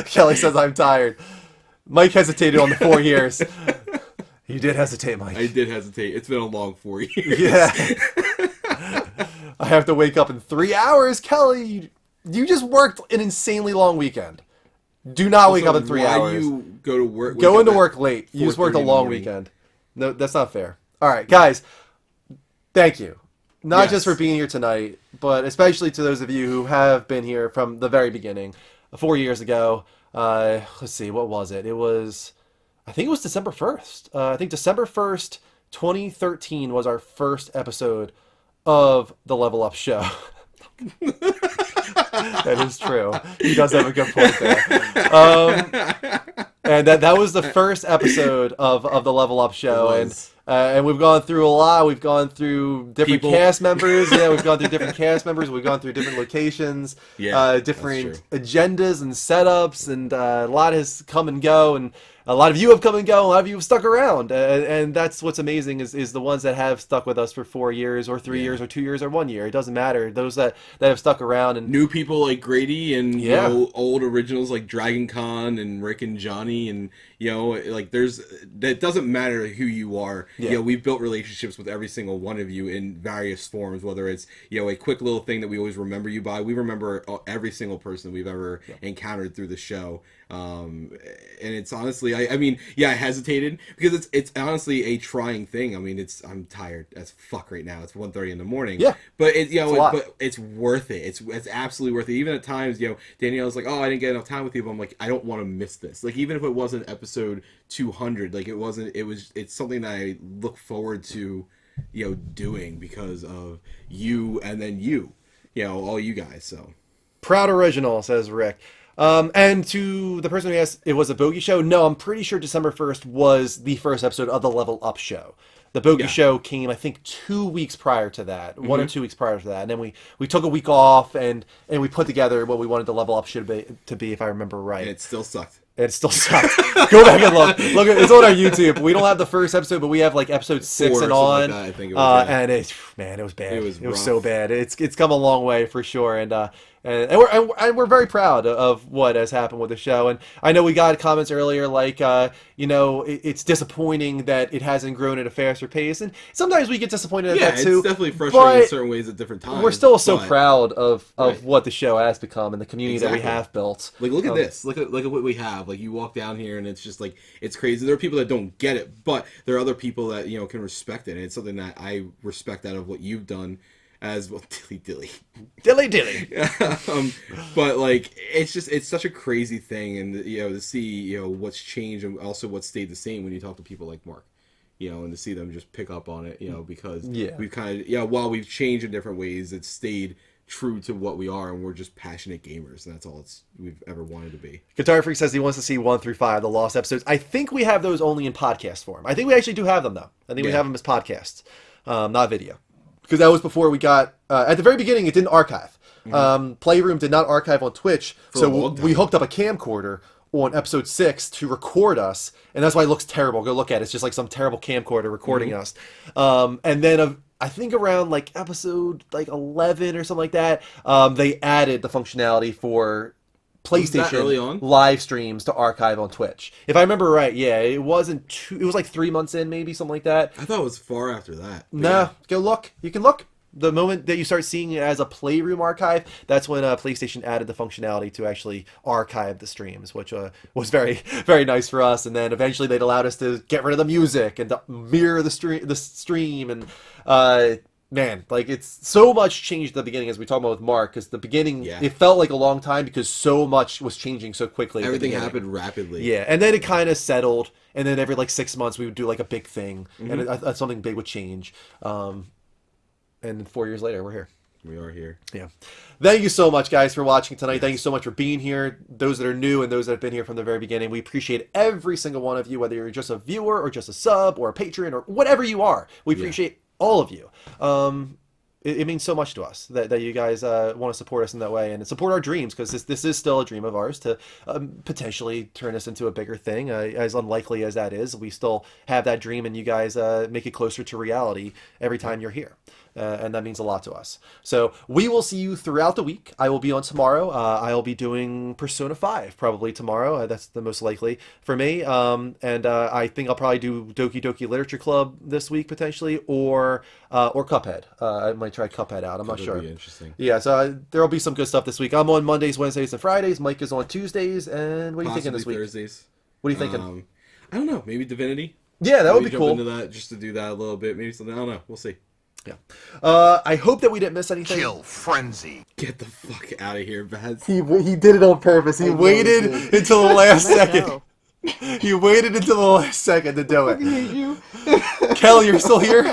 Kelly says I'm tired. Mike hesitated on the 4 years. You did hesitate, Mike. I did hesitate. It's been a long 4 years. Yeah. I have to wake up in 3 hours, Kelly. You just worked an insanely long weekend. Do not wake up in 3 hours. Why do you go to work? Go into work late. You just worked a 4:30 in the long morning. weekend. No, that's not fair. All right, guys. Thank you. Not Yes. just for being here tonight, but especially to those of you who have been here from the very beginning, 4 years ago. Let's see, what was it? I think it was December 1st. I think December 1st, 2013 was our first episode of the Level Up Show. That is true. He does have a good point there. And that was the first episode of the Level Up Show, and we've gone through a lot. We've gone through different People. cast members. Yeah, we've gone through different cast members. We've gone through different locations, Yeah, different that's agendas and setups, and a lot has come and go, and a lot of you have come and go. A lot of you have stuck around, and that's what's amazing is the ones that have stuck with us for 4 years or 3 years or 2 years or 1 year. It doesn't matter. Those that have stuck around and New people like Grady and Yeah. old originals like Dragon Con and Rick and Johnny, and like that doesn't matter who you are. Yeah. We've built relationships with every single one of you in various forms, whether it's a quick little thing that we always remember you by. We remember every single person we've ever encountered through the show. And it's honestly, I hesitated because it's honestly a trying thing. I mean, I'm tired as fuck right now. It's 1:30 in the morning. Yeah. But lot. it's worth it. It's absolutely worth it. Even at times, Danielle's like, "Oh, I didn't get enough time with you," but I'm like, I don't want to miss this. Like, even if it wasn't episode 200, like it's something that I look forward to, doing because of you and then all you guys. So proud original, says Rick. And to the person who asked, it was a Bogey Show? No, I'm pretty sure December 1st was the first episode of the Level Up Show. The Bogey Show came, I think, 2 weeks prior to that, 1 or 2 weeks prior to that, and then we took a week off and we put together what we wanted the Level Up Show to be, if I remember right. and it still sucked. It still sucks. Go back and look. It's on our YouTube. We don't have the first episode, but we have like episode 6 4 and or on. something like that, I think it was, and it was bad. It was rough. so bad. It's come a long way for sure. And we're very proud of what has happened with the show. And I know we got comments earlier like, it's disappointing that it hasn't grown at a faster pace. And sometimes we get disappointed at that too. It's definitely frustrating in but certain ways at different times. we're still so but- proud of Right. what the show has become and the community that we Exactly. have built. Like, look at this. Look at what we have. Like, you walk down here and it's just like, it's crazy. There are people that don't get it, but there are other people that can respect it, and it's something that I respect out of what you've done as well. Dilly. But like, it's such a crazy thing, and to see what's changed and also what stayed the same when you talk to people like Mark. And to see them just pick up on it, because we've kind of, while we've changed in different ways, it's stayed true to what we are, and we're just passionate gamers, and that's all we've ever wanted to be. Guitar Freak says he wants to see 1 through 5, the lost episodes. I think we have those only in podcast form. I think we actually do have them, though. I think we have them as podcasts. not video, because that was before we got. At the very beginning, it didn't archive. Playroom did not archive on Twitch, For a long so we time. hooked up a camcorder on episode 6 to record us, and that's why it looks terrible. Go look at it; it's just like some terrible camcorder recording us. And then I think around like episode like 11 or something like that, they added the functionality for Was that PlayStation early on? live streams to archive on Twitch. If I remember right, yeah, it wasn't it was like 3 months in, maybe something like that. I thought it was far after that. But Nah, go look. You can look. The moment that you start seeing it as a Playroom archive, that's when PlayStation added the functionality to actually archive the streams, which was very, very nice for us. And then eventually they'd allowed us to get rid of the music and to mirror the stream. And man, like it's so much changed at the beginning, as we talked about with Mark, because the beginning, Yeah. it felt like a long time because so much was changing so quickly. at the everything beginning. happened rapidly. Yeah, and then it kind of settled, and then every like 6 months we would do like a big thing, and something big would change. And 4 years later, we're here. We are here. Yeah. Thank you so much, guys, for watching tonight. Thank you so much for being here. Those that are new and those that have been here from the very beginning, we appreciate every single one of you, whether you're just a viewer or just a sub or a patron or whatever you are. We appreciate all of you. It means so much to us that you guys want to support us in that way and support our dreams, because this is still a dream of ours to potentially turn this into a bigger thing. As unlikely as that is, we still have that dream, and you guys make it closer to reality every time you're here. And that means a lot to us. So we will see you throughout the week. I will be on tomorrow. I'll be doing Persona 5 probably tomorrow. That's the most likely for me. And I think I'll probably do Doki Doki Literature Club this week potentially, or Cuphead. I might try Cuphead out. I'm not That'd sure. be interesting. Yeah, so there'll be some good stuff this week. I'm on Mondays, Wednesdays, and Fridays. Mike is on Tuesdays. And what are you thinking this Possibly week? Thursdays. What are you thinking? I don't know. Maybe Divinity. Yeah, that would Maybe be jump cool. into that just to do that a little bit. Maybe something. I don't know. We'll see. Yeah. I hope that we didn't miss anything. Kill frenzy. Get the fuck out of here, Baz. He did it on purpose. He waited until the last second. He waited until the last second to do it. Kelly, you're still here?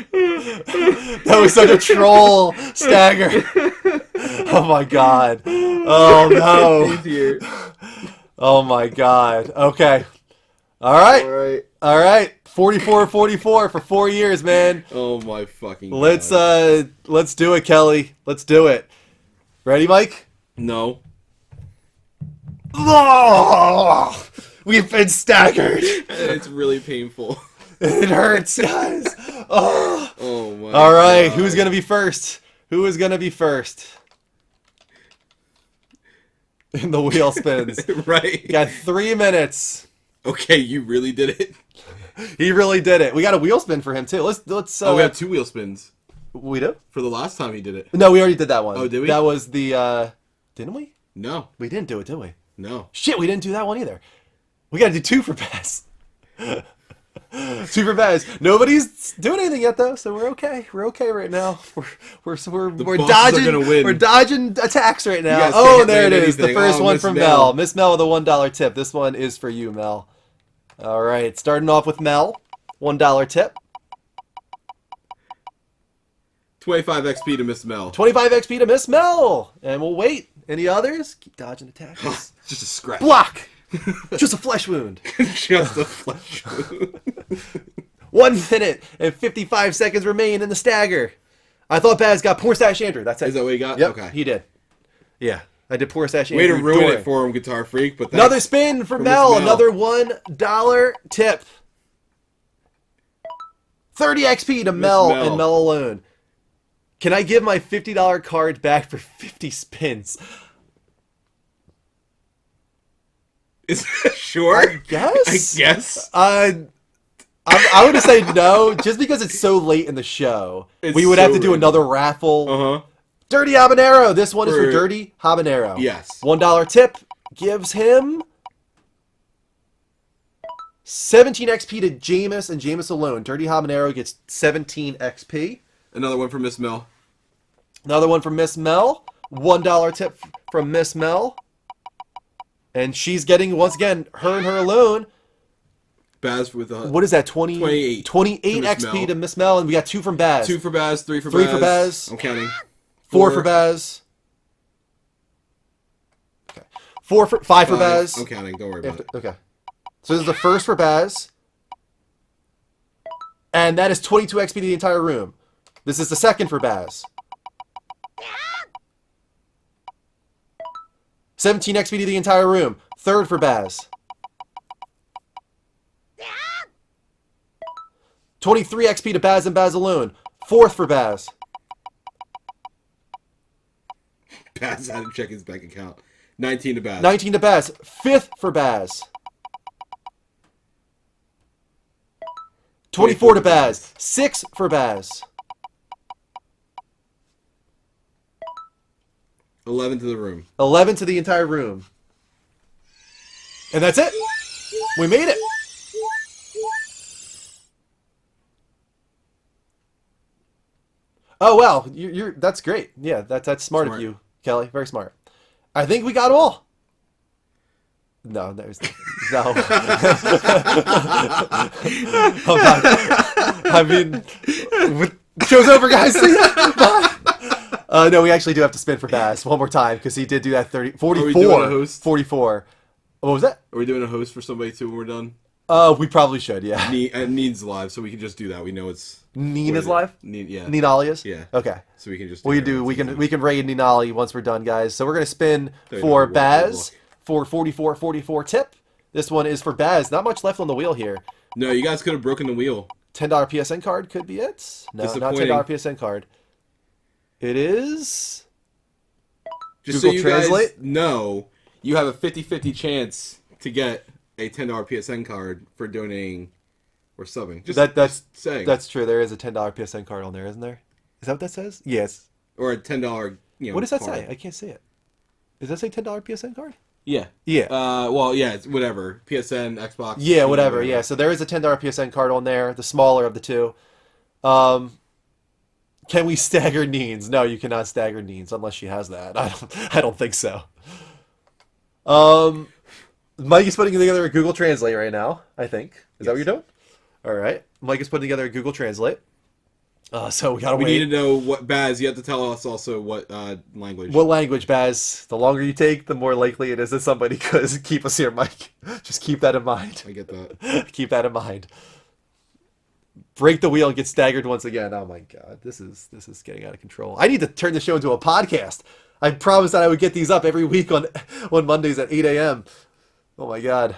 That was such a troll stagger. Oh my god. Oh no. Here. Oh my god. Okay. All right. All right. 44-44 for 4 years, man. Oh my fucking God. Let's do it, Kelly. Let's do it. Ready, Mike? No. Oh, we've been staggered. It's really painful. It hurts, guys. Oh. Oh my All right, God. who's gonna be first? Who is gonna be first? And the wheel spins. Right. You got 3 minutes. Okay, you really did it. He really did it. We got a wheel spin for him too. Let's. Oh, we have 2 wheel spins We do? for the last time he did it. No, we already did that one. Oh, did we? That was the. Didn't we? No. We didn't do it, did we? No. Shit, we didn't do that one either. We got to do 2 for Baz. 2 for Baz. Nobody's doing anything yet though, so we're okay. We're okay right now. We're bosses are dodging. gonna win. We're dodging attacks right now. guys Oh, can't there it land is. The anything. first Oh, one Miss from Mel. Mel. Miss Mel with a $1 tip. This one is for you, Mel. All right, starting off with Mel. $1 tip. 25 XP to Miss Mel. 25 XP to Miss Mel. And we'll wait. Any others? Keep dodging attacks. Just a scratch. Block. Just a flesh wound. Just a flesh wound. 1 minute and 55 seconds remain in the stagger. I thought Baz got Poor Stash Andrew. That's it. Is that what you got? Yep, Okay. he did. Yeah, I did Poor Stash Way Andrew. to ruin during. it for him, Guitar Freak. But Another thanks. spin for Miss Mel. Mel. Another $1 tip. 30 XP to Mel Mel. and Mel alone. Can I give my $50 card back for 50 spins? Is sure? I guess. I guess. I would say no, just because it's so late in the show. It's We would have so to do random. another raffle. Uh huh. Dirty Habanero. This one is for For- Dirty Habanero. Yes. $1 tip gives him 17 XP to Jameis and Jameis alone. Dirty Habanero gets 17 XP. Another one for Miss Mel. Another one from Miss Mel. $1 tip from Miss Mel. And she's getting, once again, her and her alone. Baz with a What is that? 28. 28 To Miss XP Mel. to Miss Mel. And we got 2 from Baz. 2 for Baz, 3 for 3 Baz. for Baz. I'm counting. 4 for Baz. Okay. 5 for 5. Baz. I'm counting. Don't worry about it. Okay. So this is the first for Baz. And that is 22 XP to the entire room. This is the second for Baz. 17 XP to the entire room. Third for Baz. 23 XP to Baz and Baz alone. Fourth for Baz. Baz had to check his bank account. 19 to Baz. 19 to Baz. Fifth for Baz. 24 to Baz. 6 for Baz. 11 to the room. 11 to the entire room. And that's it. We made it. Oh wow, you're that's great. Yeah, that's smart of you, Kelly. Very smart. I think we got them all. No, there's no. Hold on. I mean, show's over, guys. See ya. Bye. No, we actually do have to spin for Baz one more time because he did do that 44. Are we doing a host? 44. What was that? Are we doing a host for somebody too when we're done? We probably should, yeah. Need's live, so we can just do that. We know it's... Nina's live? Yeah. Ninalia's? Yeah. Okay. So we can just... We can raid Ninali once we're done, guys. So we're gonna spin for Baz for 44 tip. This one is for Baz. Not much left on the wheel here. No, you guys could have broken the wheel. $10 PSN card could be it. No, not $10 PSN card. It is. Just Google so you Translate? guys know, you have a 50-50 chance to get a $10 PSN card for donating or subbing. Just saying. That's true. There is a $10 PSN card on there, isn't there? Is that what that says? Yes. Or a $10, What does that card. say? I can't see it. Does that say $10 PSN card? Yeah. Yeah. Well, yeah, it's whatever. PSN, Xbox. Yeah, whatever. Yeah, so there is a $10 PSN card on there, the smaller of the two. Can we stagger Neens? No, you cannot stagger Neens unless she has that. I don't think so. Mike is putting together a Google Translate right now, I think. Is that what you're doing? All right. Mike is putting together a Google Translate. So we gotta wait. We need to know what Baz. You have to tell us also what language. What language, Baz? The longer you take, the more likely it is that somebody could keep us here, Mike. Just keep that in mind. I get that. Keep that in mind. Break the wheel and get staggered once again. Oh my god, this is getting out of control. I need to turn the show into a podcast. I promised that I would get these up every week on Mondays at 8 a.m. Oh my god.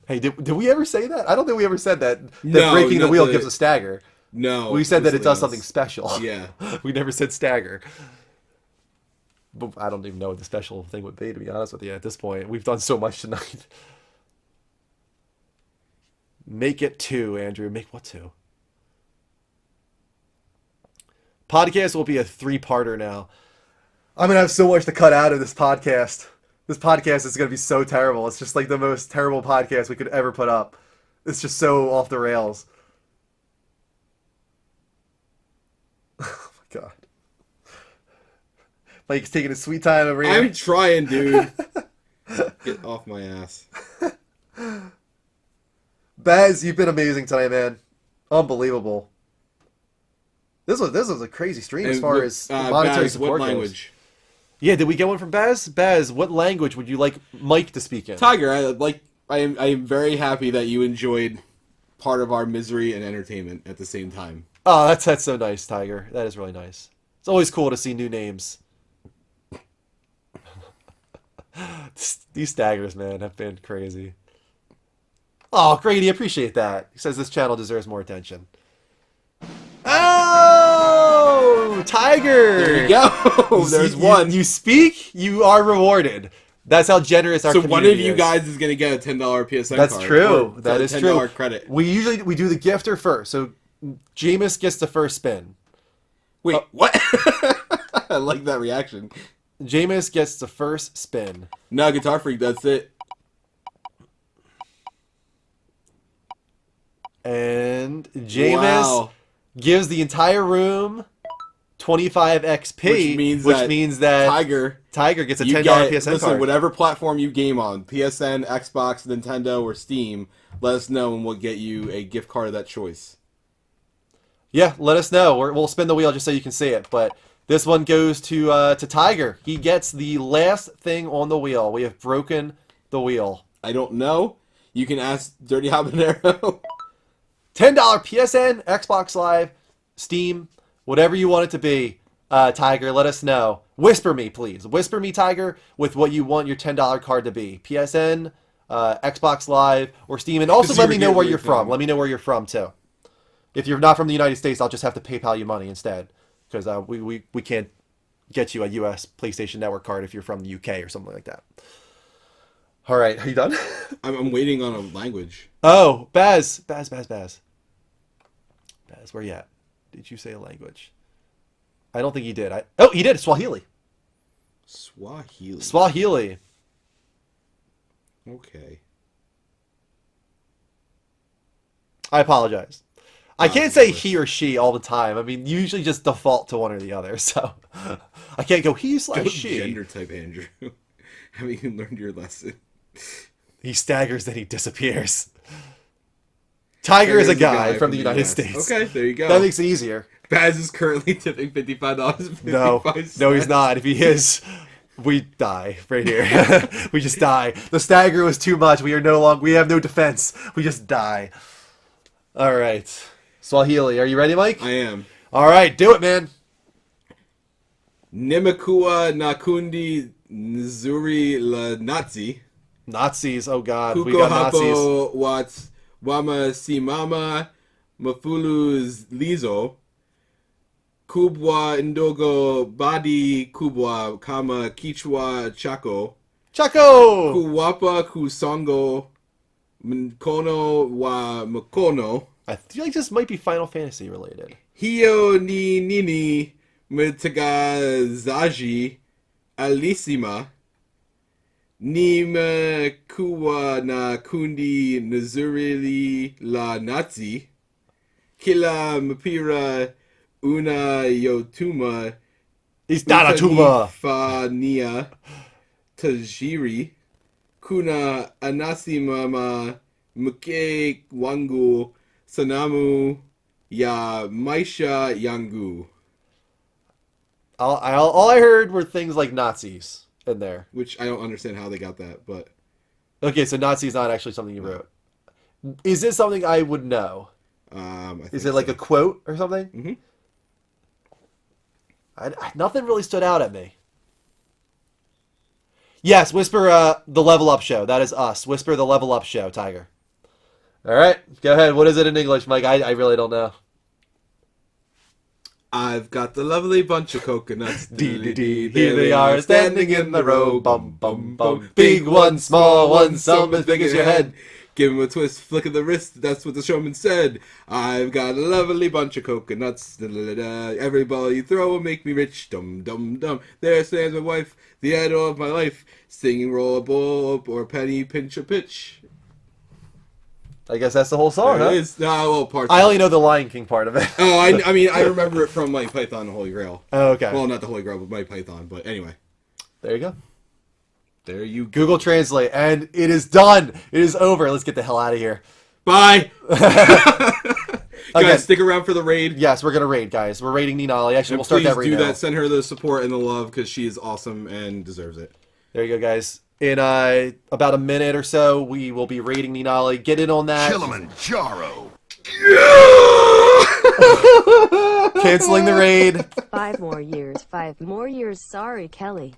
Hey, did we ever say that? I don't think we ever said that. No, breaking the not wheel the- gives a stagger. No. We said that it does something something else. special. Yeah. We never said stagger. But I don't even know what the special thing would be, to be honest with you, at this point. We've done so much tonight. Make it 2, Andrew. Make what 2? Podcast will be a 3-parter now. I'm going to have so much to cut out of this podcast. This podcast is going to be so terrible. It's just like the most terrible podcast we could ever put up. It's just so off the rails. Oh my god. Mike's taking a sweet time over here. I'm trying, dude. Get off my ass. Baz, you've been amazing tonight, man. Unbelievable. This was a crazy stream as far as monetary Baz, support what goes. language? Yeah, did we get one from Baz? Baz, what language would you like Mike to speak in? Tiger, I am very happy that you enjoyed part of our misery and entertainment at the same time. Oh, that's so nice, Tiger. That is really nice. It's always cool to see new names. These staggers, man, have been crazy. Oh, Grady, appreciate that. He says this channel deserves more attention. Oh, Tiger! There you go. There's one. You speak, you are rewarded. That's how generous our So community one of you is. guys is going to get a $10 PSN That's card. true. Or That a is $10 true. credit. We do the gifter first. So Jameis gets the first spin. Wait, what? I like that reaction. Jameis gets the first spin. No, Guitar Freak, that's it. And Jameis Wow. gives the entire room 25 XP, Which means that Tiger gets a you $10 get, PSN listen, card. whatever platform you game on, PSN, Xbox, Nintendo, or Steam, let us know and we'll get you a gift card of that choice. Yeah, let us know. We'll spin the wheel just so you can see it. But this one goes to Tiger. He gets the last thing on the wheel. We have broken the wheel. I don't know. You can ask Dirty Habanero. $10 PSN, Xbox Live, Steam, whatever you want it to be. Tiger, let us know. Whisper me, please. Whisper me, Tiger, with what you want your $10 card to be. PSN, Xbox Live, or Steam. And also let me know where you're from. Let me know where you're from, too. If you're not from the United States, I'll just have to PayPal you money instead. Because we can't get you a US PlayStation Network card if you're from the UK or something like that. All right, are you done? I'm waiting on a language. Oh, Baz, where you at? Did you say a language? I don't think he did. Oh, he did. Swahili. Swahili. Okay. I apologize. I can't say he or she all the time. I mean, you usually just default to one or the other. So I can't go he/she. Gender type Andrew. Haven't you learned your lesson? He staggers, then he disappears. Tiger is a guy from the United States. Okay, there you go. That makes it easier. Baz is currently tipping $55. No, he's not. If he is, we die right here. We just die. The stagger was too much. We have no defense. We just die. All right. Swahili, are you ready, Mike? I am. All right, do it, man. Nimekua Nakundi Nzuri la Nazi. Nazis, oh god, we got Nazis. Kuko Hapo Wat Wama Simama Mafulu Lizo. Kubwa Ndogo Badi Kubwa Kama Kichwa Chako. Chaco! Kuwapa Kusongo Mkono wa Mkono. I feel like this might be Final Fantasy related. Hiyo ni nini mtagazaji alisima. Nimekuwa na kundi nzuri la Nazi. Kila mpira unayotuma Istaratuma! Fania tajiri. Kuna anasimama mke wangu sanamu ya maisha yangu. All I heard were things like Nazis in there. Which I don't understand how they got that, but... Okay, so Nazi is not actually something you wrote. Is this something I would know? Is it like a quote or something? Mm-hmm. Nothing really stood out at me. Yes, Whisper the Level Up Show. That is us. Whisper the Level Up Show, Tiger. All right, go ahead. What is it in English, Mike? I really don't know. I've got the lovely bunch of coconuts. Dee-dee-dee, here they are, standing in the row. Bum, bum, bum. Big one, small one, some as big as your head. Give him a twist, flick of the wrist, that's what the showman said. I've got a lovely bunch of coconuts. Every ball you throw will make me rich. Dum, dum, dum. There stands my wife, the idol of my life. Singing roll a bowl or a penny pinch a pitch. I guess that's the whole song, There huh? it is. No, well, parts. I only know the Lion King part of it. Oh, I mean, I remember it from Monty Python and the Holy Grail. Oh, okay. Well, not the Holy Grail, but Monty Python. But anyway, There you go. there you go. Google Translate, and it is done. It is over. Let's get the hell out of here. Bye. Again, Guys, stick around for the raid. yes, we're gonna raid, guys. We're raiding Ninali. Actually, And we'll start please that right do now. that. Send her the support and the love because she is awesome and deserves it. There you go, guys. In about a minute or so, we will be raiding Ninali. Get in on that. Kilimanjaro. Canceling the raid. 5 more years, 5 more years. Sorry, Kelly.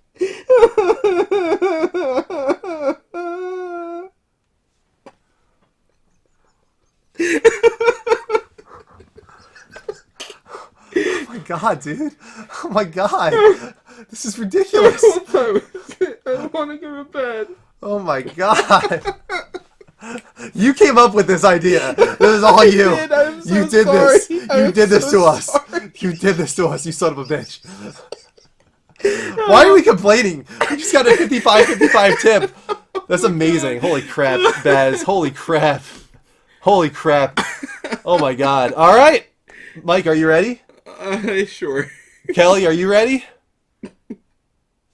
Oh my god, dude. Oh my god. This is ridiculous. I don't want to go to bed. Oh my god. You came up with this idea. This is all you. did. I'm so You did sorry. this. You I'm did this so to us. sorry. You did this to us, you son of a bitch. Why are we complaining? We just got a 55-55 tip. That's amazing. Holy crap, Baz. Holy crap. Holy crap. Oh my god. All right. Mike, are you ready? Sure. Kelly, are you ready? All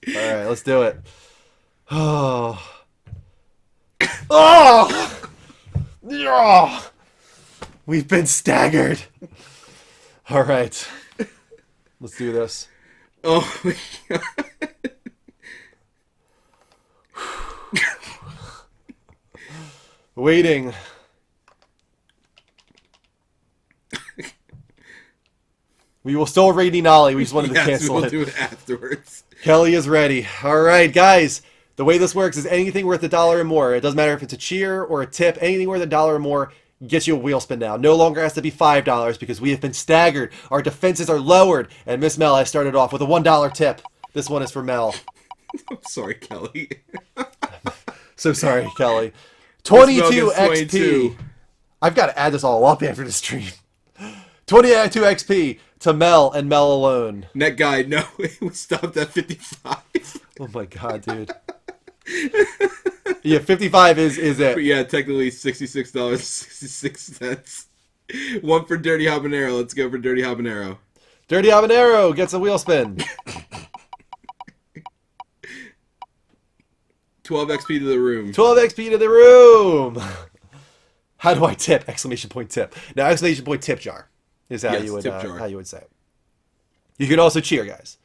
right, let's do it. Oh. Oh! Oh! We've been staggered. All right. Let's do this. Oh my god. Waiting. We will still raid Ninali. We just wanted to Yes, cancel we'll it. do it afterwards. Kelly is ready. All right, guys. The way this works is anything worth $1 or more. It doesn't matter if it's a cheer or a tip. Anything worth $1 or more gets you a wheel spin now. No longer has to be $5 because we have been staggered. Our defenses are lowered. And Miss Mel has started off with a $1 tip. This one is for Mel. I'm sorry, Kelly. So sorry, Kelly. Miss Mel 22 gets XP. 22. I've got to add this all up after the stream. 22 XP to Mel and Mel alone. Net guy, no, we stopped at 55. Oh my god, dude. Yeah, 55 is But it. yeah, technically $66.66. One for Dirty Habanero. Let's go for Dirty Habanero. Dirty Habanero gets a wheel spin. 12 XP to the room. 12 XP to the room. How do I tip? Exclamation point tip. Now, exclamation point tip jar is how Yes, you would tip jar. how you would say it. You could also cheer, guys.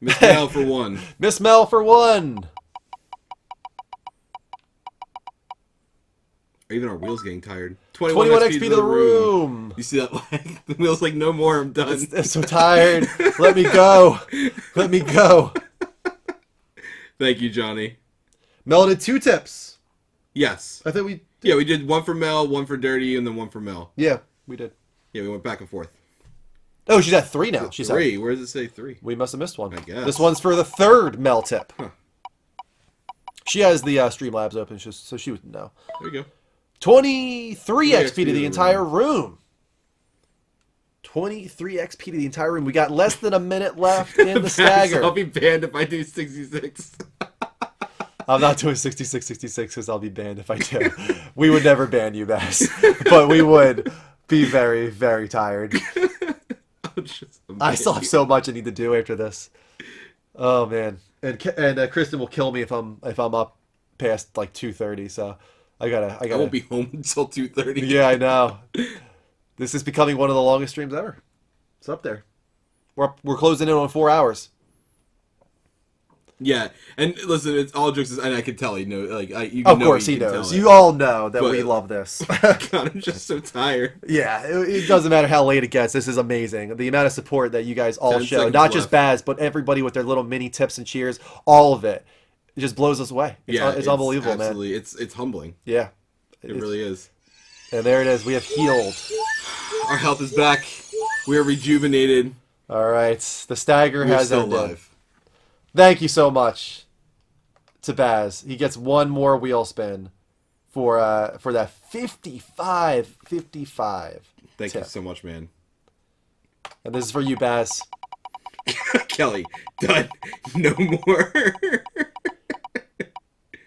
Miss Mel for 1. Miss Mel for 1. Even our wheels getting tired. 21 XP to the room. You see that? Like, the wheel's like, no more, I'm done. I'm so tired. Let me go. Let me go. Thank you, Johnny. Mel did 2 tips. Yes. I thought we... Yeah, we did one for Mel, one for Dirty, and then one for Mel. Yeah, we did. Yeah, we went back and forth. Oh, she's at 3 now. She's 3. Where does it say 3? We must have missed one. I guess. This one's for the 3rd Mel tip. Huh. She has the Streamlabs open, so she would know. There you go. 23 XP XP to the entire room. 23 XP to the entire room. We got less than a minute left in the Bass, stagger. I'll be banned if I do 66. I'm not doing 66 because I'll be banned if I do. We would never ban you, Bass. But we would be very, very tired. I still have so much I need to do after this. Oh, man. And Kristen will kill me if I'm up past like 2:30, so I gotta. I won't be home until 2:30. Yeah, I know. This is becoming one of the longest streams ever. It's up there. We're closing in on 4 hours. Yeah, and listen, it's all jokes, and I can tell, you know, like Of course he knows. You all know that But- we love this. God, I'm just so tired. Yeah, it doesn't matter how late it gets. This is amazing. The amount of support that you guys all 10 show, seconds not just left. Baz, but everybody with their little mini tips and cheers, all of it. It just blows us away. It's unbelievable, man. absolutely, it's humbling. Yeah. It really is. And there it is. We have healed. Our health is back. We are rejuvenated. All right. The stagger We're has still ended. alive. Thank you so much to Baz. He gets one more wheel spin for that 55. Thank you tip. so much, man. And this is for you, Baz. Kelly, done. No more.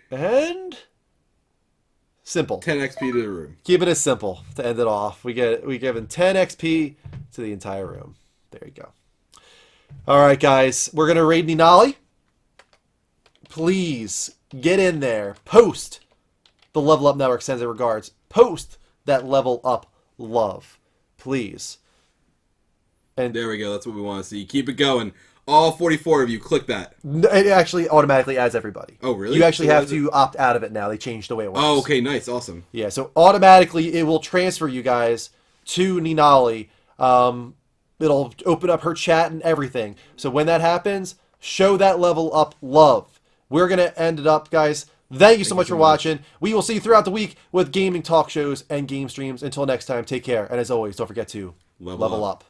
And simple. 10 XP to the room. Keep it as simple to end it off. We given 10 XP to the entire room. There you go. All right, guys. We're going to raid Ninali. Please get in there. Post the Level Up Network sends their regards. Post that Level Up love. Please. And There we go. That's what we want to see. Keep it going. All 44 of you, click that. it actually automatically adds everybody. Oh, really? You actually So have what is to opt out of it now. They changed the way it works. Oh, okay, nice, awesome. Yeah, so automatically it will transfer you guys to Ninali. It'll open up her chat and everything. So when that happens, show that Level Up love. We're going to end it up, guys. Thank you so much for watching. We will see you throughout the week with gaming talk shows and game streams. Until next time, take care. And as always, don't forget to Level level up. up.